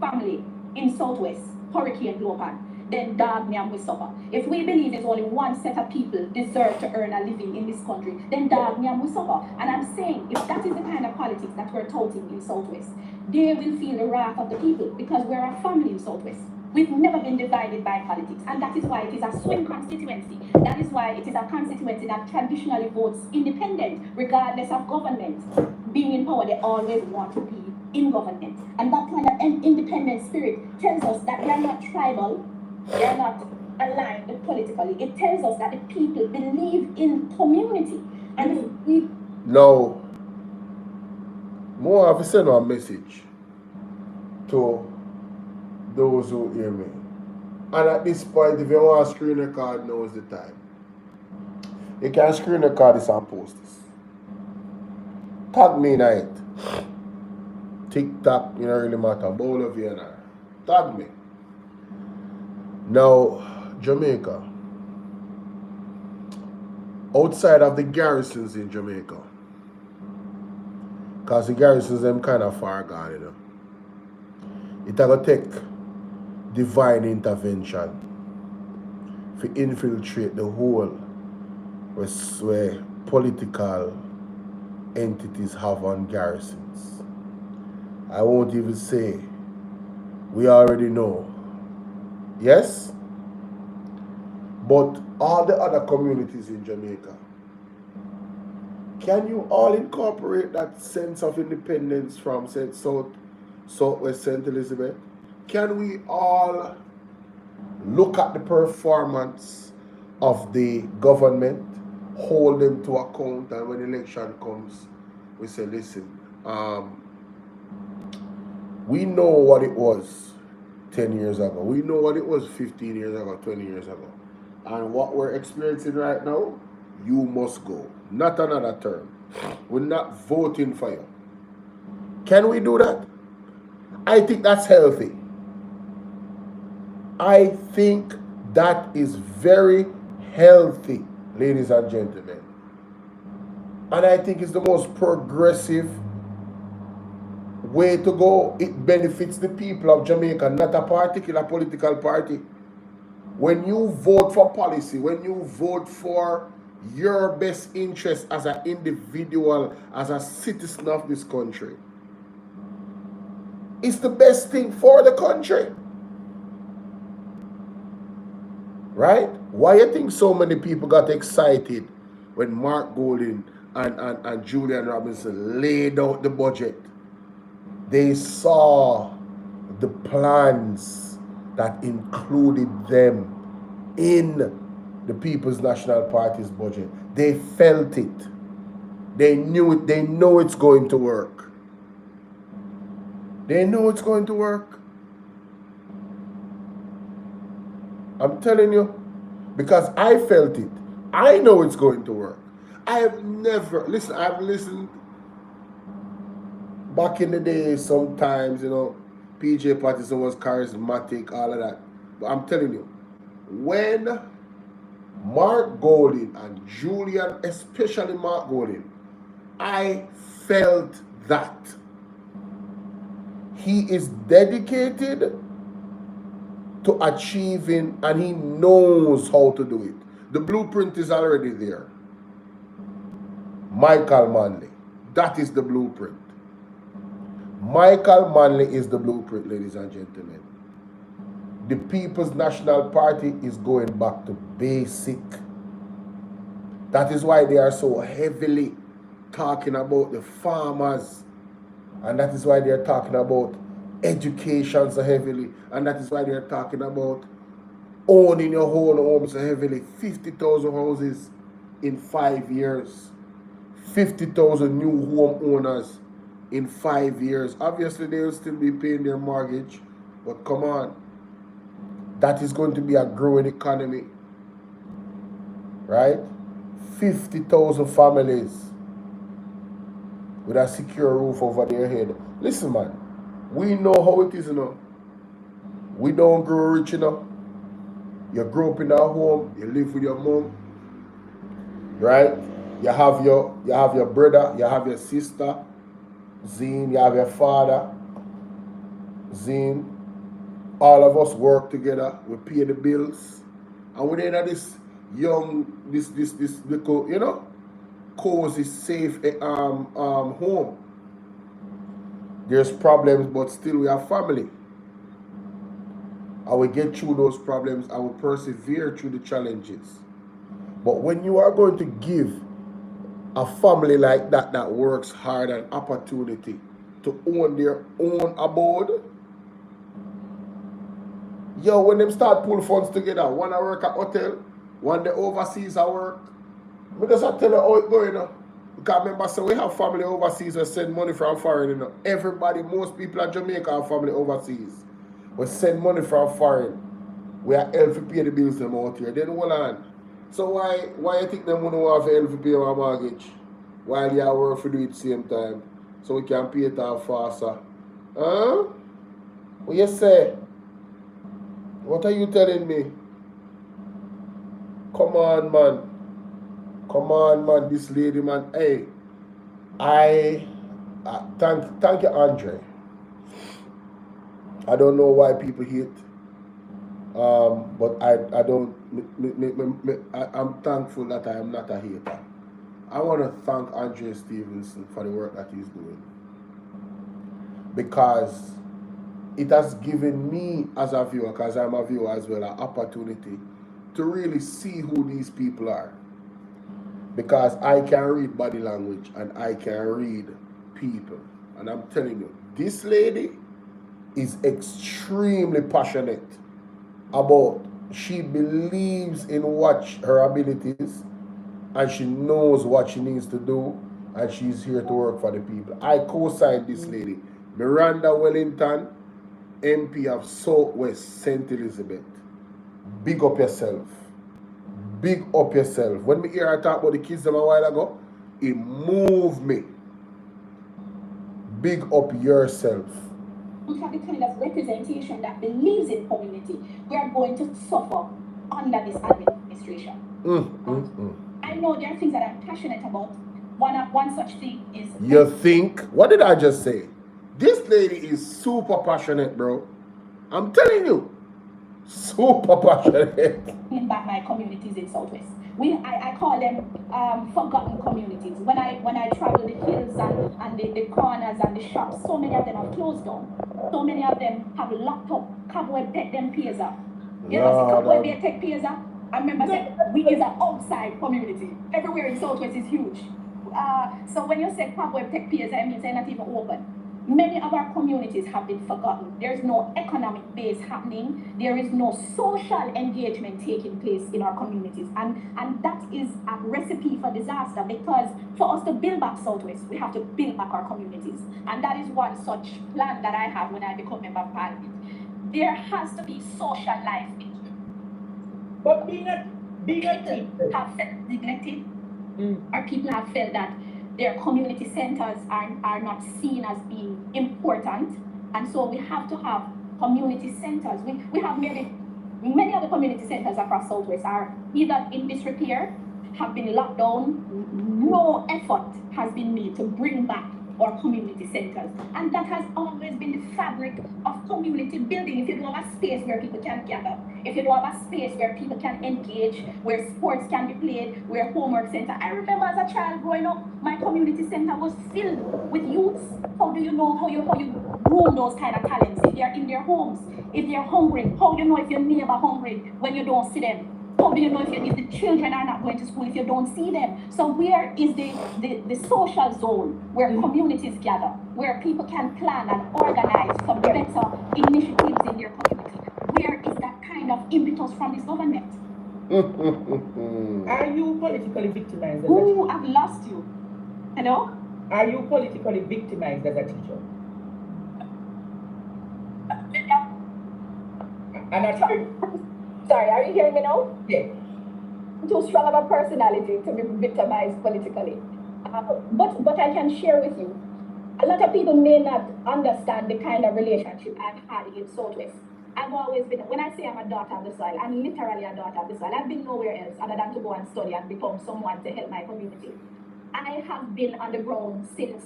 family in Southwest, Hurricane blow upon, then dog me and we suffer. If we believe there's only one set of people deserve to earn a living in this country, then dog me and we suffer. And I'm saying, if that is the kind of politics that we're touting in Southwest, they will feel the wrath of the people because we're a family in Southwest. We've never been divided by politics, and that is why it is a swing constituency. That is why it is a constituency that traditionally votes independent, regardless of government. Being in power, they always want to be in government. And that kind of independent spirit tells us that they are not tribal, they are not aligned politically. It tells us that the people believe in community. And if we... Now, more of a send a message to those who hear me. And at this point, if you want to screen record, now is the time. You can screen record this and post this. Tag me in it. TikTok, you don't really matter. Bolo, tag me. Now, Jamaica. Outside of the garrisons in Jamaica. Because the garrisons them kind of far gone, you know. It will take divine intervention to infiltrate the whole where political entities have on garrisons. I won't even say, we already know. Yes? But all the other communities in Jamaica, can you all incorporate that sense of independence from Southwest St. Elizabeth? Can we all look at the performance of the government, hold them to account, and when election comes, we say, listen, we know what it was 10 years ago. We know what it was 15 years ago, 20 years ago. And what we're experiencing right now, you must go. Not another term. We're not voting for you. Can we do that? I think that's healthy. I think that is very healthy, ladies and gentlemen. And I think it's the most progressive way to go. It benefits the people of Jamaica, not a particular political party. When you vote for policy, when you vote for your best interest as an individual, as a citizen of this country, it's the best thing for the country. Right? Why you think so many people got excited when Mark Golding and Julian Robinson laid out the budget? They saw the plans that included them in the People's National Party's budget. They felt it. They knew it. They know it's going to work. They know it's going to work. I'm telling you, because I felt it. I know it's going to work. I've listened back in the day sometimes, you know, PJ Patterson was charismatic, all of that. But I'm telling you, when Mark Golding and Julian, especially Mark Golding, I felt that. He is dedicated to achieving, and he knows how to do it. The blueprint is already there. Michael Manley, that is the blueprint. Michael Manley is the blueprint, ladies and gentlemen. The People's National Party is going back to basic. That is why they are so heavily talking about the farmers. And that is why they are talking about education so heavily. And that is why they are talking about owning your whole home so heavily. 50,000 houses in 5 years. 50,000 new home owners in 5 years. Obviously, they will still be paying their mortgage. But come on. That is going to be a growing economy. Right? 50,000 families with a secure roof over their head. Listen, man. We know how it is, you know. We don't grow rich, you know. You grow up in a home. You live with your mom. right? You have your brother, you have your sister, Zine, you have your father, Zine. All of us work together, we pay the bills, and we're in this young, this little, you know, cozy, safe home. There's problems, but still we have family. I will get through those problems, I will persevere through the challenges. But when you are going to give a family like that that works hard an opportunity to own their own abode, yo, when them start pull funds together, one I work at hotel, one the overseas I work, I just tell you how it going, you know. Because remember, so we have family overseas who send money from foreign, you know. Everybody, most people at Jamaica have family overseas. We send money from foreign. We are help to pay the bills them out here. Then hold on. So why you think them money have to help to pay my mortgage? While you work for do it at the same time. So we can pay it off faster. Huh? What you say? What are you telling me? Come on, man. Come on, man. This lady, man. Hey, thank you, Andre. I don't know why people hate, but I don't. I'm thankful that I am not a hater. I want to thank Andre Stevenson for the work that he's doing, because it has given me as a viewer, because I'm a viewer as well, an opportunity to really see who these people are. Because I can read body language and I can read people. And I'm telling you, this lady is extremely passionate about, she believes in what her abilities, and she knows what she needs to do, and she's here to work for the people. I co-signed this lady, Miranda Wellington, MP of Southwest St. Elizabeth. Big up yourself. Big up yourself. When me hear her talk about the kids them a while ago, it moved me. Big up yourself. We have the kind of representation that believes in community. We are going to suffer under this administration. I know there are things that I'm passionate about. One such thing is... You think? What did I just say? This lady is super passionate, bro. I'm telling you. Super passionate. Bring back my communities in Southwest. I call them forgotten communities. When I travel the hills and the corners and the shops, so many of them have closed down. So many of them have locked up. Cobweb take them pays up. You know, see Cobweb they take pays up. I remember saying we is an outside community. Everywhere in Southwest is huge. So when you say Cobweb take pays, I mean they're not even open. Many of our communities have been forgotten. There's no economic base happening. There is no social engagement taking place in our communities. And that is a recipe for disaster, because for us to build back Southwest, we have to build back our communities. And that is one such plan that I have when I become member of parliament. There has to be social life. But being a people have felt neglected, or people have felt that their community centers are not seen as being important, and so we have to have community centers. We have many of the community centers across Southwest are either in disrepair, have been locked down. No effort has been made to bring back our community centers, and that has always been the fabric of community building. If you don't have a space where people can gather, if you don't have a space where people can engage, where sports can be played, where homework center. I remember as a child growing up, my community center was filled with youths. How do you know how you groom those kind of talents? If they're in their homes, if they're hungry, how do you know if your neighbor hungry when you don't see them? How do you know if the children are not going to school if you don't see them? So where is the social zone where communities gather, where people can plan and organize for better initiatives in their community? Where is that kind of impetus from this government? Are you politically victimized as a teacher? I've lost you. Hello? Are you politically victimized as a teacher? Sorry, are you hearing me now? Yeah. I'm too strong of a personality to be victimized politically. But I can share with you, a lot of people may not understand the kind of relationship I've had in Southwest. I've always been, when I say I'm a daughter of the soil, I'm literally a daughter of the soil. I've been nowhere else other than to go and study and become someone to help my community. I have been on the ground since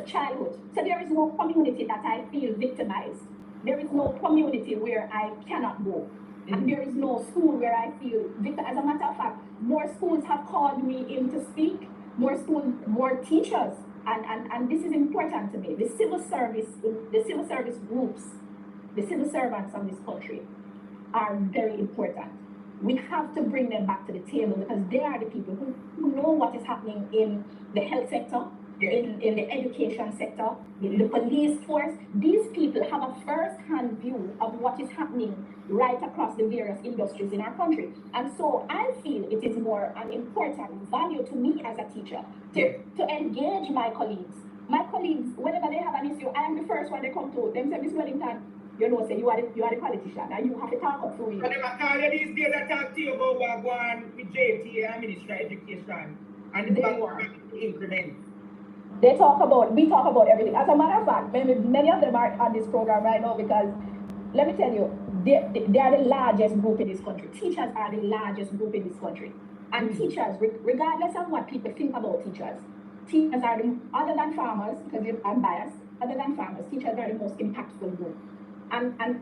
childhood. So there is no community that I feel victimized. There is no community where I cannot go. And there is no school where I feel victim. As a matter of fact, more schools have called me in to speak, more schools, more teachers. And this is important to me. The civil service groups, the civil servants of this country are very important. We have to bring them back to the table because they are the people who know what is happening in the health sector, in the education sector, in the police force. These people have a first-hand view of what is happening right across the various industries in our country. And so I feel it is more an important value to me as a teacher to engage my colleagues. My colleagues, whenever they have an issue, I am the first one they come to. Them say, Miss Wellington, you know, say you are the politician and you have to talk up through you. But I call you these days, I talk to you about what going with JT and Ministry of Education and the increment. We talk about everything. As a matter of fact, many of them are on this program right now because, let me tell you, they are the largest group in this country. Teachers are the largest group in this country. And teachers, regardless of what people think about teachers are the, other than farmers, because I'm biased, other than farmers, teachers are the most impactful group. And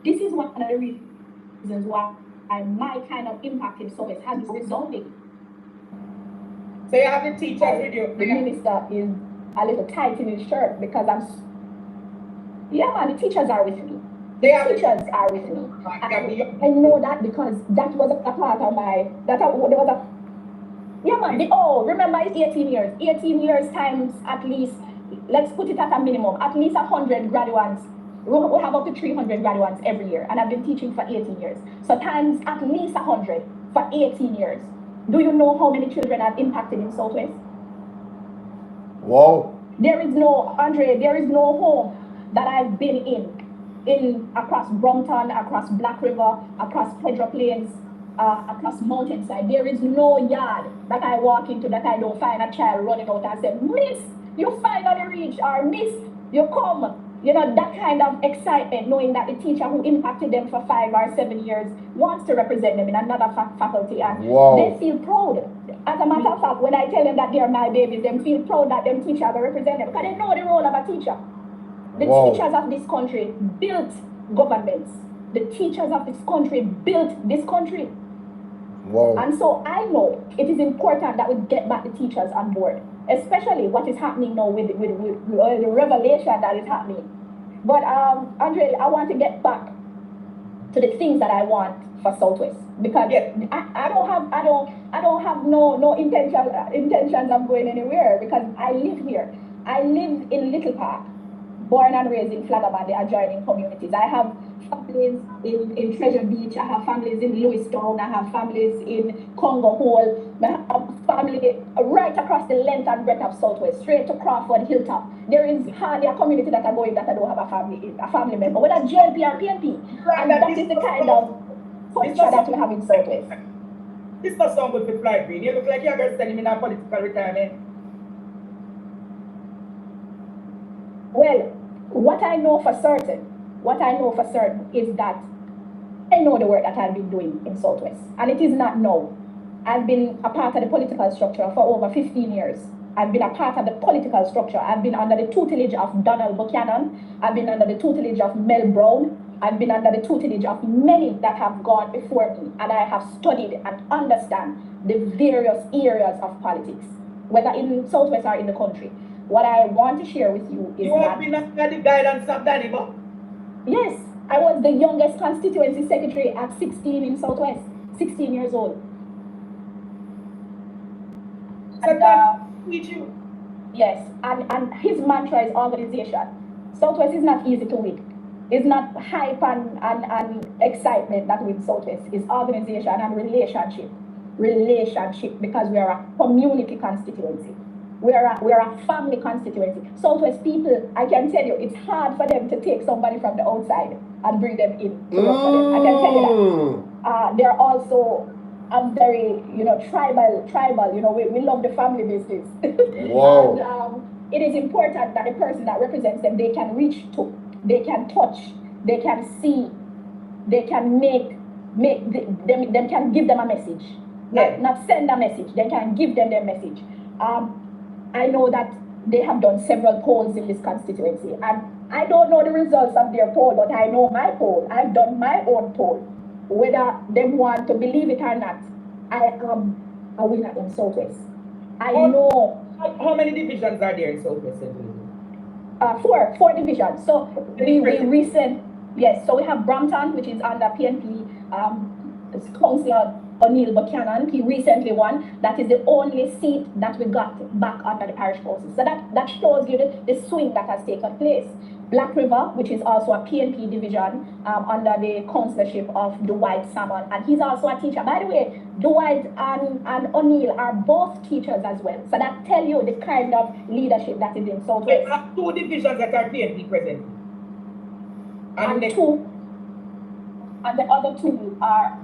this is one of the reasons why my kind of impact in Southwest has been resounding. So you have the teachers with you? The minister is a little tight in his shirt because the teachers are with me. Teachers are with me. I know that because that was a part of remember it's 18 years. 18 years times at least, let's put it at a minimum, at least 100 graduates. We have up to 300 graduates every year, and I've been teaching for 18 years. So times at least 100 for 18 years. Do you know how many children I've impacted in Southwest? Wow. There is no home that I've been in across Brompton, across Black River, across Pedro Plains, across Mountainside. There is no yard that I walk into that I don't find a child running out and say, Miss, you finally reach, or Miss, you come. You know, that kind of excitement, knowing that the teacher who impacted them for 5 or 7 years wants to represent them in another faculty, and they feel proud. As a matter of fact, when I tell them that they are my babies, they feel proud that them teachers will represent them because they know the role of a teacher. The teachers of this country built governments. The teachers of this country built this country. And so I know it is important that we get back the teachers on board, especially what is happening now with the revelation that is happening. But Andre, I want to get back to the things that I want for Southwest because I don't have no intentions of going anywhere because I live here. I live in Little Park, born and raised in Flagabad, the adjoining communities. I have families in Treasure Beach, I have families in Lewistown, I have families in Congo Hall, I have family right across the length and breadth of Southwest, straight to Crawford, Hilltop. There is hardly a community that I go in that I don't have a family member, whether JLP or PNP. And that is the kind of culture that we have in Southwest. This not sound good for Fly Green. You look like you're going to send him in a political retirement. Well, what I know for certain is that I know the work that I've been doing in Southwest. And it is not now. I've been a part of the political structure for over 15 years. I've been a part of the political structure. I've been under the tutelage of Donald Buchanan. I've been under the tutelage of Mel Brown. I've been under the tutelage of many that have gone before me. And I have studied and understand the various areas of politics, whether in Southwest or in the country. What I want to share with you is you have been under the guidance of Danny, but? Yes, I was the youngest constituency secretary at 16 in Southwest, 16 years old. You. Yes, and his mantra is organization. Southwest is not easy to win. It's not hype and excitement that wins Southwest. It's organization and relationship. Relationship, because we are a community constituency. We are a family constituency. Southwest people, I can tell you, it's hard for them to take somebody from the outside and bring them in to work for them. I can tell you that. They're also very, tribal. We love the family business. Wow. And it is important that the person that represents them, they can reach to. they can touch, they can see, they can them can give them a message. Not send a message, they can give them their message. I know that they have done several polls in this constituency, and I don't know the results of their poll, but I know my poll. I've done my own poll. Whether they want to believe it or not, I am a winner in Southwest. I know. How many divisions are there in Southwest? Four divisions. So so we have Brampton, which is under PNP, Councillor O'Neill Buchanan. He recently won. That is the only seat that we got back under the parish forces. So that shows you the swing that has taken place. Black River, which is also a PNP division under the councillorship of Dwight Salmon, and he's also a teacher. By the way, Dwight and O'Neill are both teachers as well. So that tells you the kind of leadership that is in Southwest. We have two divisions that are PNP present. And the other two are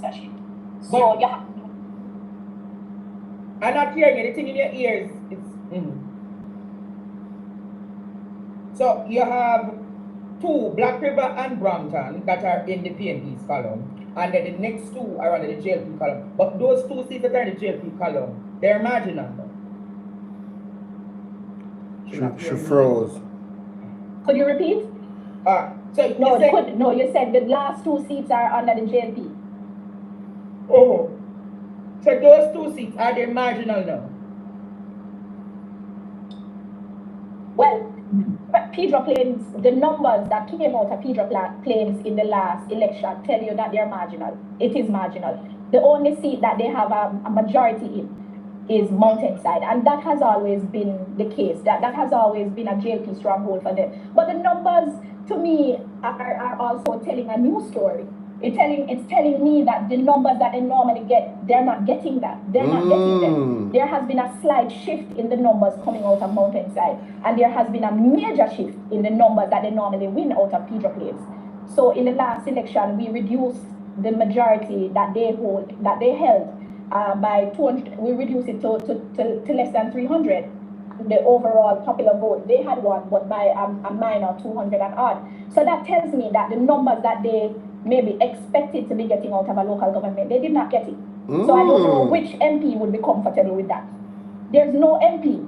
session. So yeah. I'm not hearing anything in your ears. So you have two, Black River and Brampton, that are in the PNP's column, and then the next two are under the JLP column. But those two seats that are in the JLP column, they're marginal. She froze. Could you repeat? You said the last two seats are under the JLP. Oh. So those two seats, are they marginal now? Well, Pedro Plains, the numbers that came out of Pedro Plains in the last election tell you that they're marginal. It is marginal. The only seat that they have a majority in is Mountainside, and that has always been the case. That has always been a JLP stronghold for them. But the numbers, to me, are also telling a new story. It's telling me that the numbers that they normally get, they're not getting that. They're not getting them. There has been a slight shift in the numbers coming out of Mountainside, and there has been a major shift in the numbers that they normally win out of Pedro Plains. So in the last election, we reduced the majority that they held by 200. We reduced it to less than 300. The overall popular vote, they had one, but by a minor 200 and odd. So that tells me that the numbers that they maybe expected to be getting out of a local government, they did not get it. So I don't know which MP would be comfortable with that. There's no MP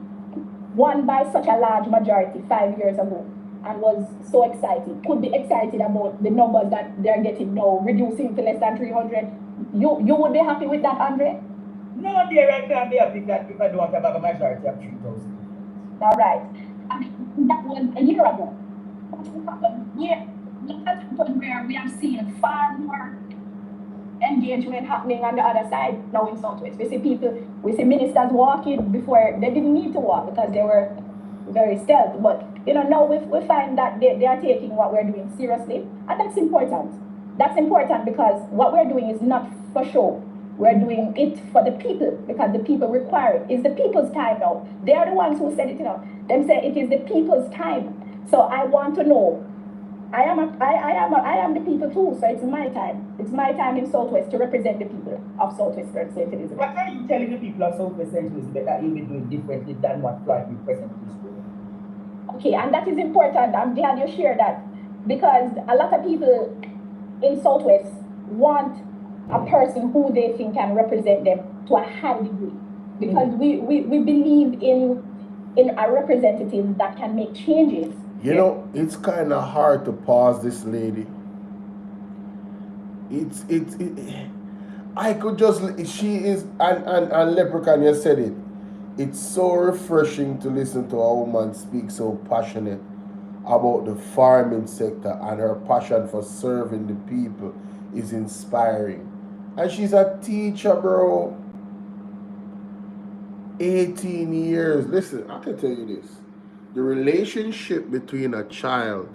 won by such a large majority 5 years ago and was so excited, could be excited about the numbers that they're getting now, reducing to less than 300. You would be happy with that, Andre? No, dear, I can't be happy that if I don't have a majority of 3,000. All right. And that was a year ago. That's where we have seen far more engagement happening on the other side now in Southwest. We see ministers walking before they didn't need to walk because they were very stealth. But now we find that they are taking what we're doing seriously, and that's important. That's important because what we're doing is not for show. We're doing it for the people because the people require it. It's the people's time now. They are the ones who said it. Them say it is the people's time. So I want to know. I am the people too, so it's my time. It's my time in Southwest to represent the people of Southwest St. Elizabeth. What are you telling the people of Southwest St. Elizabeth that you'll be doing differently than what Floyd represents this world? Okay, and that is important. I'm glad you share that because a lot of people in Southwest want a person who they think can represent them to a high degree because we believe in a representative that can make changes. It's kind of hard to pause this lady. I could just, she is, and Leprechaun, you said it. It's so refreshing to listen to a woman speak so passionate about the farming sector, and her passion for serving the people is inspiring. And she's a teacher, bro. 18 years. Listen, I can tell you this. The relationship between a child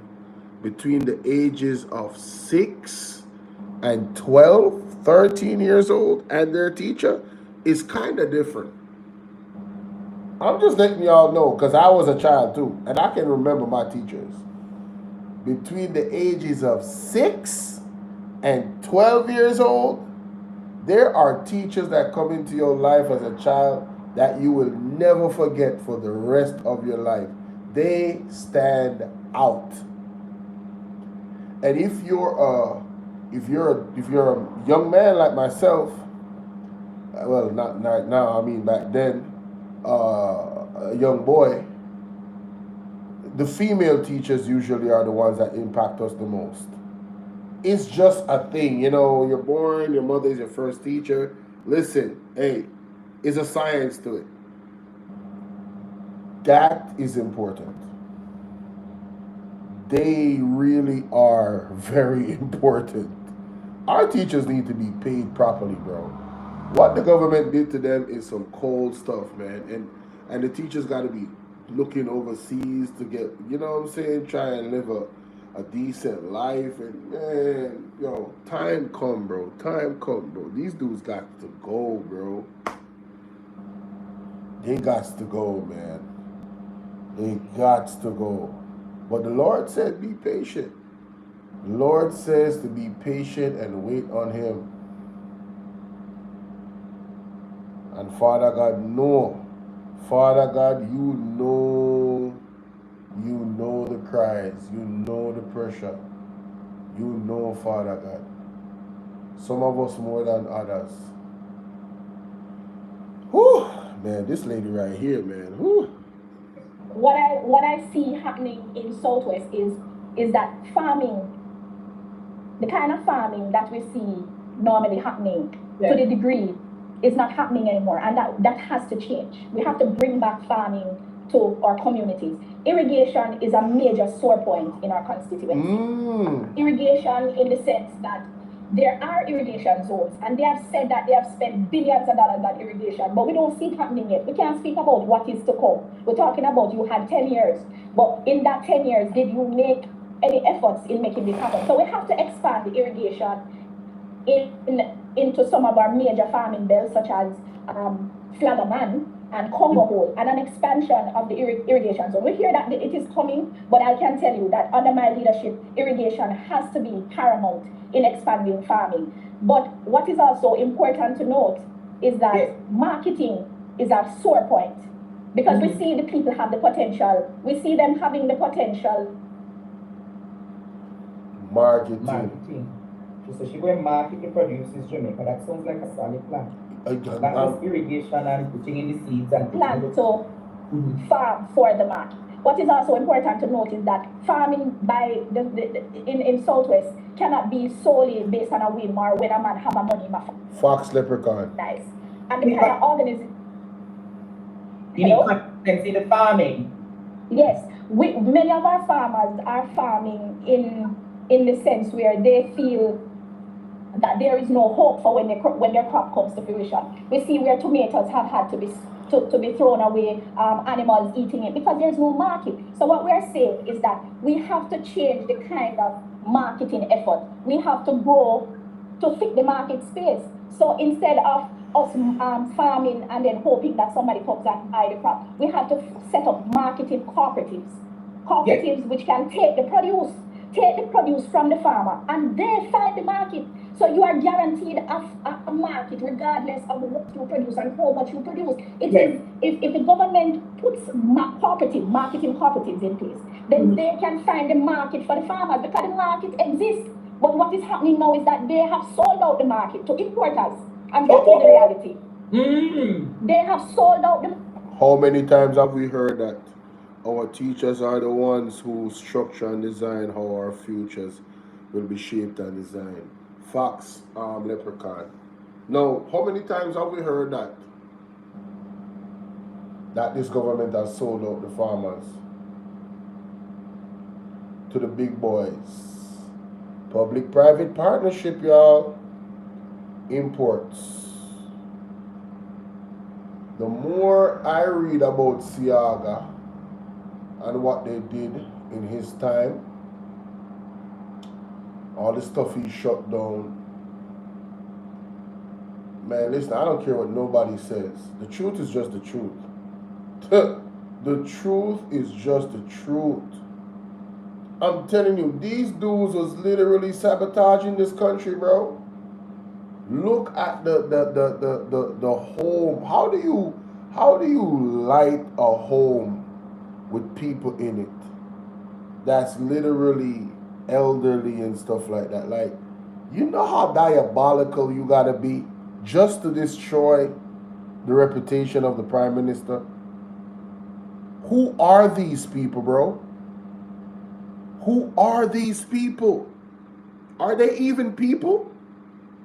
between the ages of 6 and 12, 13 years old and their teacher is kind of different. I'm just letting y'all know because I was a child too, and I can remember my teachers. Between the ages of 6 and 12 years old, there are teachers that come into your life as a child that you will never forget for the rest of your life. They stand out. And if you're a young man like myself, well, not now, I mean back then, a young boy, the female teachers usually are the ones that impact us the most. It's just a thing, you know, you're born, your mother is your first teacher. Listen, hey, it's a science to it. That is important. They really are very important. Our teachers need to be paid properly, bro. What the government did to them is some cold stuff, man. And the teachers got to be looking overseas to get, you know what I'm saying, try and live a decent life. And man, yo, time come, bro. Time come, bro. These dudes got to go, bro. They got to go, man. They got to go. But the Lord said, be patient. The Lord says to be patient and wait on Him. And Father God, know. Father God, you know the cries. You know the pressure. You know, Father God. Some of us more than others. Whew, man, this lady right here, man. Whew. What I see happening in Southwest is that farming, the kind of farming that we see normally happening to the degree is not happening anymore, and that has to change. We have to bring back farming to our communities. Irrigation is a major sore point in our constituency. Irrigation in the sense that there are irrigation zones, and they have said that they have spent billions of dollars on irrigation, but we don't see it happening yet. We can't speak about what is to come. We're talking about you had 10 years, but in that 10 years, did you make any efforts in making this happen? So we have to expand the irrigation into some of our major farming belts, such as Flagaman and Congo Hole, and an expansion of the irrigation zone. We hear that it is coming, but I can tell you that under my leadership, irrigation has to be paramount in expanding farming. But what is also important to note is that marketing is a sore point, because we see the people have the potential. We see them having the potential. Marketing. So she go and market the produces Jamaica. That sounds like a solid plan. That's irrigation and putting in the seeds and plan to farm for the market. What is also important to note is that farming in Southwest cannot be solely based on a whim or when a man have a money in my farm. Fox leprechaun. Nice. And the kind of organism. You need consistency in the farming. Yes. Many of our farmers are farming in the sense where they feel that there is no hope for when their crop comes to fruition. We see where tomatoes have had to be thrown away, animals eating it, because there's no market. So what we're saying is that we have to change the kind of marketing effort. We have to grow to fit the market space. So instead of us farming and then hoping that somebody comes and buy the crop, we have to set up marketing cooperatives. Cooperatives which can take the produce from the farmer and they find the market. So you are guaranteed a market regardless of what you produce and how much you produce. It is if the government puts marketing cooperatives in place, then they can find the market for the farmers, because the market exists. But what is happening now is that they have sold out the market to importers, and that is the reality. They have sold out the. How many times have we heard that our teachers are the ones who structure and design how our futures will be shaped and designed? Fox, leprechaun. Now, how many times have we heard that this government has sold out the farmers to the big boys? Public-private partnership, y'all. Imports. The more I read about Siaga and what they did in his time, all the stuff he shut down. Man, listen, I don't care what nobody says. The truth is just the truth. The truth is just the truth. I'm telling you, these dudes was literally sabotaging this country, bro. Look at the home. How do you light a home with people in it that's literally elderly and stuff like that. Like, you know how diabolical you gotta be just to destroy the reputation of the Prime Minister? Who are these people, bro? Who are these people? Are they even people?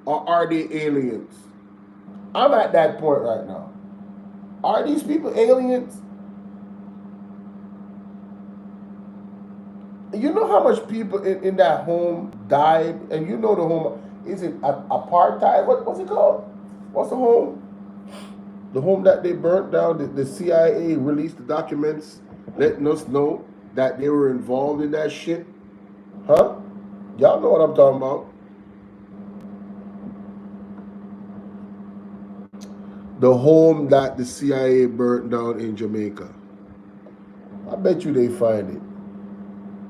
Or are they aliens? I'm at that point right now. Are these people aliens? You know how much people in that home died? And you know the home, is it apartheid? What's it called? What's the home? The home that they burnt down, the CIA released the documents letting us know that they were involved in that shit. Huh? Y'all know what I'm talking about. The home that the CIA burnt down in Jamaica. I bet you they find it.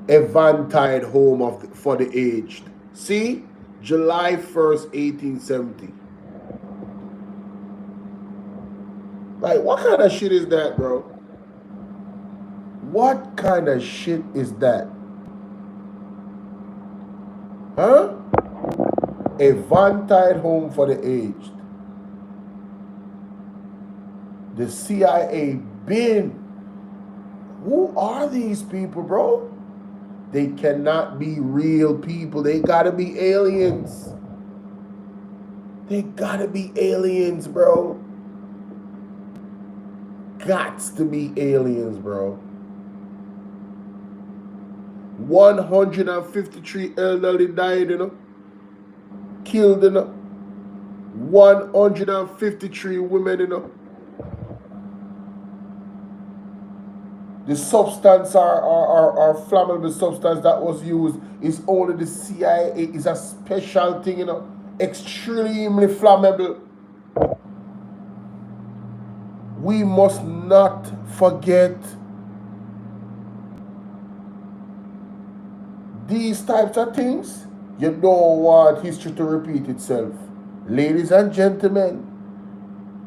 Eventide home for the aged. See? July 1st, 1870. Like, what kind of shit is that, bro? What kind of shit is that? Huh? Eventide home for the aged. The CIA bin. Who are these people, bro? They cannot be real people. They gotta be aliens. They gotta be aliens, bro. Gots to be aliens, bro. 153 elderly died, you know. Killed, you know. 153 women, you know. The substance or flammable substance that was used is only the CIA. Is a special thing, you know. Extremely flammable. We must not forget these types of things. You don't want history to repeat itself. Ladies and gentlemen,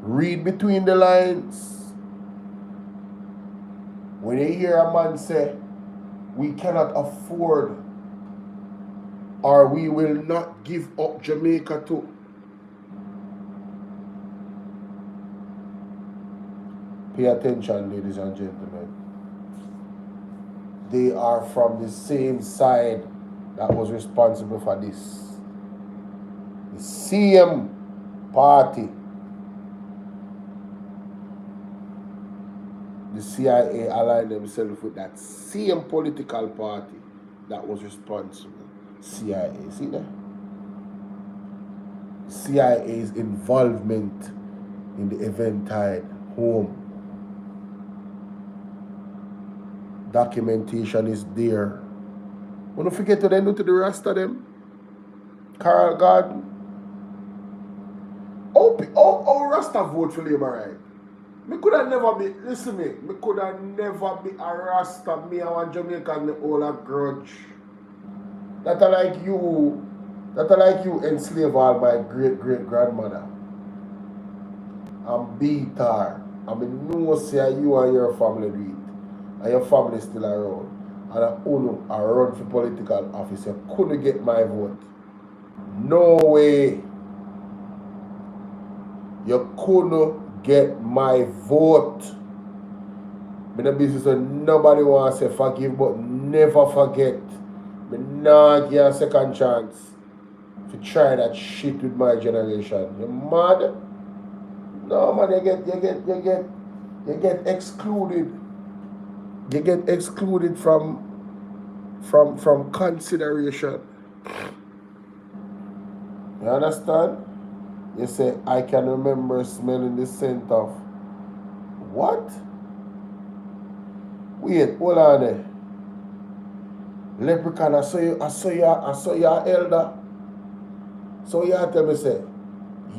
read between the lines. When you hear a man say, we cannot afford or we will not give up Jamaica to, pay attention, ladies and gentlemen. They are from the same side that was responsible for this. The same party. The CIA aligned themselves with that same political party that was responsible. CIA, see that? CIA's involvement in the Eventide home. Documentation is there. Don't forget to then do to the rest of them. Carl Garden. Oh, Rasta vote for Labour, right? Me could have never be, listen me could have never be a Rasta, me and one Jamaican, me all a grudge. That are like you enslave all my great-great-grandmother. And beat her. I mean, no say you and your family do it. And your family still around. And I run for political office. You couldn't get my vote. No way. You couldn't get my vote. In the business where nobody wants to say forgive, but never forget. Me not give a second chance to try that shit with my generation. You mad? No man, you get excluded. You get excluded from consideration. You understand? You say, I can remember smelling the scent of what? Wait, hold on there. Leprechaun, I saw your elder. So you tell me say,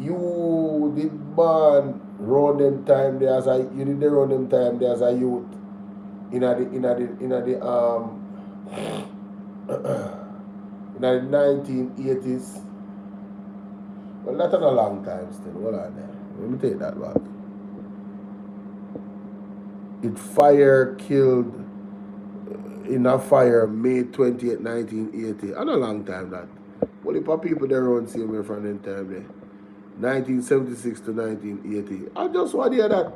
you did born round them time there as a youth in the 1980s. Well, that's a long time still. Hold on there. Let me take that back. It fire killed in a fire May 28, 1980. And a long time that. Only for people there around same way from them time there. 1976 to 1980. I just want to hear that.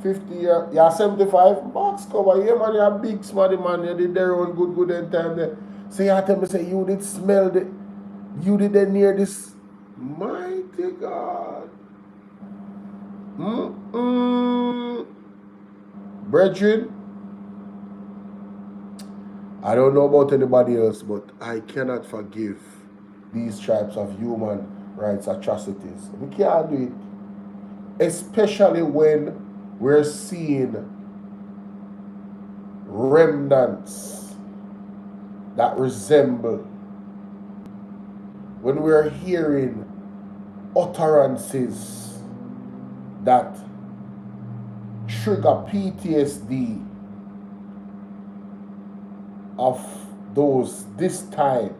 50 year, yeah, 75 box cover. Yeah, man, you're a big smarty man. You did their own good in time there. So you tell me, say, you did smell the, you did near this. Mighty God. Brethren, I don't know about anybody else, but I cannot forgive these types of human rights atrocities. We can't do it, especially when we're seeing remnants that resemble, when we're hearing utterances that trigger PTSD of those this time.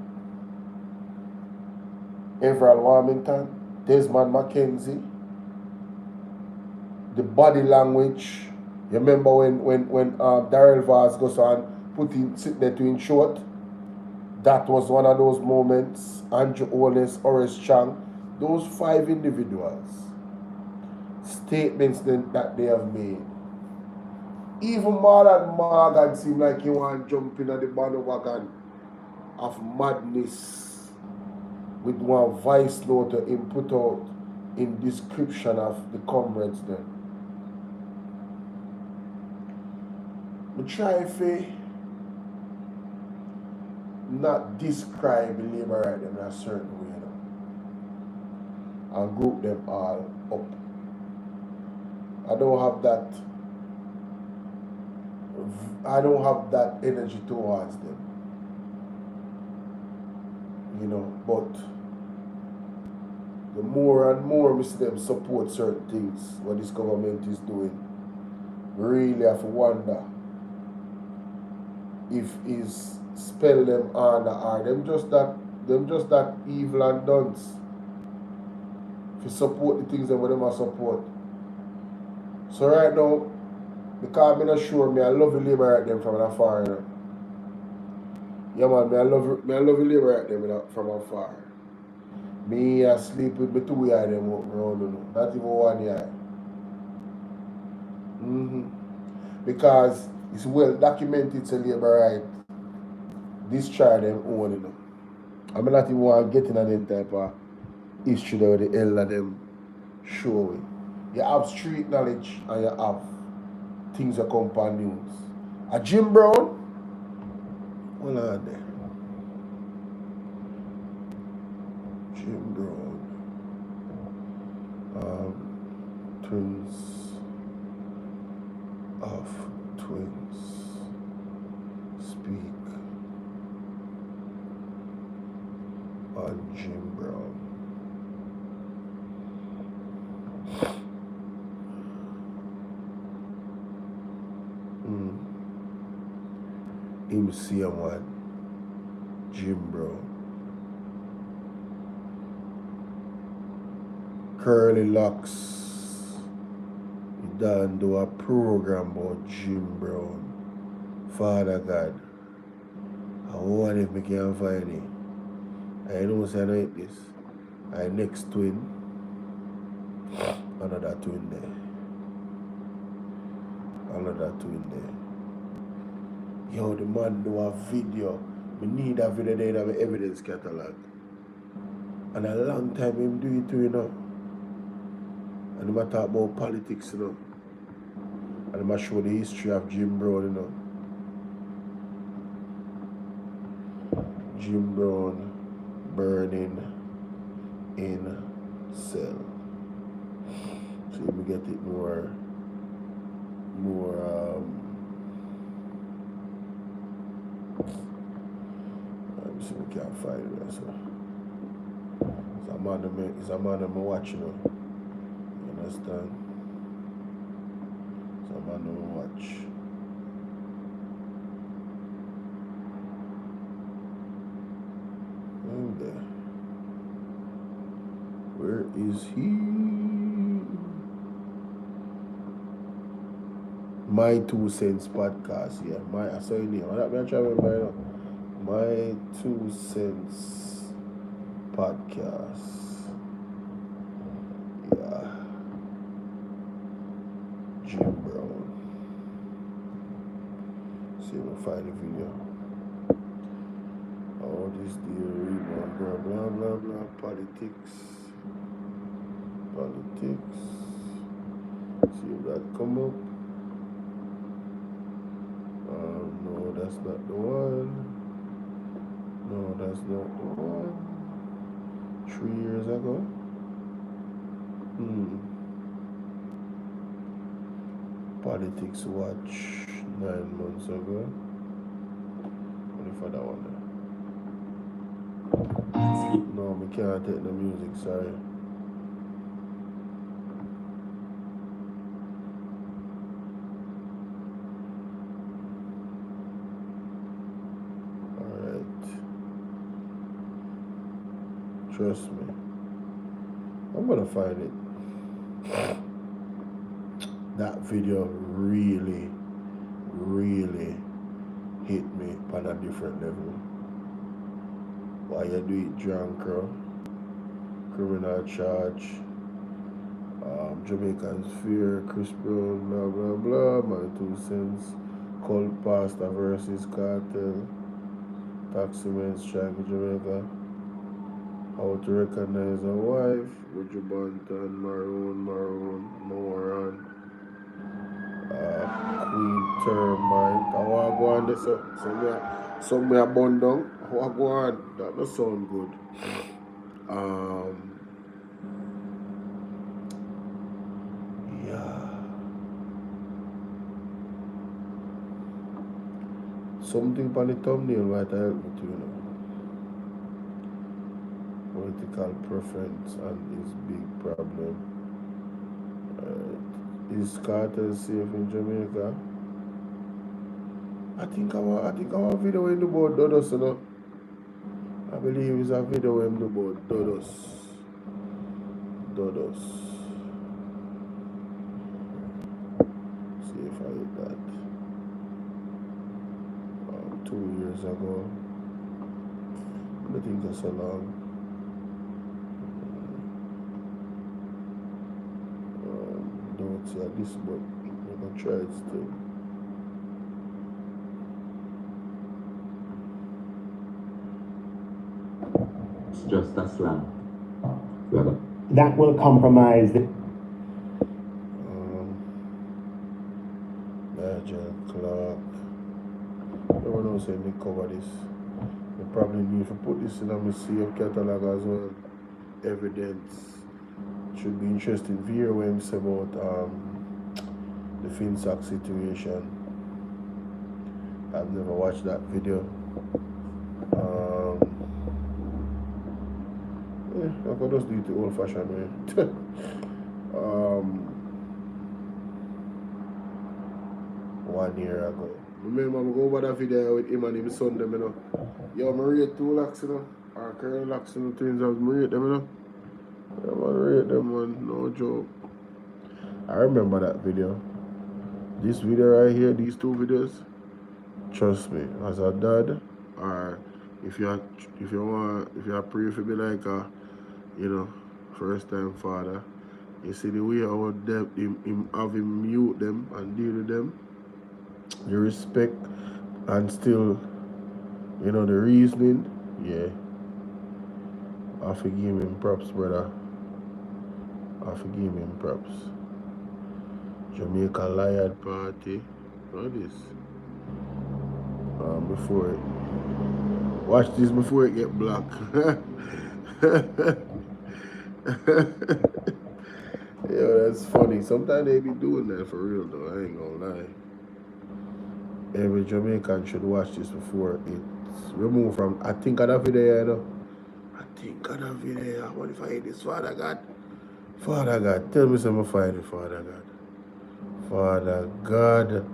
Miranda Wellington, Desmond Mackenzie, the body language. You remember when Darrell Vaz goes on sit there to in short? That was one of those moments. Andrew Owens, Horace Chang, those 5 individuals, statements that they have made. Even Marlon Morgan seemed like he want to jump in at the bandwagon of madness with one voice note to input out in description of the comrades then. We try to not describe the labor right in a certain way, and group them all up. I don't have that energy towards them, but the more and more we see them support certain things what this government is doing, we really have to wonder if is spell them honor or them just that evil and dunce if you support the things that we them support. So right now, because I'm not sure, I love the labor at them from afar. Yeah man, I love the labor at them from afar. Me I sleep with me 2 eye them around, not even 1 eye. Because it's well documented, it's a labor right. Destroy them own, I'm not even want to get in that type of history that the hell of them show it. You have street knowledge and you have things that come on news. A Jim Brown, hold on there. Jim Brown, twins of twins speak on Jim Brown. Him see a man, Jim Brown. Curly locks. He done do a program about Jim Brown. Father God, I wonder if I can find it. I know say I like this. I next twin. Another twin there. Another twin there. Yo, the man do a video. We need a video there in our evidence catalog. And a long time him do it too, And him talk about politics, And him show the history of Jim Brown, Jim Brown burning in cell. So we get it more so we can't find it. So it's a man I'm watching. You understand? It's a man I'm watch. And there. Where is he? My 2 Cents podcast, yeah. I saw your name. I'm trying to remember, you know. My 2 Cents podcast. Yeah. Jim Brown. See if I find the video. All this deal, blah, blah, blah, blah, blah. Politics. See if that come up. No, that's not the one. No, that's not the one. 3 years ago. Politics Watch 9 months ago. Only for that one there. No, we can't take the music, sorry. Trust me. I'm gonna find it. That video really hit me on a different level. Why you do it drunk, criminal charge, Jamaicans fear, Chris Brown, blah blah blah, my 2 cents, cult pastor versus cartel, taximen strike in Jamaica. How to recognize a wife, Roger Banton, Maroon, Moran, Queen Termite. How I go on this? Some me a bun down. How I go on? That don't sound good. Yeah. Something on the thumbnail might help me too, you know. Political preference and his big problem. Is cartel safe in Jamaica? I think I want a video in the board Dodos, you know. I believe it's a video in the board Dodos. See if I hit that. 2 years ago. I think that's so long. Don't see this, but I'm gonna try it still. It's just a slam. That will compromise the Nigel Clark. Everyone else saying they cover this. They probably need to put this in a museum catalog as well. Evidence. Should be interesting. Bvrfam about the Finsack situation. I've never watched that video. I could just do it the old fashioned way. 1 year ago. Remember, I go over that video with him and his son, them, you know. Yo, I rate 2 lakhs, you know. Or current lakhs, you know, twins, I rate them, you know. I rate them, man, no joke. I remember that video. This video right here, these 2 videos, trust me, as a dad, or if you pray for me like a, you know, first time father, you see the way how him have him mute them and deal with them, the respect and still, you know, the reasoning, yeah. I have to give him props, brother. I have to give him props. Jamaica Lion Party. What is this? Before it. Watch this before it get black. Yeah, that's funny. Sometimes they be doing that for real though. I ain't gonna lie. Every Jamaican should watch this before it's removed from. I think of that video, you know. What if I hate this, Father God? Father God, tell me something find it, Father God. Father God,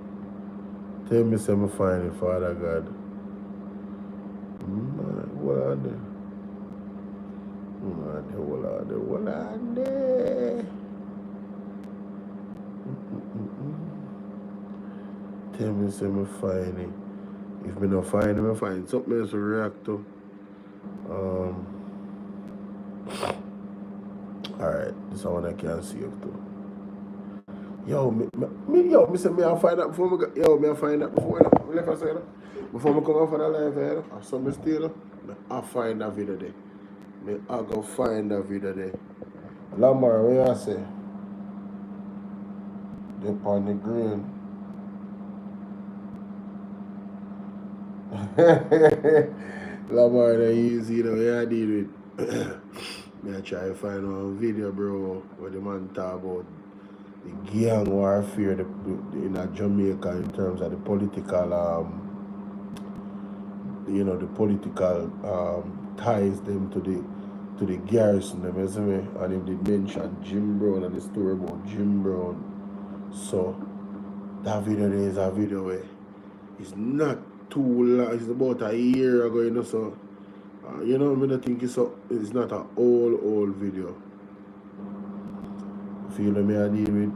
tell me something find it, Father God. What are they? What are they? Tell me, say me find it. If me not find it, I find something else to react to. Alright, this one I can see up to. Yo, me say me I find that before me go. Yo, me I find that before me left I say that. Before me come off of the live here, I saw me still. I find that video there. Me I go find that video there. Lamar, what you say? Dip on the green. Lamar, that easy though, yeah, I deal with. Me I try to find one video, bro, where the man talk about the gang warfare in Jamaica in terms of the political, the political ties them to the garrison, them, you see me? And if they mention Jim Brown and the story about Jim Brown, so that video there is a video where it's not too long, it's about a year ago, so I don't think it's not an old video. Feel me I deal with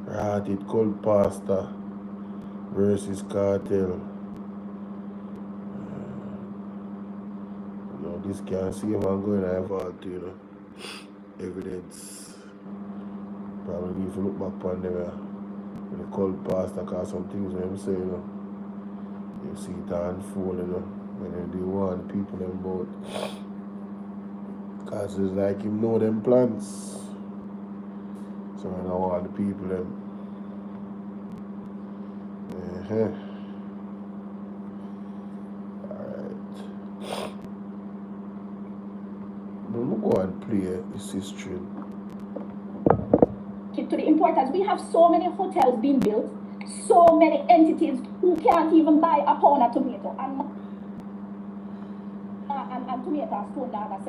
Rotted Cold Pasta versus Cartel. This can't see if I'm going to have evidence. Probably need to look back on them with the Cold Pasta, because some things when I'm saying, you see it unfold, when they want people them both. Because it's like him know them plans. So I know all the people them. Alright. We'll go and play this history. To the importance, we have so many hotels being built, so many entities who can't even buy a pound of tomato. And tomato are sold down as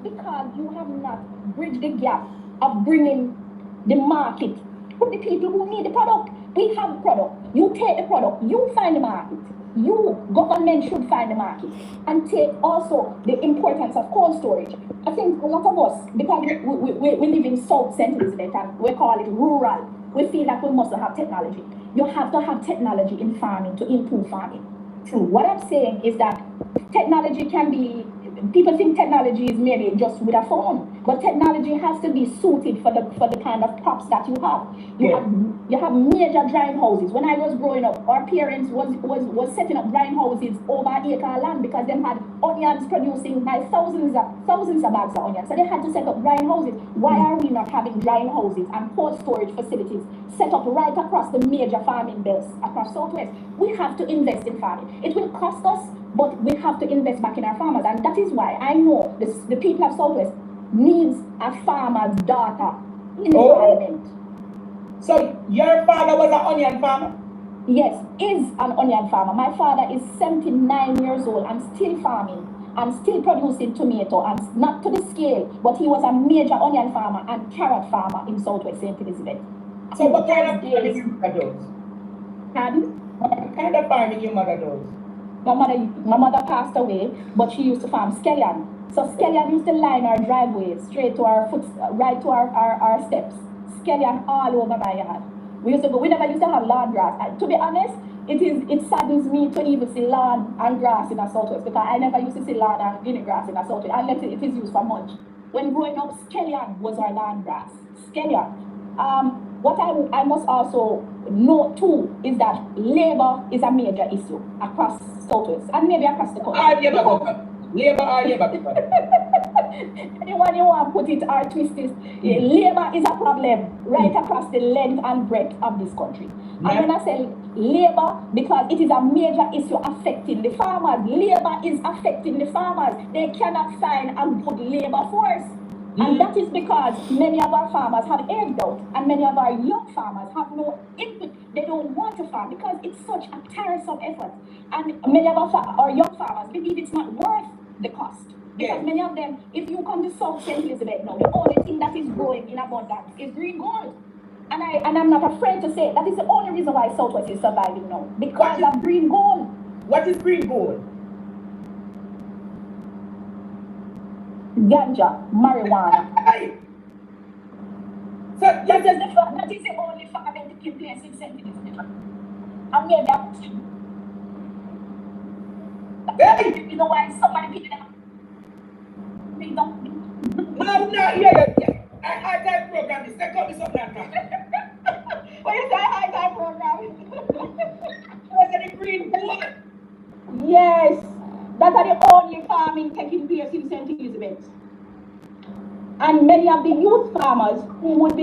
because you have not bridged the gap of bringing the market to the people who need the product. We have a product. You take the product. You find the market. You, government, should find the market and take also the importance of cold storage. I think a lot of us, because we live in South St. Elizabeth and we call it rural, we feel that we must have technology. You have to have technology in farming to improve farming. True. What I'm saying is that technology can be, people think technology is maybe just with a phone, but technology has to be suited for the kind of crops that you have. You have major drying houses. When I was growing up, our parents was setting up drying houses over an acre of land because they had onions producing like thousands of bags of onions. So they had to set up drying houses. Why are we not having drying houses and cold storage facilities set up right across the major farming belts across Southwest? We have to invest in farming. It will cost us, but we have to invest back in our farmers, and that is why I know the people of Southwest needs a farmer's daughter in the parliament. So your father was an onion farmer? Yes, is an onion farmer. My father is 79 years old and still farming and still producing tomato, and not to the scale, but he was a major onion farmer and carrot farmer in Southwest St. Elizabeth. So what kind of farming your mother does? Pardon? What kind of farming your mother does? My mother passed away, but she used to farm scallion. So scallion used to line our driveways straight to our right to our steps. Scallion all over my yard. We never used to have lawn grass. And to be honest, it saddens me to even see lawn and grass in a Southwest, because I never used to see lawn and green grass in a Southwest unless it is used for mulch. When growing up, scallion was our land grass. Scallion. What I must also note too is that labor is a major issue across Southwest and maybe across the country. Labor or labor? Anyone you want to put it or twist it, labor is a problem right across the length and breadth of this country. Yeah. And when I say labor, because it is a major issue affecting the farmers. Labor is affecting the farmers. They cannot find a good labor force. And that is because many of our farmers have aged out, and many of our young farmers have no input. They don't want to farm because it's such a tiresome effort. And many of our young farmers believe it's not worth the cost. Because many of them, if you come to South St. Elizabeth now, the only thing that is growing in abundance is green gold. And I'm not afraid to say that is the only reason why Southwest is surviving now. Because of green gold. What is green gold? Ganja, marijuana. So that is the only farming taking place in St. Elizabeth. And maybe I push him. You know why so many people they don't. No, yeah. I high-time program is second is something like that. When you say high-time program, was it a green board? Yes, that are the only farming taking place in St. Elizabeth. And many of the youth farmers who would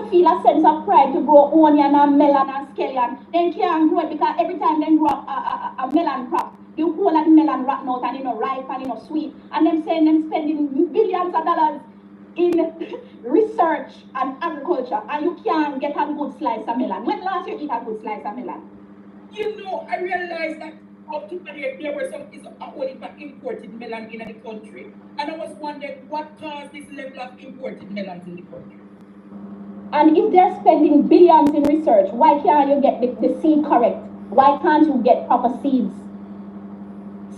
feel a sense of pride to grow onion and melon and scallion, they can't grow it because every time they grow a melon crop, the whole of the melon rotten out and ripe and sweet. And them saying them spending billions of dollars in research and agriculture, and you can't get a good slice of melon. When last you eat a good slice of melon? You know, I realized that up to today there were some only for imported melon in the country. And I was wondering what caused this level of imported melons in the country. And if they're spending billions in research, why can't you get the seed correct? Why can't you get proper seeds?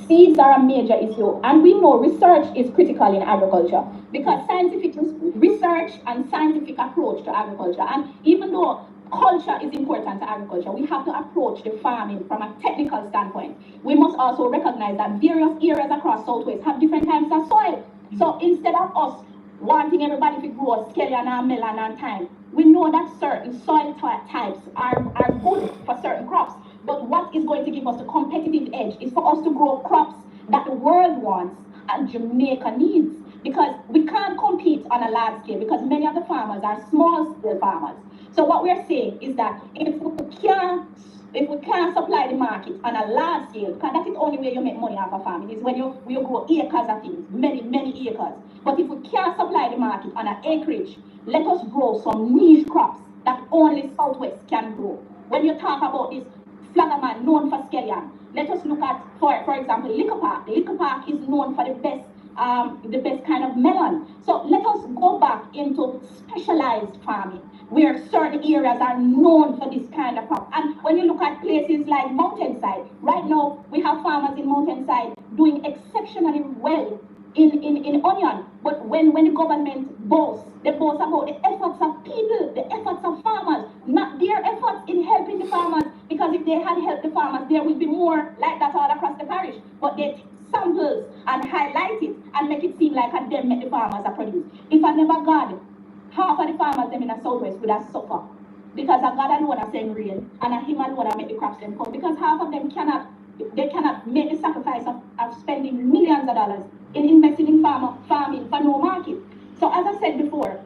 Seeds are a major issue, and we know research is critical in agriculture because scientific research and scientific approach to agriculture, and even though culture is important to agriculture, we have to approach the farming from a technical standpoint. We must also recognize that various areas across Southwest have different types of soil. So instead of us wanting everybody to grow scallion and melon and thyme, we know that certain soil types are good for certain crops. But what is going to give us the competitive edge is for us to grow crops that the world wants and Jamaica needs. Because we can't compete on a large scale because many of the farmers are small scale farmers. So what we're saying is that if we can't supply the market on a large scale, because that is the only way you make money off of farming, is when you grow acres of things, many acres. But if we can't supply the market on an acreage, let us grow some niche crops that only Southwest can grow. When you talk about this flaggerman known for scallion, let us look at, for example, Liquor Park. The Liquor Park is known for the best kind of melon. So let us go back into specialized farming, where certain areas are known for this kind of crop. And when you look at places like Mountainside, right now we have farmers in Mountainside doing exceptionally well in onion. But when the government boasts, they boast about the efforts of people, the efforts of farmers, not their efforts in helping the farmers, because if they had helped the farmers, there would be more like that all across the parish. But they samples and highlight it and make it seem like them make the farmers are produce. If I never God, half of the farmers them in the Southwest would have suffered. Because a God alone are saying rain, and a him alone are make the crops them come. Because half of them cannot make the sacrifice of spending millions of dollars in investing in farming for no market. So as I said before,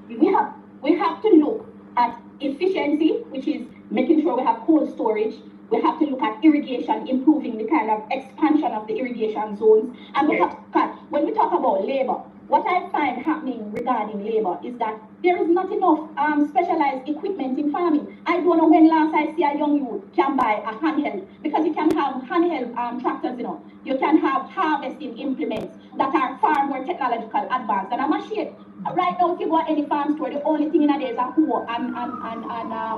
we have to look at efficiency, which is making sure we have cold storage. We have to look at irrigation, improving the kind of expansion of the irrigation zones. And we have to look at, when we talk about labor, what I find happening regarding labor is that there is not enough specialized equipment in farming. I don't know when last I see a young youth can buy a handheld, because you can have handheld tractors, you can have harvesting implements that are far more technological advanced than a machine. Right now, if you go to any farm store, the only thing in there is a hoe and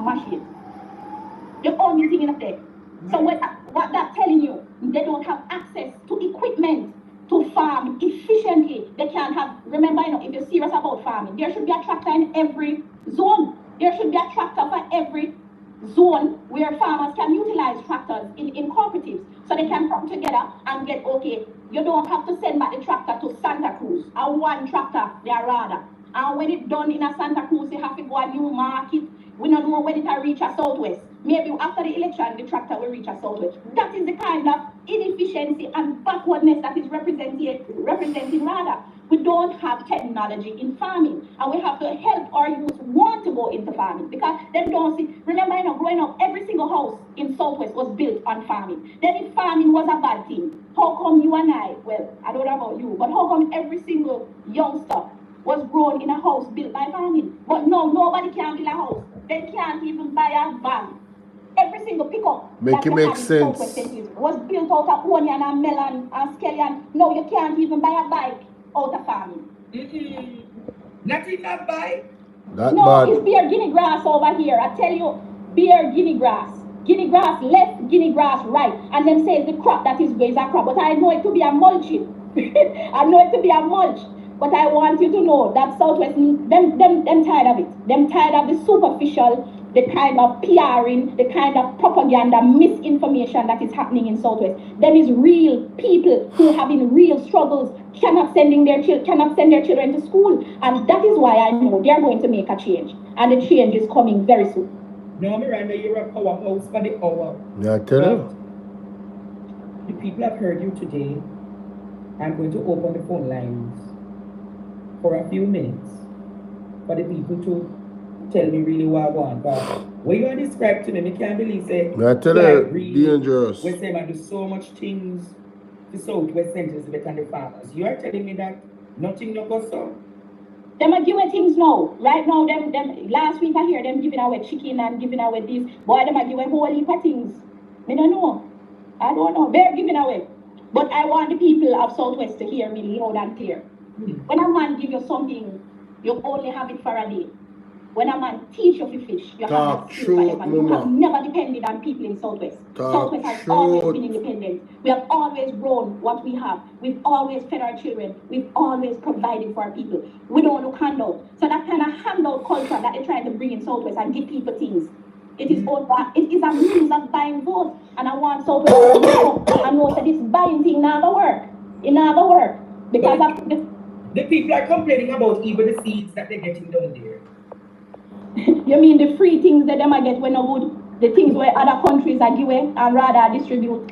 machine. The only thing in there. So what that's telling you, they don't have access to equipment to farm efficiently. They can't have, remember, if you're serious about farming, there should be a tractor in every zone. There should be a tractor for every zone where farmers can utilize tractors in cooperatives, so they can come together and get, okay, you don't have to send back the tractor to Santa Cruz, or one tractor, they are rather. And when it's done in a Santa Cruz, you have to go a new market. We don't know when it will reach a Southwest. Maybe after the election, the tractor will reach a Southwest. That is the kind of inefficiency and backwardness that is representing rather. We don't have technology in farming, and we have to help our youth want to go into farming, because they don't see. Remember, growing up, every single house in Southwest was built on farming. Then if farming was a bad thing, how come you and I, well, I don't know about you, but how come every single youngster was grown in a house built by farming? But no, nobody can build a house. They can't even buy a van. Every single pickup make it make sense was built out of onion and melon and scallion. No, you can't even buy a bike out of farming. Not even a bike? That no, bad. It's bare guinea grass over here. I tell you, bare guinea grass. Guinea grass left, guinea grass right. And them say the crop that is a crop. But I know it to be a mulching. I know it to be a mulch. But I want you to know that Southwest, them tired of it. Them tired of the superficial the kind of PRing, the kind of propaganda, misinformation that is happening in Southwest. Them is real people who having real struggles, cannot send their children to school. And that is why I know they are going to make a change. And the change is coming very soon. No, Miranda, you're a powerhouse for the hour. Yeah, tell you. The people have heard you today. I'm going to open the phone lines for a few minutes for the people to tell me really what I want. But when you describe to me, I can't believe it. I tell you, dangerous. We say man do so much things to Southwest Centers better than the farmers. You are telling me that nothing no go so? Them are giving things now. Right now, them last week I hear them giving away chicken and giving away this. Boy, them are giving whole heap of things. I don't know. I don't know. They're giving away. But I want the people of Southwest to hear me loud and clear. When a man give you something, you only have it for a day. When a man teach you to fish, you have that forever. You have never depended on people in Southwest. Southwest has always been independent. We have always grown what we have. We've always fed our children. We've always provided for our people. We don't look handout. So that kind of handout culture that they're trying to bring in Southwest and give people things. It is a means of buying votes. And I want Southwest to know and know that this buying thing never work. It never work. Because the people are complaining about even the seeds that they're getting down there. You mean the free things that them I get when no good? The things where other countries are giving and rather distribute?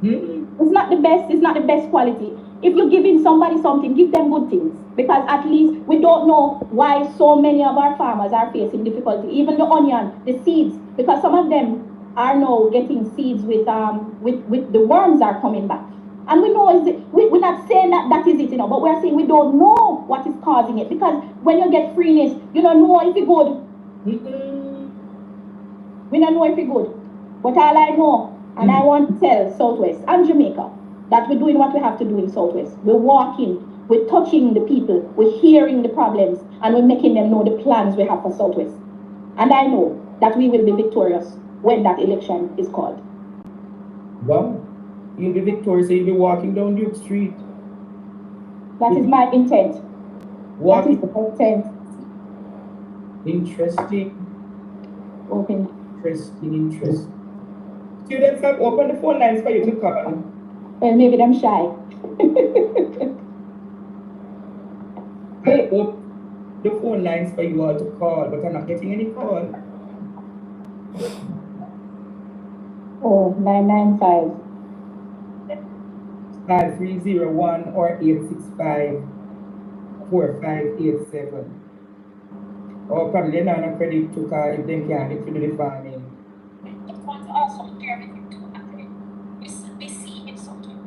It's not the best. It's not the best quality. If you're giving somebody something, give them good things. Because at least we don't know why so many of our farmers are facing difficulty. Even the onion, the seeds, because some of them are now getting seeds with the worms are coming back. And we know we're not saying that is it, but we're saying we don't know what is causing it. Because when you get freeness, you don't know if it's good. We don't know if it's good. But all I know, and I want to tell Southwest and Jamaica, that we're doing what we have to do in Southwest. We're walking, we're touching the people, we're hearing the problems, and we're making them know the plans we have for Southwest. And I know that we will be victorious when that election is called. Wow. You'll be victorious, so you'll be walking down Duke Street. That is my intent. Walking. That is the intent. Interesting. Okay. Interesting. Students have opened the phone lines for you to call. Well, maybe them shy. I opened the phone lines for you all to call, but I'm not getting any call. Oh, 995. 5301 or 865-4587. Or probably they're not credit to call if they can't if you do the farming. I want to also share with you too, Andre. We see it sometimes.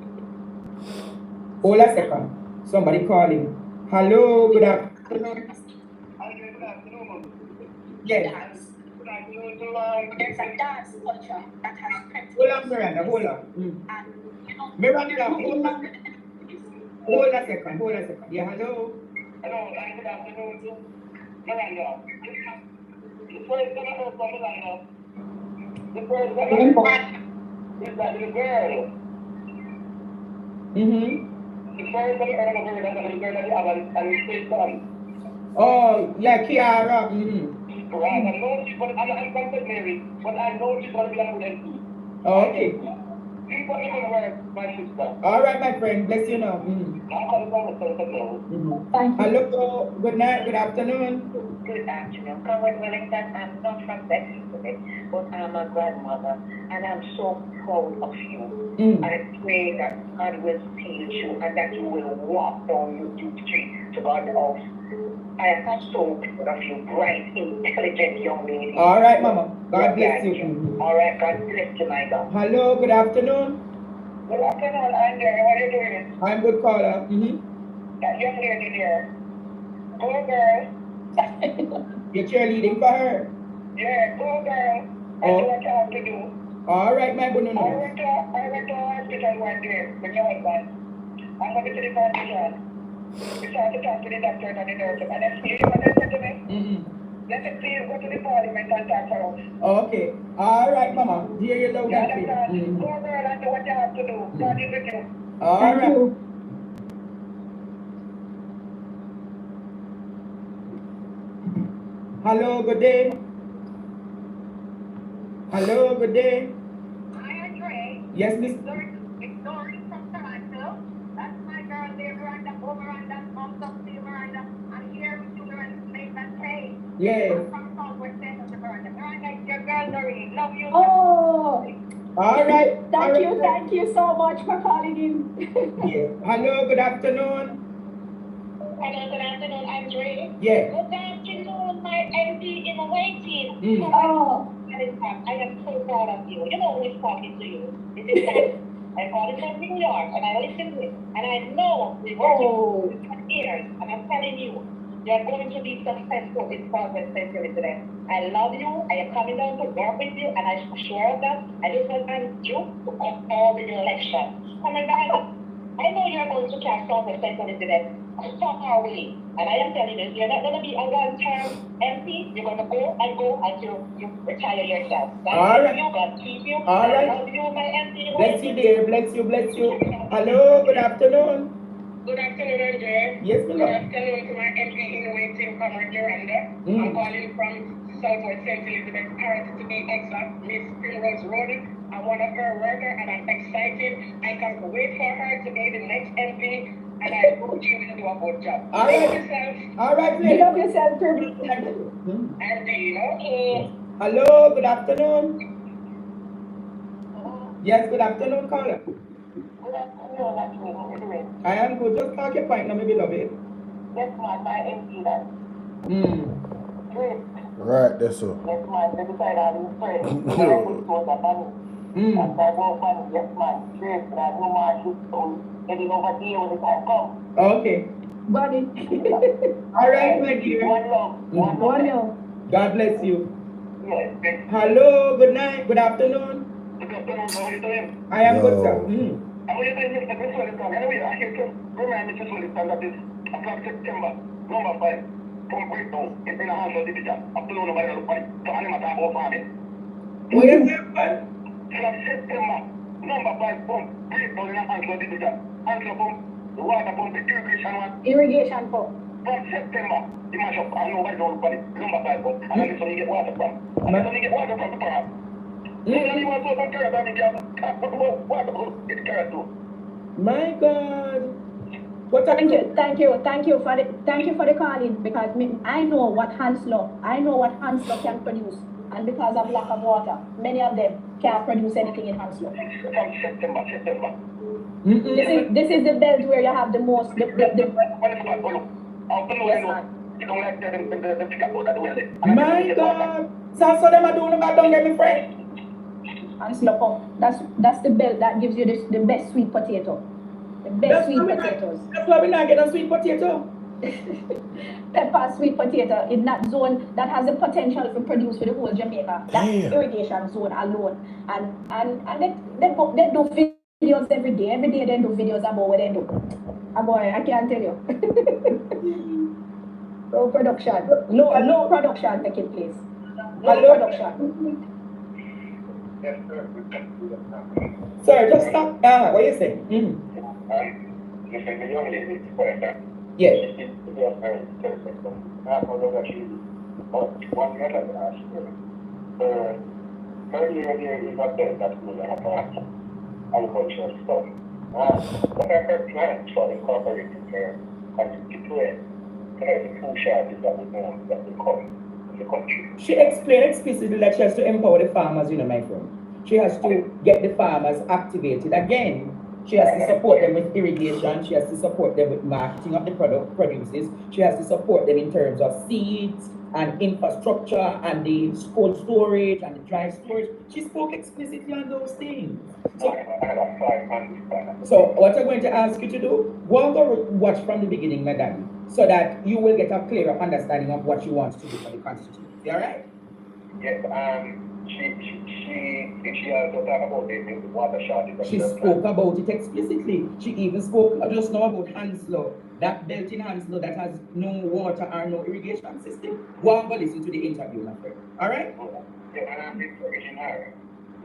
Hold a second. Somebody calling. Hello, good afternoon. Good afternoon. Yes. Good afternoon to there's a dance culture that has crept. Hold on, Miranda, hold on. Miranda, hold a second. Yeah, hello. Hello, good afternoon to Miranda. The first thing I heard from Miranda, the first thing I heard is that the girl. The first thing I heard of her is that the girl that you have and the same son. Oh, yeah, Kiara. Right, I know she's going to, I'm not married, but I know she's going to be on with Okay. Keep on living her, my sister. All right, my friend. Bless you now. Hello. Good night. Good afternoon. Good afternoon. Comrade Wellington, I'm not from Titchfield, but I'm a grandmother, and I'm so proud of you. I pray that God will seal you and that you will walk down your Duke Street to God's house. I am so proud of you, bright, intelligent young lady. All right, Mama. God bless you. All right, God bless you, my God. Hello, good afternoon. Good afternoon, Andre. How are you doing? I'm good, caller. That young lady there. Go, girl. You're cheerleading for her? Yeah, go, girl. I do what I have to do. All right, my good. I went to hospital one day with your husband. I'm going to the foundation. We tried to talk to the doctor and the nurse, and then see what they said to me. Let us please go to the parliament and talk to us. Okay. All right, Mama. Hear you loud and clear. Go, girl, and do what you have to do. God is with you. All right. Hello, good day. Hello, good day. Hi, Andre. Yes, Miss. It's Dory from Toronto. That's my girl there, Miranda. Oh, Miranda. Thumbs up to you, Miranda. I'm here with you, Miranda, to make that change. Yes. I'm from Southwest Central to Miranda. Miranda, it's your girl, Dory. Love you. Oh, All right. thank you so much for calling in. Yes. Hello, good afternoon. Hello, good afternoon, Andre. Yes. Good afternoon, my MP in waiting. Oh. I am so proud of you. You know who is talking to you. This is Sam. I'm calling from New York, and I listen to it. And I know we're working with my ears, and I'm telling you, you're going to be successful in Southwest Central today. I love you. I am coming down to work with you, and I'm sure of that. I just want you to come all the election. Come on, guys. I know you're going to catch Southwest Central today. Far away. And I am telling you, you're not going to be a one-term MP. You're going to go until you retire yourself. All right. God keep you. All right. I love you, my MP. Bless you, dear. Bless you. Hello, good afternoon. Good afternoon, Andre. Yes, my Good love. afternoon to my MP in waiting, Comrade Miranda. I'm calling from Southwest St. Elizabeth Parish to be exact, Miss Primrose Road. I'm one of her workers, and I'm excited. I can't wait for her to be the next MP. And I hope she will do a good job. All right. All right, Big up yourself, Kirby. And okay. Hello, good afternoon. Yes, good afternoon, caller. Good afternoon, actually. I am good. Just talk your point now, maybe love it. Yes, man, my MP that. Great. Right, that's so. Yes, man, they decide how to pray. Yes, man. Great, but I know my should getting over here when the time comes. Okay. Buddy. All right, my dear. One love. One love. God bless you. Yes. Hello, good night, good afternoon. Good afternoon, how are you doing? I am good, sir. How are you doing, Mr. Chris Wellington? Anyway, I hear to remind Mr. Wellington that this o'clock September, number 5, from breakdown, it's in a hands of division. Afternoon, nobody look funny. So I'm not about farming. What is it? From September, number 5, pump, breakdown in a hands of division. Hands of pump, the water pump, the irrigation one. Irrigation pump. From September, the mash up, and nobody don't look funny. Number 5, pump. And then this one you get water from. And then you get water from the farm. My God. Thank you for the calling, because I know what Hanslow can produce, and because of lack of water, many of them can't produce anything in Hanslow. September. This is the belt where you have the most My God. So them are doing about don't get me friend. Hanslow pump. That's the belt that gives you the best sweet potato. The best sweet potatoes. That's why we not get a sweet potato. Pepper sweet potato in that zone that has the potential to produce for the whole Jamaica. That irrigation zone alone. And they do videos every day. Every day they do videos about what they do. Boy, I can't tell you. Low production. Low production taking place. Low production. Sir, just stop. What you say? Listen, the young lady, yes. She's very interesting. I don't know that she, but one letter I asked her. Earlier there is a bed that was about agricultural stuff. What are her plans for incorporating her constituent the food shortage that we know that will come in the country? She explained explicitly that she has to empower the farmers, my friend. She has to get the farmers activated again. She has to support them with irrigation. She has to support them with marketing of the produces. She has to support them in terms of seeds and infrastructure and the cold storage and the dry storage. She spoke explicitly on those things. So what I'm going to ask you to do, go and go watch from the beginning, madam, so that you will get a clearer understanding of what she wants to do for the constituency. All right? Yes. She also talked about the water shortage. She spoke about it explicitly. She even spoke just now about Hanslow, that belt in Hanslow that has no water or no irrigation system. Go and go listen to the interview, my friend. All right? Yeah, and I'm encouraging her,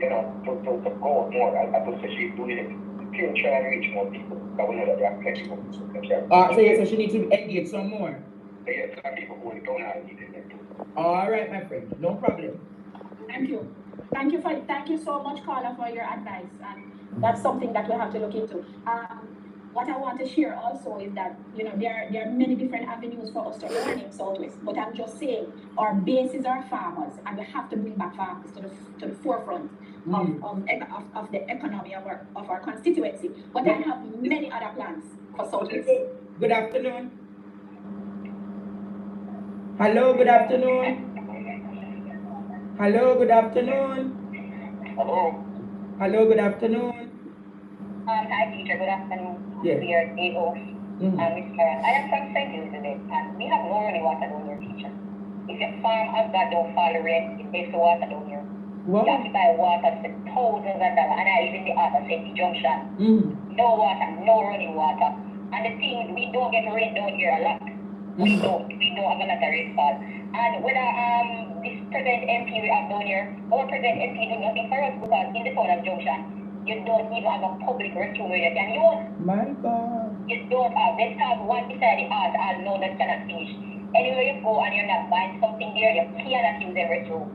to go more. I would say she's doing it. She's trying to reach more people. Because we know that they are plenty of people. So she needs to engage some more. Yes, some people who don't have it. All right, my friend. No problem. Thank you. Thank you so much, Carla, for your advice. And that's something that we have to look into. What I want to share also is that, you know, there are many different avenues for us to earn in Southwest, but I'm just saying our bases are farmers, and we have to bring back farmers to the forefront of the economy of our constituency. But I have many other plans for Southwest. Good afternoon. Hello, good afternoon. Hello, good afternoon. Hello. Hello, good afternoon. Hi, teacher. Good afternoon. Yes. We are Diego. I am from St. Elizabeth, and we have no running water down here, teacher. If your farm has got don't follow rain, it takes the water down here. Wow. You have to buy water for thousands of dollars, and I live in the heart of St. Junction. No water, no running water. And the thing is, we don't get rain down here a lot. We don't have a lot of rainfall. And whether this present MP we have down here, our present MP do nothing for us, because in the town of Junction, you don't even have a public restroom where you can use. My God. You don't have. They start one beside the other, and no, that cannot finish. Anywhere you go and you're not buying something there, you cannot use the restroom.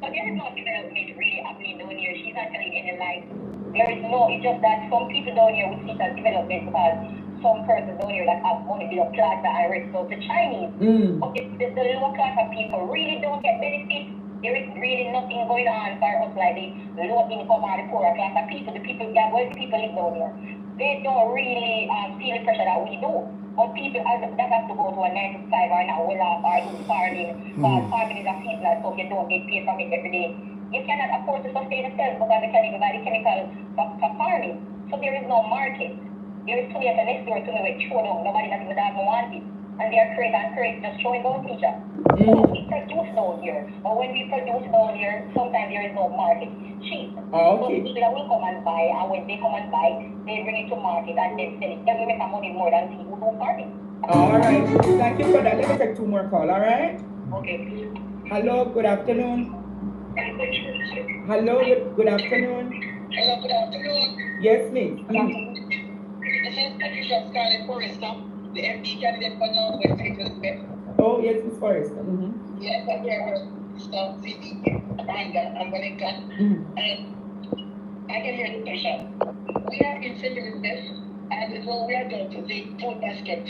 So there is no development really happening down here. She's not telling any lies. There is no, it's just that some people down here would see it as development because some persons down here that have money build a plaza and rest out to Chinese. But the lower class of people really don't get benefits. There is really nothing going on for us like the low income or the poorer class of people. The people, yeah, wealthy people live down here. They don't really feel the pressure that we do. But people that have to go to a 9 to 5 or now well off or do farming. Because farming is a seasonal, so you don't get paid from it every day. You cannot afford to sustain yourself because they can't even buy the chemical for farming. So there is no market. There is tomato next door to me with throw down. Nobody not even want it. And they are crate just showing down teacher. So we produce down here. But when we produce down here, sometimes there is no market. It's cheap. So people that will come and buy, and when they come and buy, they bring it to market and then sell it. They will make a money more than people who do farming. Alright. Thank you for that. Let me take 2 more calls, alright? Okay. Hello, good afternoon. Hello, good afternoon. Hello, good afternoon. Yes, miss. This is Patricia Scarlett Forrester, the MP candidate for Northwest Elizabeth. Oh, yes, Miss Forrester. Yes, I'm here with Mr. CD, Miranda Wellington. And I can hear the patient. We are in St. Elizabeth, and so we are going to the food basket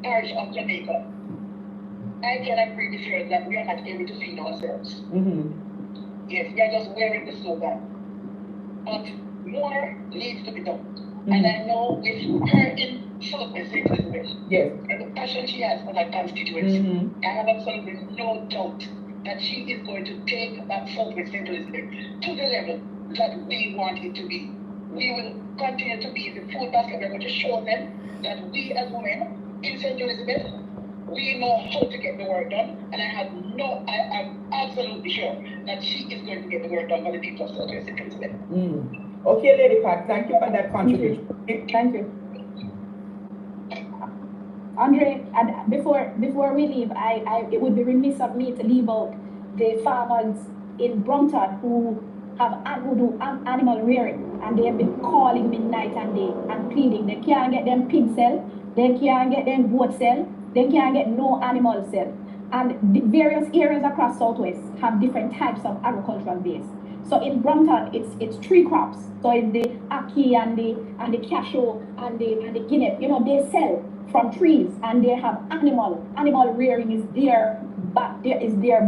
parish of Jamaica. I can agree with you that we are not able to feed ourselves. Yes, we are just wearing the slogan. But more needs to be done. And I know with her in Southwest St. Elizabeth, and the passion she has for that constituency, I have absolutely no doubt that she is going to take that Southwest St. Elizabeth to the level that we want it to be. We will continue to be the food basket. We're going to show them that we as women in St. Elizabeth, we know how to get the work done, and I am absolutely sure that she is going to get the work done for the people of Southwest St. Elizabeth. Okay, Lady Pat, thank you for that contribution. Thank you. Andre, and before we leave, it would be remiss of me to leave out the farmers in Brompton who do animal rearing, and they have been calling me night and day and pleading. They can't get them pig cell, they can't get them goat cell, they can't get no animal cell. And the various areas across Southwest have different types of agricultural base. So in Brompton, it's 3 crops. So it's the ackee and the cashew and the guinea. You know, they sell from trees, and they have animal rearing is their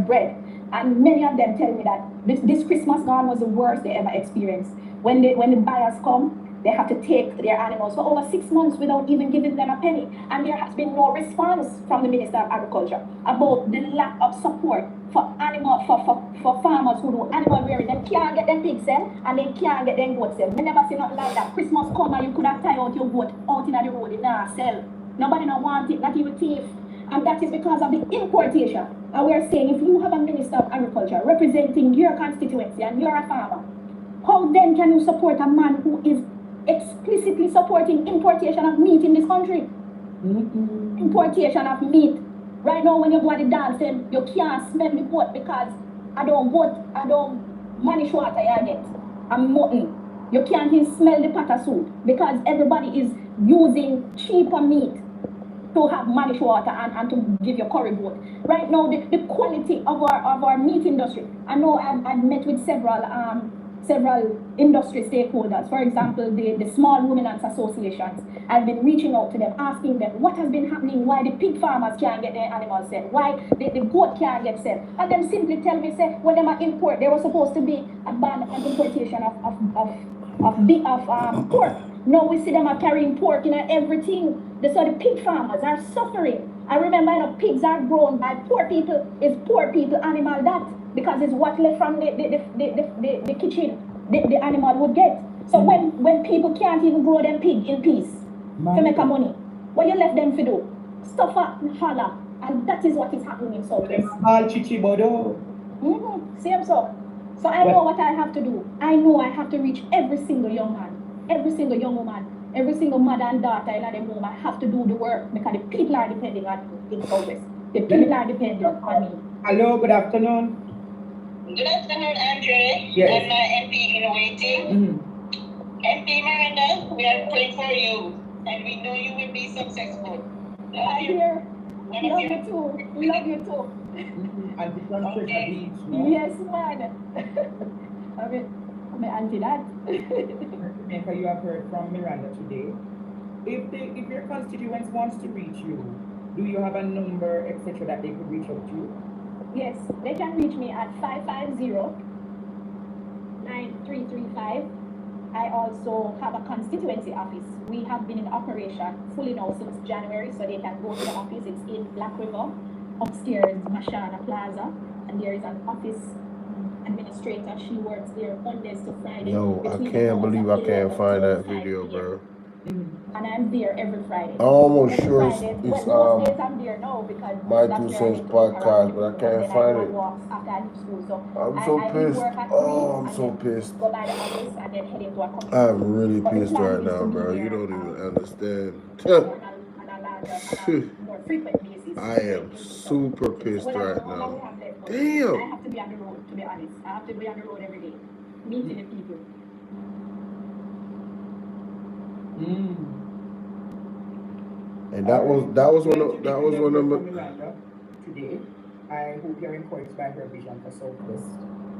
bread. And many of them tell me that this Christmas gone was the worst they ever experienced. When the buyers come, they have to take their animals for over 6 months without even giving them a penny. And there has been no response from the Minister of Agriculture about the lack of support for farmers who do animal rearing. They can't get them pig cell and they can't get them goat cell. We never see nothing like that. Christmas come and you could have tied out your goat out in the road, in a cell. Nobody don't want it, not even thief. And that is because of the importation. And we are saying, if you have a Minister of Agriculture representing your constituency and you're a farmer, how then can you support a man who is explicitly supporting importation of meat in this country? Importation of meat. Right now when you go to the dance, you can't smell the goat because I don't manage water I get. I'm mutton. You can't even smell the pata soup because everybody is using cheaper meat. to have managed water and to give you curry goat. Right now, the quality of our meat industry. I know I've met with several industry stakeholders. For example, the small ruminants associations. I've been reaching out to them, asking them what has been happening, why the pig farmers can't get their animals set, why the goat can't get set. And them simply tell me, say, when they import, there was supposed to be a ban on importation of pork. Now we see them are carrying pork in everything. So the pig farmers are suffering. I remember, pigs are grown by poor people. It's poor people animal that, because it's what left from the kitchen the animal would get. So when people can't even grow them pig in peace to make a money, what you left them to do? Suffer and holler. And that is what is happening in Southwest. Same so. So I know what I have to do. I know I have to reach every single young man, every single young woman, every single mother and daughter in the home. I have to do the work because the people are depending on me in Southwest. The people are depending on me. Hello, good afternoon. Good afternoon, Andre. Yes. And my MP in waiting. MP Miranda, we are praying for you, and we know you will be successful. Love you too. Love you too. And from Treasure Beach, no? Yes, man. I'm auntie that. Jamaica, you have heard from Miranda today. If your constituents wants to reach you, do you have a number, etc., that they could reach out to you? Yes, they can reach me at 550-9335. I also have a constituency office. We have been in operation fully now since January, so they can go to the office. It's in Black River, upstairs Mashana Plaza, and there is an office administrator. She works there Mondays to Friday. Yo, I can't believe I can't find that video, bro. And I'm there every Friday. I'm almost every sure Friday. it's Most days I'm there now because My that's 2 where Cents I get podcast, but I can't find it. walks after I leave school. So I'm so I pissed. work at 3 I'm and so then pissed. go by the office and then head into a community. I'm really But the pissed plan right is now, to be bro. there, You don't even understand. more frequent basis. I am super pissed right now. Damn. I have to be on the road, to be honest. I have to be on the road every day, meeting the people. And that was one of Miranda today. I hope you're encouraged by her vision for Southwest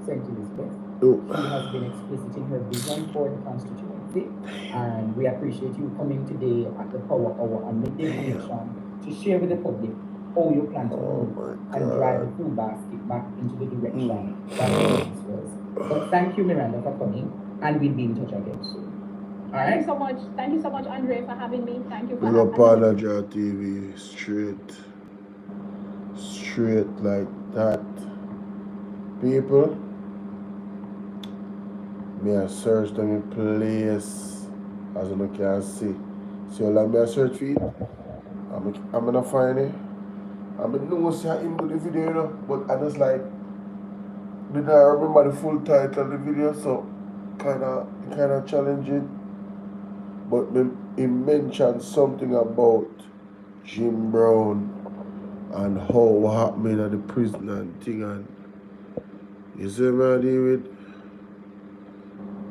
St. Elizabeth. She has been explicit in her vision for the constituency, and we appreciate you coming today at the Power Hour and make the information to share with the public how you plan to move and drive the food basket back into the direction that it was. But thank you, Miranda, for coming, and we'll be in touch again soon. Thank you so much. Thank you so much, Andre, for having me. Thank you for having me. Big up on Nigeria TV, straight like that. People, me I search them in place, as you can see. See how long me I search for it? I'm gonna find it. I'm gonna know see him do the video, you know, but I just like didn't I remember the full title of the video, so kinda challenging. But he mentioned something about Jim Brown and how what happened at the prison and thing, and you see what I deal with,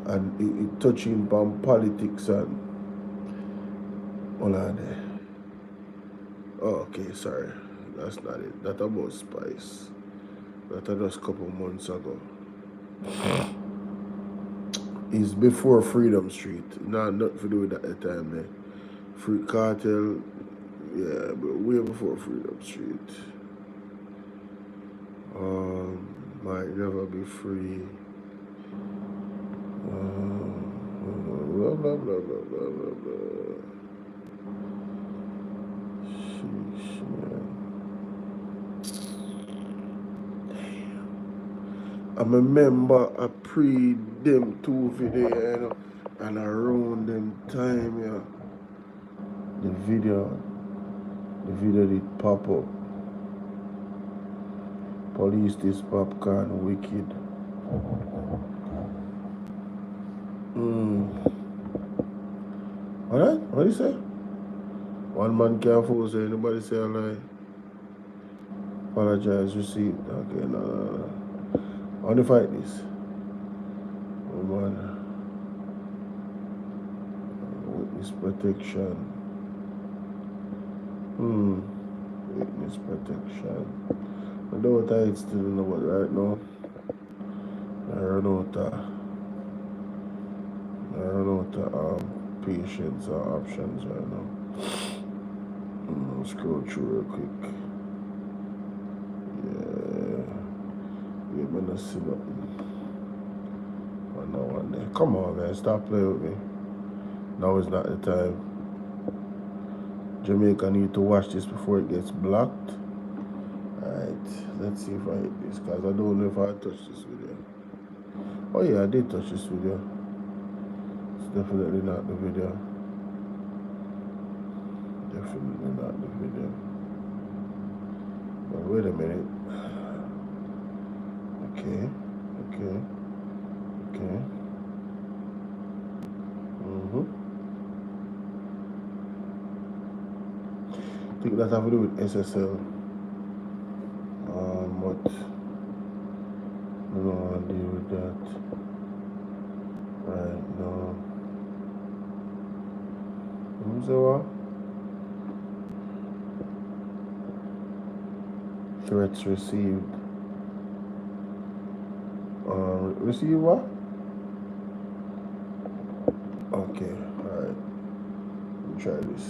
and it touching on politics and all of that. Oh, okay, sorry, that's not it. That about Spice. That was just a couple months ago. It's before Freedom Street. Nothing to do with that at the time, man. Free Cartel, yeah, but way before Freedom Street. Might never be free. Blah, blah, blah, blah, blah, blah, blah. Sheesh, man. I remember I pre them two video, you know, and around them time, yeah, the video did pop up. Police this popcorn wicked. What do you say? One man can't force anybody say a lie. Apologize, receipt. Okay, no. I want to fight this. Oh man. Witness protection. Witness protection. I know what I still know what right now. I don't know what the patients or options right now. Scroll through real quick. Yeah. We're gonna see nothing. No one there. Come on, man. Stop playing with me. Now is not the time. Jamaica need to watch this before it gets blocked. Alright. Let's see if I hit this, because I don't know if I touched this video. Oh yeah, I did touch this video. It's definitely not the video. Definitely not the video. But wait a minute. Okay. I think that have to do with SSL. But I don't want to deal with that right now. Who's what? Threats received. Receive what? Okay, alright. Let me try this.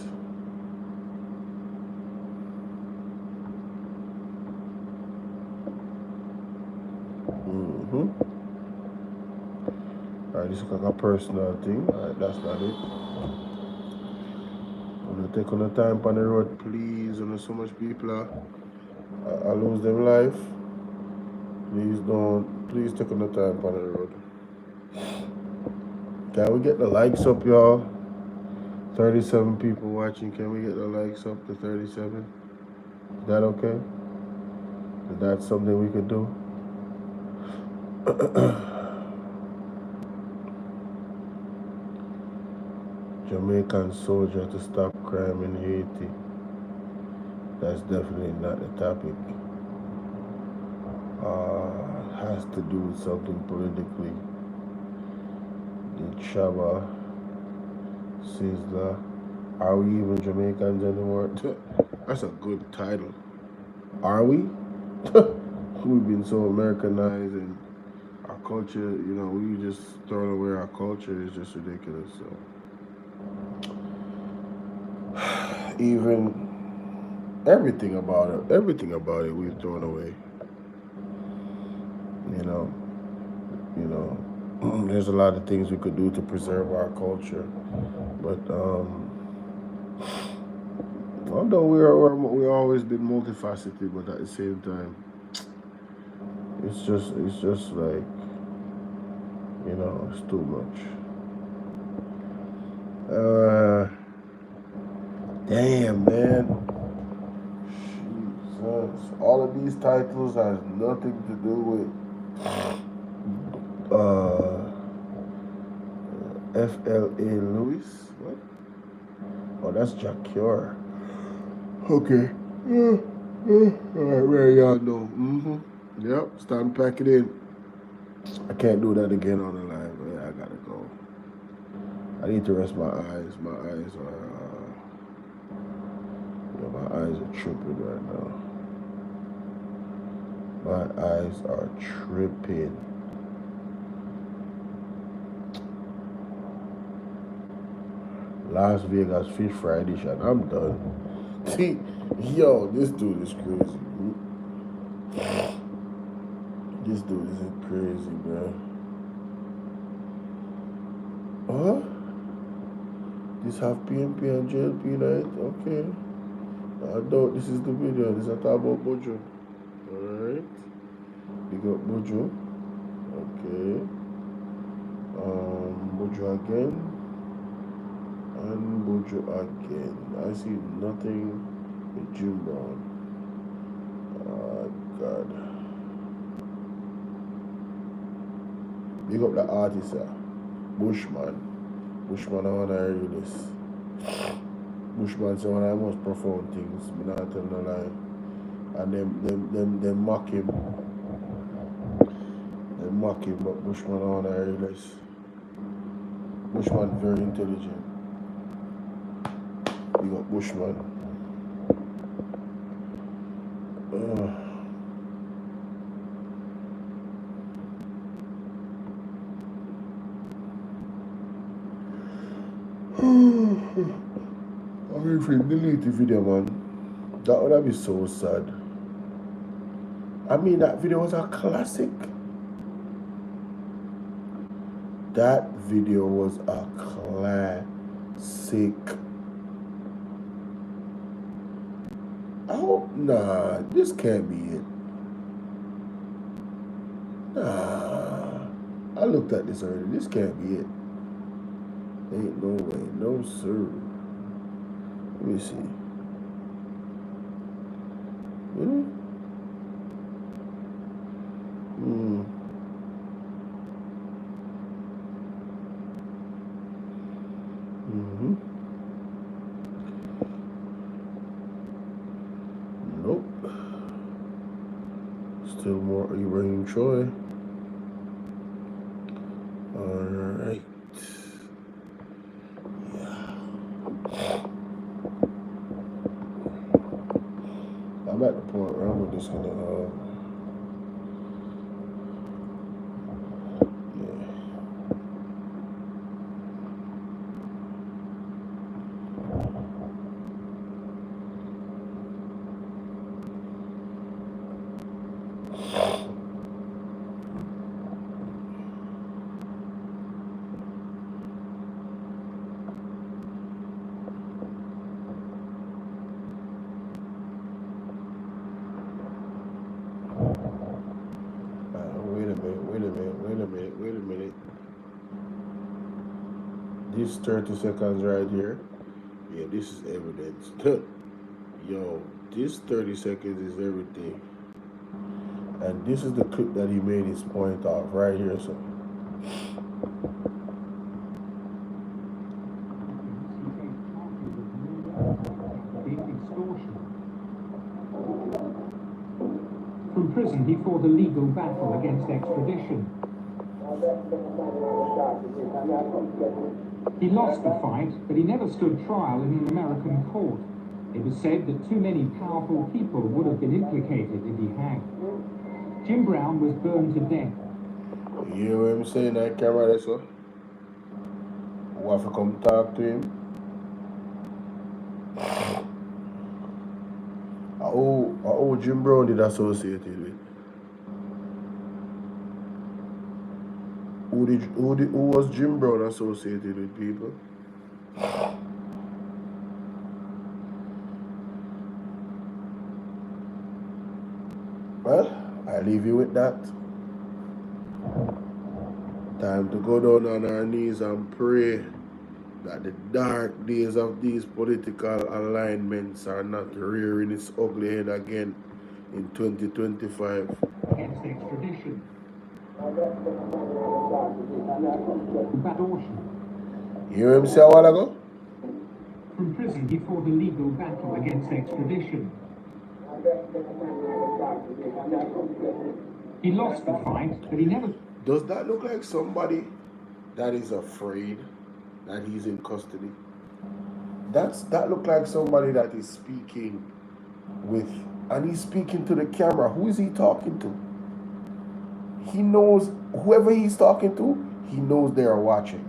Alright, this is like a personal thing. Alright, that's not it. I'm gonna take on the time on the road, please. I know so much people I lose their life. Please take on the time on the road. Can we get the likes up, y'all? 37 people watching. Can we get the likes up to 37? Is that okay? Is that something we could do? Jamaican soldier to stop crime in Haiti. That's definitely not the topic. Has to do with something politically. The Chaba Sizzler. Are we even Jamaicans anymore? That's a good title. Are we? We've been so Americanized and our culture, we just throwing away our culture is just ridiculous. So even everything about it we've thrown away. There's a lot of things we could do to preserve our culture, but although we've always been multifaceted, but at the same time, it's just like, it's too much. Damn, man. Jesus. All of these titles has nothing to do with FLA Lewis. What? Oh, that's Jack Cure. Okay. Alright, where y'all know. Yep, starting to pack it in. I can't do that again on the live. Yeah, I gotta go. I need to rest my eyes. My eyes are tripping right now. My eyes are tripping. Las Vegas Fish Fry Edition. I'm done. See, yo, this dude is crazy. This dude is crazy, bro. Huh? This half PMP and JLP night? Okay. I don't. This is the video. This is talk about Bojo. Alright. Big up Bojo. Okay. Bojo again. And Bojo again. I see nothing with Jim Brown. Oh, God. Big up the artist, Bushman. Bushman, I want to hear this. Bushman say one of the most profound things. I'm not telling no lie. And them mock him. They mock him, but Bushman, I want to hear this. Bushman very intelligent. You got Bushman. Bvrfam, delete the video, man. That would be so sad. I mean, that video was a classic. That video was a classic. Oh, nah, this can't be it. Nah, I looked at this already. This can't be it. Ain't no way. No, sir. Let me see. Really? Nope. Still more Ibrahim Troy. Alright. Yeah. I'm at the point where I'm just gonna wait a minute. This 30 seconds right here. Yeah, this is evidence. Yo, this 30 seconds is everything. And this is the clip that he made his point off right here. So from prison, he fought a legal battle against extradition. He lost the fight, but he never stood trial in an American court. It was said that too many powerful people would have been implicated if he had. Jim Brown was burned to death. You hear what I'm saying, that camera there, so? Who have to come talk to him? How Jim Brown did associated with? Who was Jim Brown associated with, people? Well, I leave you with that. Time to go down on our knees and pray that the dark days of these political alignments are not rearing its ugly head again in 2025. Against extradition. You hear him say a while ago? From prison, he fought a legal battle against extradition. He lost the fight, but he never... Does that look like somebody that is afraid that he's in custody? That look like somebody that is speaking with, and he's speaking to the camera. Who is he talking to? He knows, whoever he's talking to, he knows they are watching.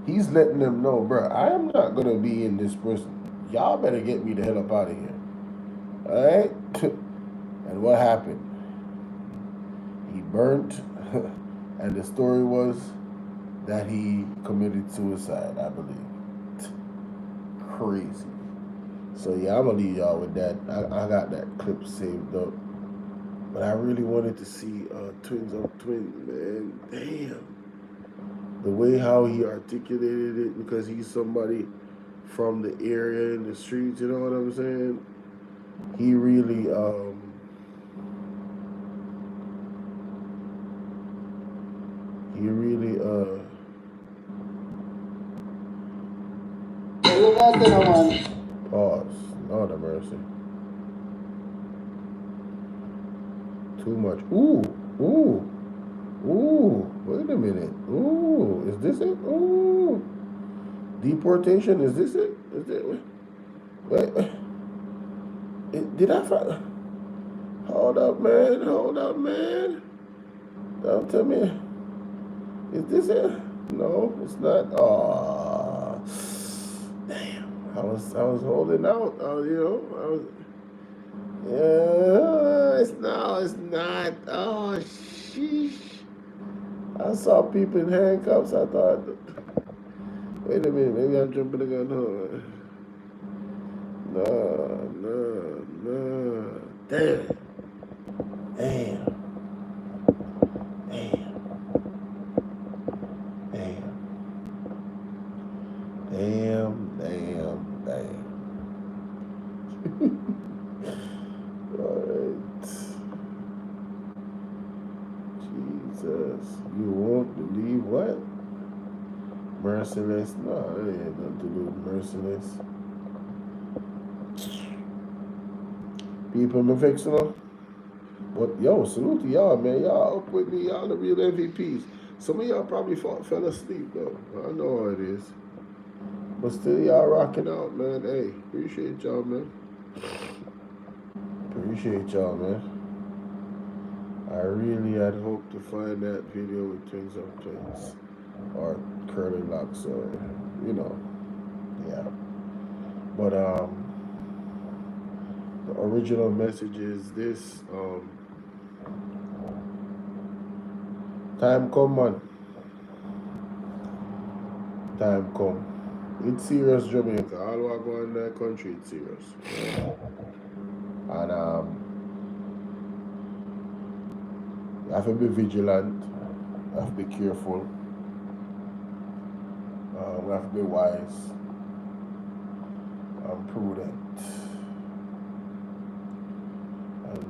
He's letting them know, bro, I am not going to be in this person. Y'all better get me the hell up out of here. Alright? And what happened? He burnt, and the story was that he committed suicide, I believe. Crazy. So yeah, I'm gonna leave y'all with that. I got that clip saved up. But I really wanted to see Twins on Twins, man. Damn. The way how he articulated it, because he's somebody from the area in the streets, you know what I'm saying? He really pause. Lord have mercy. Too much. Ooh. Wait a minute. Ooh, is this it? Ooh. Deportation, is this it? Is it? Wait. Did I find? Hold up, man. Don't tell me. Is this it? No, it's not. Aww. I was holding out. Yeah, it's not. Oh, sheesh. I saw people in handcuffs. I thought, wait a minute, maybe I'm jumping the gun. No. Damn. Alright. Jesus. You won't believe what? Merciless? No, it ain't nothing to do with merciless. People me fixing them. But yo, salute to y'all, man. Y'all up with me. Y'all the real MVPs. Some of y'all probably fell asleep though. I know how it is. But still y'all rocking out, man. Hey, appreciate y'all, man. I really had hoped to find that video with Twins of Twins or Curly Locks or yeah. But the original message is this, time come, man. Time come. It's serious, Jamaica. All who are going in that country, it's serious. And you have to be vigilant. You have to be careful. We have to be wise and prudent. And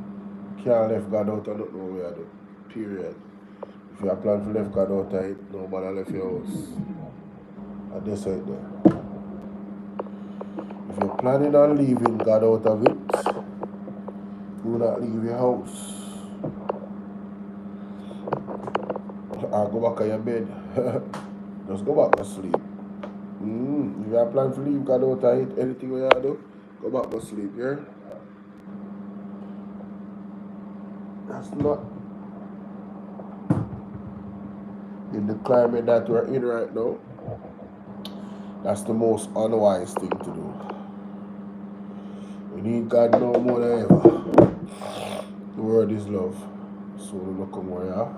can't left God out and don't know where to do. Period. If you have planned to left God out, nobody left your house. And that's right there. If you're planning on leaving God out of it, do not leave your house. Or go back on your bed. Just go back to sleep. If you have planned to leave God out of it, anything you do, go back to sleep, yeah? That's not in the climate that we're in right now. That's the most unwise thing to do. We need God no more than ever. The word is love. So we look more, yeah?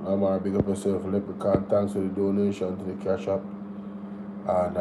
I'm gonna big up yourself, Leprechaun. Thanks for the donation to the cash app. And